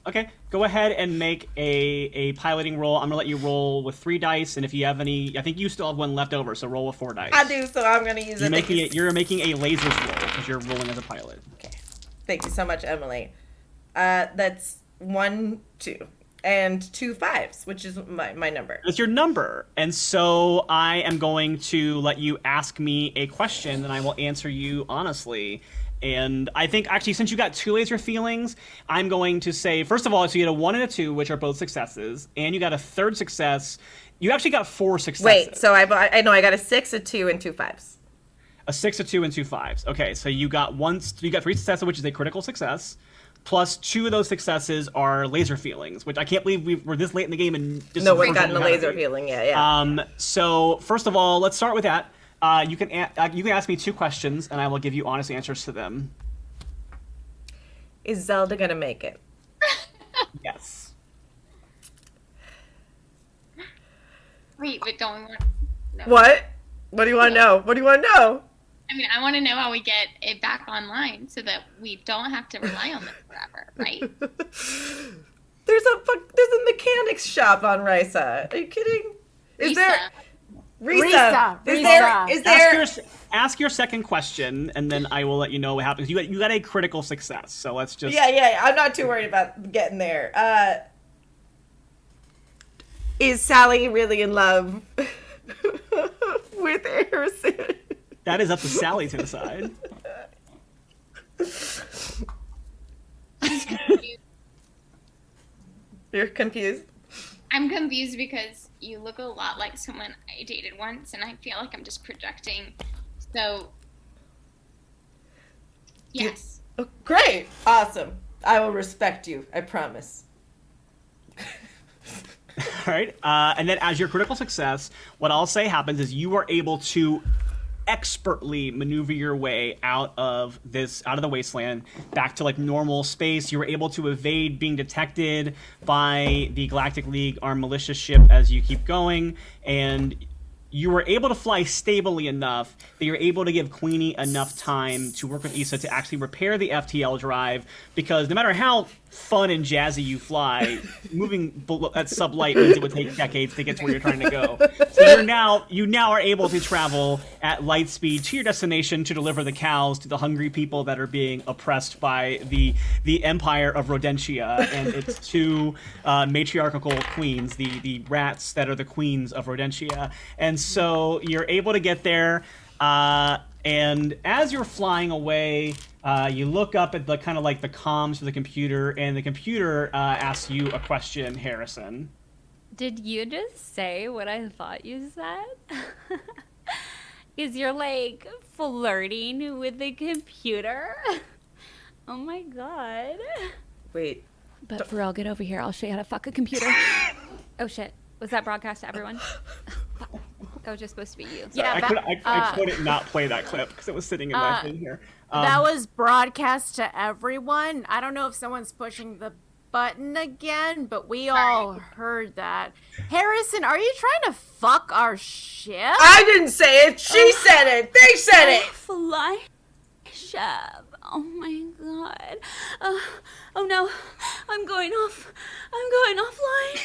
Speaker 2: Okay, go ahead and make a piloting roll. I'm gonna let you roll with 3 dice, and if you have any, I think you still have 1 left over, so roll with 4 dice.
Speaker 1: I do, so I'm gonna use it.
Speaker 2: You're making a lasers roll because you're rolling as a pilot.
Speaker 1: Okay, thank you so much, Emily. That's 1, 2, and 2 5s, which is my number.
Speaker 2: That's your number, and so I am going to let you ask me a question, and I will answer you honestly. And I think, actually, since you got 2 laser feelings, I'm going to say, first of all, so you get a 1 and a 2, which are both successes, and you got a 3rd success. You actually got 4 successes.
Speaker 1: Wait, so I know I got a 6, a 2, and 2 5s.
Speaker 2: A 6, a 2, and 2 5s. Okay, so you got 3 successes, which is a critical success, plus 2 of those successes are laser feelings, which I can't believe we're this late in the game and just
Speaker 1: no one's gotten a laser feeling yet. Yeah.
Speaker 2: So first of all, let's start with that. You can ask me 2 questions, and I will give you honest answers to them.
Speaker 1: Is Zelda gonna make it?
Speaker 2: Yes.
Speaker 5: Wait, but don't we want... No.
Speaker 1: What? What do you want to know? What do you want to know?
Speaker 5: I mean, I want to know how we get it back online so that we don't have to rely on this forever, right?
Speaker 1: There's a mechanics shop on Risa. Are you kidding? Is there... Risa. Is there?
Speaker 2: Ask your second question, and then I will let you know what happens. You got a critical success, so let's just.
Speaker 1: Yeah. I'm not too worried about getting there. Is Sally really in love with Harrison?
Speaker 2: That is up to Sally to decide.
Speaker 1: You're confused?
Speaker 5: I'm confused because you look a lot like someone I dated once, and I feel like I'm just projecting. So, yes.
Speaker 1: Oh, great. Awesome. I will respect you. I promise.
Speaker 2: All right. And then as your critical success, what I'll say happens is you are able to expertly maneuver your way out of the wasteland back to like normal space. You were able to evade being detected by the Galactic League armed militia ship as you keep going, and you were able to fly stably enough that you're able to give Queenie enough time to work with Issa to actually repair the FTL drive, because no matter how fun and jazzy you fly, moving at sublight means it would take decades to get to where you're trying to go. So you now are able to travel at light speed to your destination to deliver the cows to the hungry people that are being oppressed by the Empire of Rodentia and its 2 matriarchal queens, the rats that are the queens of Rodentia. And so you're able to get there, and as you're flying away, you look up at the kind of like the comms for the computer, and the computer asks you a question, Harrison.
Speaker 8: Did you just say what I thought you said? Is you're like flirting with the computer? Oh my god.
Speaker 1: Wait.
Speaker 8: But for real, get over here. I'll show you how to fuck a computer. Oh shit. Was that broadcast to everyone? That was just supposed to be you.
Speaker 2: Sorry, I couldn't not play that clip because it was sitting in my thing here.
Speaker 9: That was broadcast to everyone. I don't know if someone's pushing the button again, but we all heard that. Harrison, are you trying to fuck our ship?
Speaker 1: I didn't say it. She said it. They said it.
Speaker 8: Flyship. Oh my god. Oh no. I'm going offline.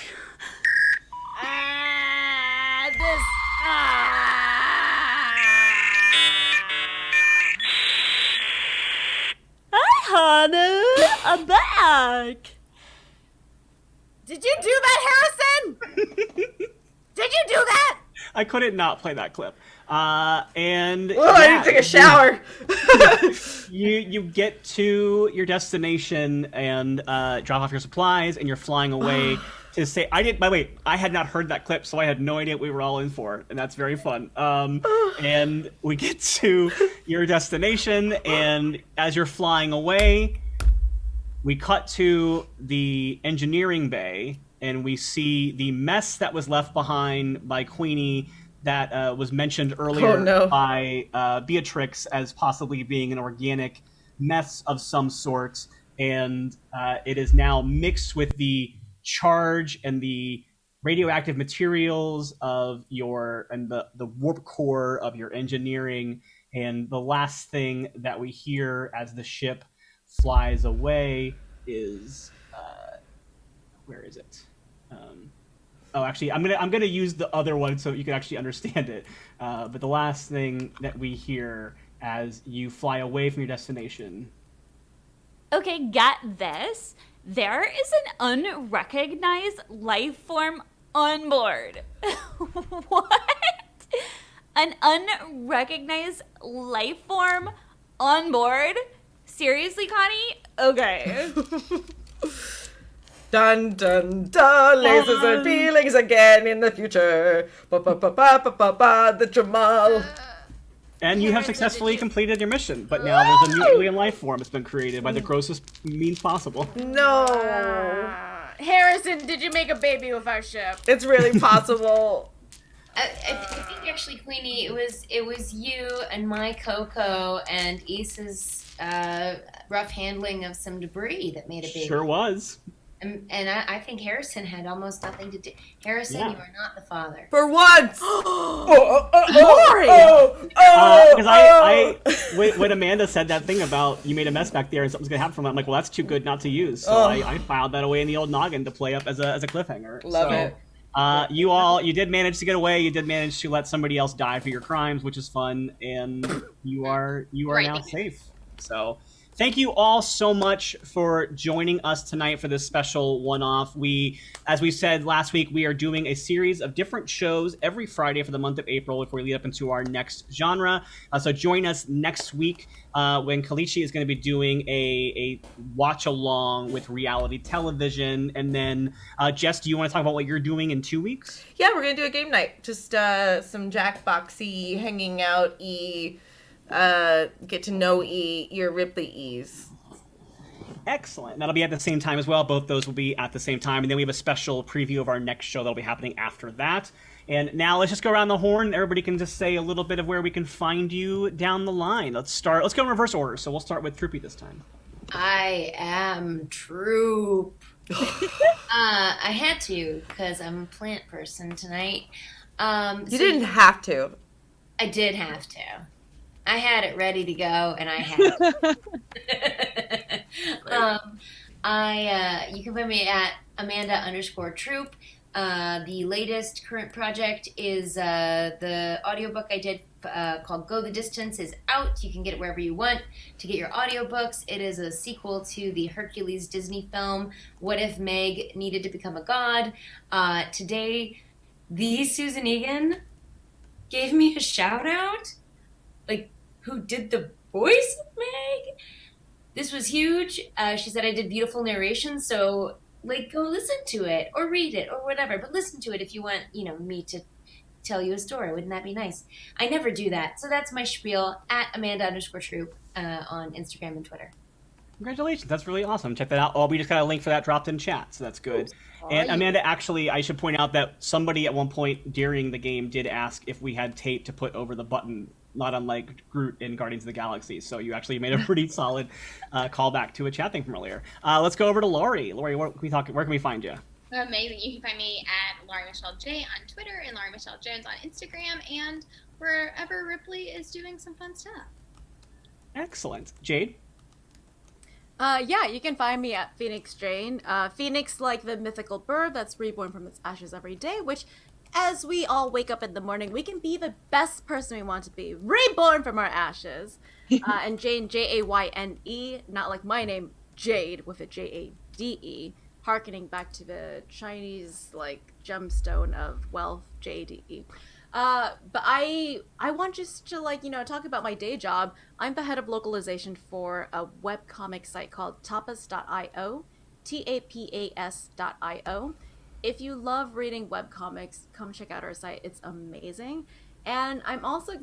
Speaker 7: Hi, honey. I'm back.
Speaker 9: Did you do that, Harrison? Did you do that?
Speaker 2: I couldn't not play that clip. And
Speaker 1: I need to take a shower.
Speaker 2: you get to your destination and drop off your supplies, and you're flying away to say, by the way, I had not heard that clip, so I had no idea what we were all in for, and that's very fun. And we get to your destination, and as you're flying away, we cut to the engineering bay, and we see the mess that was left behind by Queenie that was mentioned earlier by Beatrix as possibly being an organic mess of some sort, and it is now mixed with the charge and the radioactive materials of the warp core of your engineering, And the last thing that we hear as the ship flies away is where is it? Actually, I'm gonna use the other one so you can actually understand it. But the last thing that we hear as you fly away from your destination.
Speaker 8: Okay, get this. There is an unrecognized life form on board. What? An unrecognized life form on board? Seriously, Connie? Okay.
Speaker 1: Dun dun dun, lasers and feelings again in the future. Ba ba ba ba ba ba ba, the Jamal.
Speaker 2: And you have successfully completed your mission, but now there's a new alien life form that's been created by the grossest means possible.
Speaker 1: No.
Speaker 9: Harrison, did you make a baby with our ship?
Speaker 1: It's really possible.
Speaker 6: I think actually, Queenie, it was you and my Coco and Issa's rough handling of some debris that made a baby.
Speaker 2: Sure was.
Speaker 6: And I think Harrison had almost nothing to do. Harrison, you are not the father.
Speaker 1: For once!
Speaker 9: Laurie!
Speaker 2: Because when Amanda said that thing about you made a mess back there and something's gonna happen from it, I'm like, well, that's too good not to use. So I filed that away in the old noggin to play up as a cliffhanger.
Speaker 1: Love it.
Speaker 2: You did manage to get away. You did manage to let somebody else die for your crimes, which is fun, and you are now safe. So. Thank you all so much for joining us tonight for this special one-off. As we said last week, we are doing a series of different shows every Friday for the month of April before we lead up into our next genre. So join us next week when Kalichi is going to be doing a watch-along with reality television. And then, Jess, do you want to talk about what you're doing in 2 weeks?
Speaker 1: Yeah, we're going to do a game night. Just some Jackboxy, hanging out, get to know your Ripley E's.
Speaker 2: Excellent. That'll be at the same time as well. Both those will be at the same time. And then we have a special preview of our next show that'll be happening after that. And now let's just go around the horn. Everybody can just say a little bit of where we can find you down the line. Let's go in reverse order. So we'll start with Troopy this time.
Speaker 6: I am Troop. I had to because I'm a plant person tonight.
Speaker 1: You didn't have to.
Speaker 6: I did have to. I had it ready to go, and I had it. You can find me at Amanda_Troop. The latest current project is the audiobook I did called Go the Distance is out. You can get it wherever you want to get your audiobooks. It is a sequel to the Hercules Disney film, What If Meg Needed to Become a God? Today, the Susan Egan gave me a shout out. Like, who did the voice of Meg? This was huge. She said I did beautiful narration, so like go listen to it or read it or whatever, but listen to it if you want, me to tell you a story. Wouldn't that be nice? I never do that. So that's my spiel at Amanda_Troop on Instagram and Twitter.
Speaker 2: Congratulations. That's really awesome. Check that out. Oh, we just got a link for that dropped in chat, so that's good. And Amanda, actually, I should point out that somebody at one point during the game did ask if we had tape to put over the button, not unlike Groot in Guardians of the Galaxy. So you actually made a pretty solid callback to a chat thing from earlier. Let's go over to Laurie. Laurie, where can we find you?
Speaker 5: Amazing. You can find me at Laurie Michelle J on Twitter and Laurie Michelle Jones on Instagram and wherever Ripley is doing some fun stuff.
Speaker 2: Excellent. Jade?
Speaker 9: You can find me at Phoenix Jane. Phoenix, like the mythical bird that's reborn from its ashes every day, which, as we all wake up in the morning, we can be the best person we want to be, reborn from our ashes. And Jane, Jayne, not like my name, Jade, with a Jade, harkening back to the Chinese, gemstone of wealth, Jade. But I want just to talk about my day job. I'm the head of localization for a webcomic site called tapas.io, tapas.io. If you love reading webcomics, come check out our site. It's amazing. And I'm also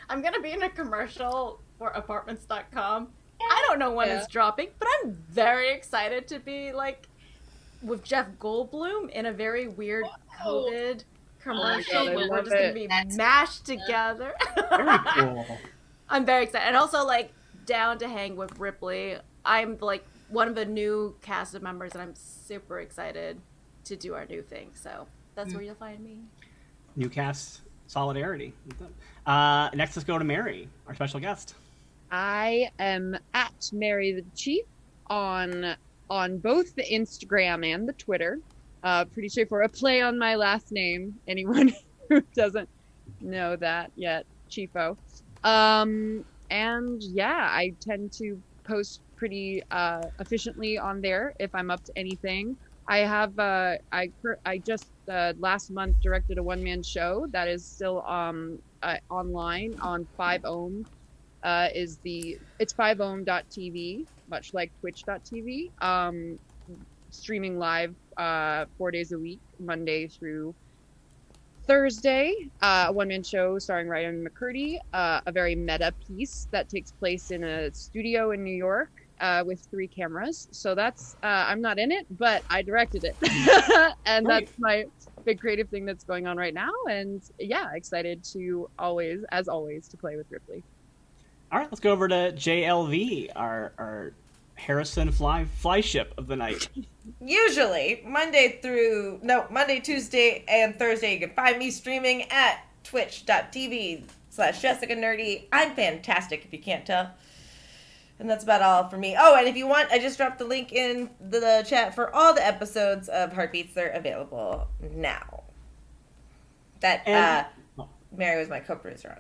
Speaker 9: I'm gonna be in a commercial for apartments.com. I don't know when it's dropping, but I'm very excited to be with Jeff Goldblum in a very weird COVID commercial where we're just gonna be mashed together.
Speaker 2: Very cool.
Speaker 9: I'm very excited, and also down to hang with Ripley. I'm one of the new cast of members, and I'm super excited to do our new thing. So that's where you'll find me.
Speaker 2: New cast Solidarity. Next, let's go to Mary, our special guest.
Speaker 3: I am at Mary the Chief on both the Instagram and the Twitter. Pretty straightforward. A play on my last name. Anyone who doesn't know that yet, Chieffo. And yeah, I tend to post pretty efficiently on there if I'm up to anything. I have I just last month directed a one-man show that is still online on 5ohm. It's 5ohm.tv, much like twitch.tv. Streaming live 4 days a week, Monday through Thursday. A one-man show starring Ryan McCurdy, a very meta piece that takes place in a studio in New York with 3 cameras. So that's I'm not in it, but I directed it. And
Speaker 2: Great.
Speaker 3: That's my big creative thing that's going on right now. And yeah, excited to as always, to play with Ripley.
Speaker 2: All right, let's go over to JLV, our Harrison Flyship of the night.
Speaker 1: Usually, Monday, Tuesday, and Thursday, you can find me streaming at twitch.tv/Jessica Nerdy. I'm fantastic, if you can't tell. And that's about all for me. Oh, and if you want, I just dropped the link in the chat for all the episodes of Heartbeats. They're available now. That Mary was my co-producer on.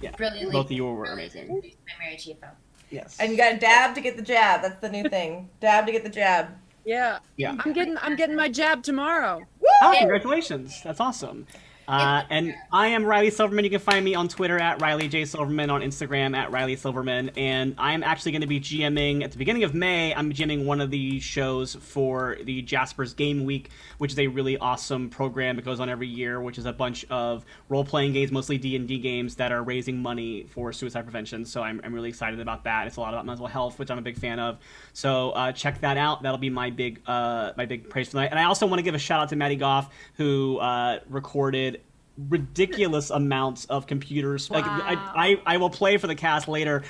Speaker 6: Yeah.
Speaker 2: Brilliantly. Both of you were amazing.
Speaker 6: By Mary Chieffo.
Speaker 2: Yes.
Speaker 1: And you got to dab to get the jab. That's the new thing. Dab to get the jab.
Speaker 3: Yeah. I'm getting my jab tomorrow.
Speaker 2: Oh, congratulations. That's awesome. And I am Riley Silverman. You can find me on Twitter at Riley J. Silverman, on Instagram at Riley Silverman. And I'm actually going to be GMing at the beginning of May. I'm GMing one of the shows for the Jasper's Game Week, which is a really awesome program that goes on every year, which is a bunch of role-playing games, mostly D&D games, that are raising money for suicide prevention. So I'm really excited about that. It's a lot about mental health, which I'm a big fan of. So check that out. That'll be my big praise for tonight. And I also want to give a shout out to Maddie Goff, who recorded ridiculous amounts of computers.
Speaker 8: Wow.
Speaker 2: Like I will play for the cast later.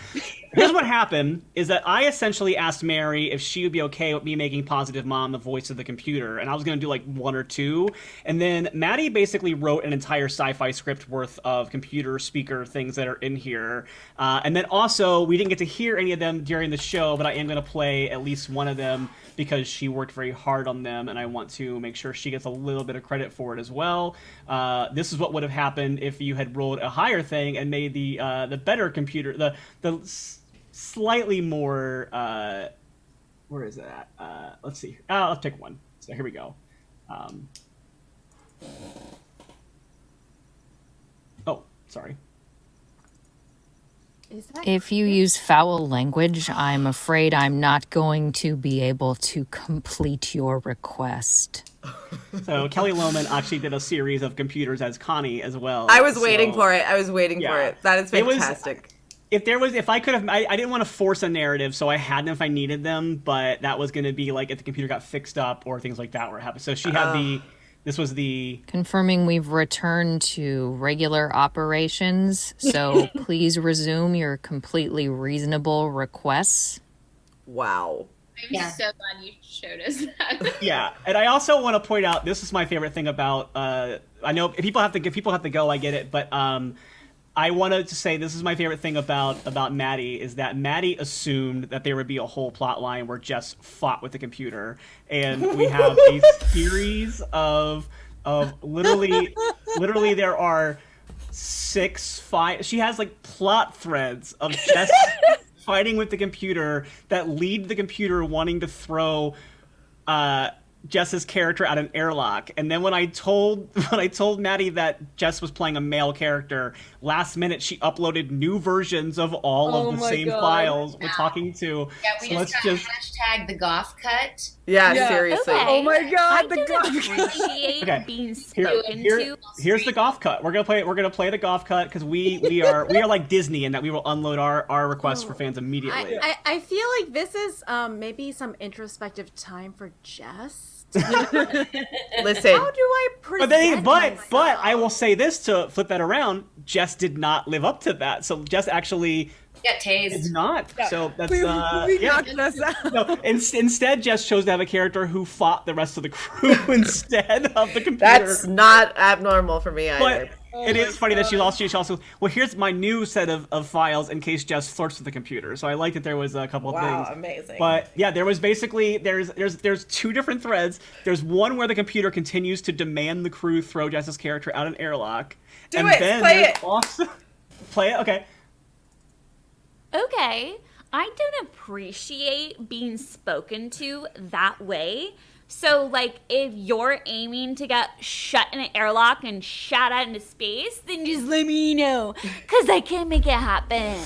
Speaker 2: Here's what happened is that I essentially asked Mary if she would be okay with me making Positive Mom the voice of the computer, and I was going to do like 1 or 2, and then Maddie basically wrote an entire sci-fi script worth of computer speaker things that are in here, and then also we didn't get to hear any of them during the show, but I am going to play at least one of them because she worked very hard on them, and I want to make sure she gets a little bit of credit for it as well. This is what would have happened if you had rolled a higher thing and made the better computer, the slightly more, where is that? Let's see. Let's pick one. So here we go. Oh, sorry.
Speaker 10: If you use foul language, I'm afraid I'm not going to be able to complete your request.
Speaker 2: So Kelly Lohman actually did a series of computers as Connie as well.
Speaker 1: I was waiting for it. I was waiting for it. That is fantastic.
Speaker 2: If I could have, I didn't want to force a narrative, so I had them if I needed them, but that was going to be like if the computer got fixed up or things like that were happening. So she had this was the...
Speaker 10: Confirming we've returned to regular operations, so please resume your completely reasonable requests.
Speaker 1: Wow.
Speaker 5: I'm so glad you showed us that.
Speaker 2: Yeah, and I also want to point out, this is my favorite thing about, I know if people have to go, I get it, but I wanted to say this is my favorite thing about Maddie, is that Maddie assumed that there would be a whole plot line where Jess fought with the computer, and we have a series of literally there are 5 she has like plot threads of Jess fighting with the computer that lead the computer wanting to throw Jess's character out an airlock. And then when I told Maddie that Jess was playing a male character, last minute she uploaded new versions of all of the same files we're talking to.
Speaker 6: Yeah, we
Speaker 2: so
Speaker 6: just got hashtag the goth cut.
Speaker 1: Yeah, seriously.
Speaker 8: Okay.
Speaker 3: Oh my god,
Speaker 8: I
Speaker 3: the
Speaker 8: can
Speaker 3: goth
Speaker 8: appreciate being spoken to.
Speaker 2: Here's the goth cut. We're gonna play the goth cut because we are like Disney in that we will unload our requests for fans immediately.
Speaker 4: I feel like this is maybe some introspective time for Jess.
Speaker 1: Listen.
Speaker 4: How do I present myself?
Speaker 2: But I will say this to flip that around. Jess did not live up to that. So Jess actually
Speaker 6: Got tased.
Speaker 2: It's not.
Speaker 3: Yeah.
Speaker 2: So that's
Speaker 3: We
Speaker 2: yeah.
Speaker 3: knocked us out.
Speaker 2: No, instead, Jess chose to have a character who fought the rest of the crew instead of the computer.
Speaker 1: That's not abnormal for me either.
Speaker 2: But it is funny that she also. Well, here's my new set of files in case Jess flirts with the computer. So I like that there was a couple of things.
Speaker 1: Wow, amazing.
Speaker 2: But yeah, there was basically there's two different threads. There's one where the computer continues to demand the crew throw Jess's character out an airlock.
Speaker 1: Do
Speaker 2: and
Speaker 1: it.
Speaker 2: Then
Speaker 1: Play
Speaker 2: there's
Speaker 1: it.
Speaker 2: Also, play it. Okay.
Speaker 8: Okay, I don't appreciate being spoken to that way. So, like, if you're aiming to get shut in an airlock and shot out into space, then just let me know, because I can make it happen.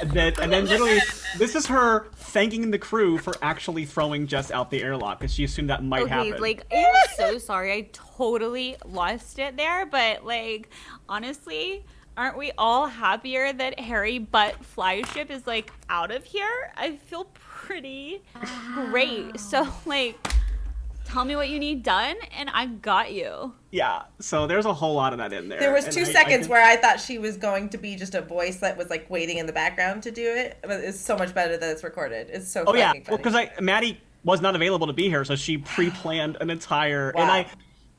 Speaker 2: And then literally, this is her thanking the crew for actually throwing Jess out the airlock because she assumed that might happen.
Speaker 8: Like, I'm so sorry. I totally lost it there, but, like, honestly, aren't we all happier that Harry Butt Flyship is, like, out of here? I feel pretty great. So, like, tell me what you need done, and I got you.
Speaker 2: Yeah, so there's a whole lot of that in there.
Speaker 1: There was
Speaker 2: And
Speaker 1: 2
Speaker 2: I
Speaker 1: seconds
Speaker 2: think-
Speaker 1: where I thought she was going to be just a voice that was like waiting in the background to do it, but it's so much better that it's recorded. It's so
Speaker 2: Oh yeah,
Speaker 1: fucking
Speaker 2: well,
Speaker 1: funny.
Speaker 2: because Maddie was not available to be here, so she pre-planned an entire.
Speaker 1: Wow.
Speaker 2: And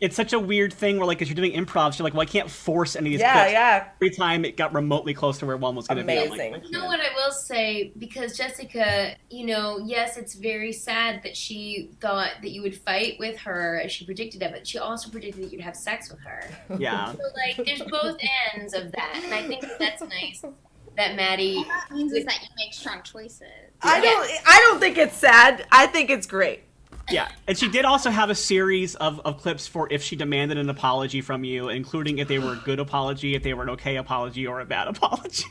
Speaker 2: it's such a weird thing where, like, as you're doing improv, you're like, well, I can't force any of these
Speaker 1: Yeah,
Speaker 2: clips.
Speaker 1: yeah.
Speaker 2: Every time it got remotely close to where one was going to be. I'm like,
Speaker 1: Amazing.
Speaker 6: You know what I will say, because Jessica, yes, it's very sad that she thought that you would fight with her as she predicted it, but she also predicted that you'd have sex with her.
Speaker 2: Yeah.
Speaker 6: So, like, there's both ends of that, and I think that's nice that Maddie.
Speaker 5: All that means is that you make strong choices.
Speaker 1: I don't think it's sad. I think it's great.
Speaker 2: Yeah, and she did also have a series of clips for if she demanded an apology from you, including if they were a good apology, if they were an okay apology, or a bad apology.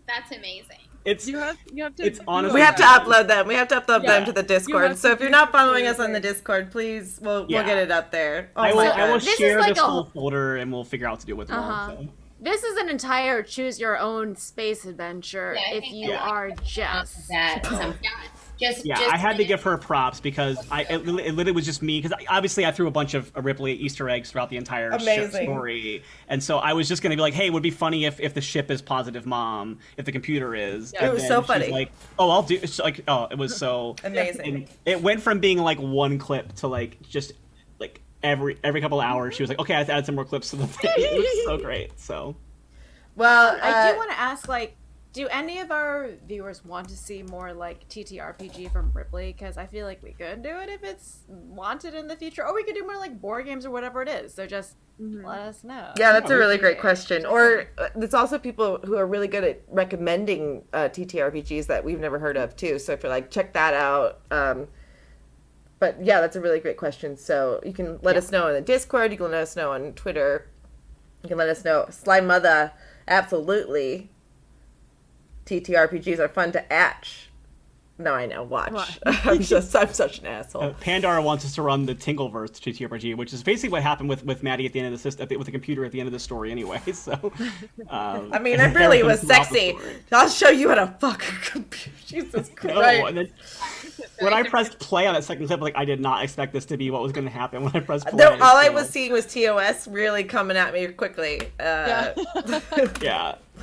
Speaker 5: That's amazing.
Speaker 2: It's
Speaker 3: You have to.
Speaker 2: It's honestly-
Speaker 1: We have to upload them. We have to upload
Speaker 2: Yeah.
Speaker 1: them to the
Speaker 3: You
Speaker 1: Discord.
Speaker 3: have
Speaker 1: So
Speaker 3: to
Speaker 1: if you're not
Speaker 3: do
Speaker 1: following
Speaker 3: it.
Speaker 1: us on the Discord, please, we'll
Speaker 2: Yeah.
Speaker 1: get it up there. Oh
Speaker 2: I
Speaker 1: my
Speaker 2: will
Speaker 1: god.
Speaker 9: This is
Speaker 2: share
Speaker 9: like
Speaker 2: this
Speaker 9: a-
Speaker 2: whole folder and we'll figure out what to do with it all.
Speaker 9: Uh-huh.
Speaker 2: So.
Speaker 9: This is an entire choose your own space adventure
Speaker 6: Yeah, I
Speaker 9: if
Speaker 6: think
Speaker 9: you
Speaker 2: that-
Speaker 9: are Jess.
Speaker 6: That
Speaker 5: Yes.
Speaker 2: Yeah, I had to give her props because it literally was just me. Because obviously I threw a bunch of Ripley Easter eggs throughout the entire ship
Speaker 1: Amazing.
Speaker 2: story, and so I was just going to be like, "Hey, it would be funny if the ship is positive mom, if the computer is."
Speaker 1: Yeah,
Speaker 2: And
Speaker 1: it was
Speaker 2: then
Speaker 1: so
Speaker 2: she's
Speaker 1: funny.
Speaker 2: Like, oh, I'll do. It's like, oh, it was so
Speaker 1: Amazing.
Speaker 2: and it went from being like one clip to like just like every couple of hours she was like, "Okay, I have to add some more clips to the thing." It was so great. So
Speaker 1: Well,
Speaker 9: I do want to ask, like, do any of our viewers want to see more, like, TTRPG from Ripley? Because I feel like we could do it if it's wanted in the future. Or we could do more, like, board games or whatever it is. So just let us know.
Speaker 1: yeah, that's a really great question. Or there's also people who are really good at recommending TTRPGs that we've never heard of too. So if you're like, check that out. But yeah, that's a really great question. So you can let us know in the Discord. You can let us know on Twitter. You can let us know. Sly Mother, absolutely. TTRPGs are fun to atch. No, I know. Watch. I'm such an asshole.
Speaker 2: Pandora wants us to run the Tingleverse TTRPG, which is basically what happened with Maddie at the end of the system, with the computer at the end of the story, anyway. So,
Speaker 1: I mean, it really was sexy. I'll show you how to fuck a computer. Jesus Christ.
Speaker 2: No, and then when I pressed play on that second clip, like I did not expect this to be what was going to happen when I pressed play.
Speaker 1: No, all I
Speaker 2: so-
Speaker 1: was seeing was TOS really coming at me quickly.
Speaker 2: Yeah.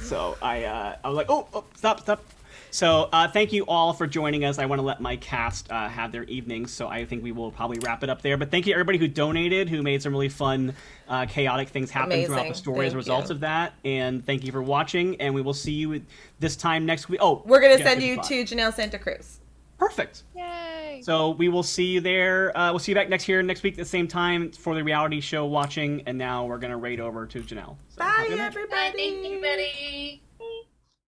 Speaker 2: So I was like, oh, stop. So thank you all for joining us. I want to let my cast have their evenings, so I think we will probably wrap it up there. But thank you everybody who donated, who made some really fun, chaotic things happen throughout
Speaker 1: Amazing.
Speaker 2: the story as a
Speaker 1: Thank
Speaker 2: result
Speaker 1: you.
Speaker 2: of that. And thank you for watching, and we will see you this time next week. Oh,
Speaker 1: We're going to
Speaker 2: Jeff,
Speaker 1: send
Speaker 2: good
Speaker 1: you
Speaker 2: spot.
Speaker 1: to Janelle Santa Cruz.
Speaker 2: Perfect.
Speaker 3: Yay!
Speaker 2: So we will see you there. We'll see you back next week at the same time for the reality show watching. And now we're going to raid over to Janelle. So, have a
Speaker 1: Bye,
Speaker 2: good night.
Speaker 1: everybody.
Speaker 6: Thank you, buddy.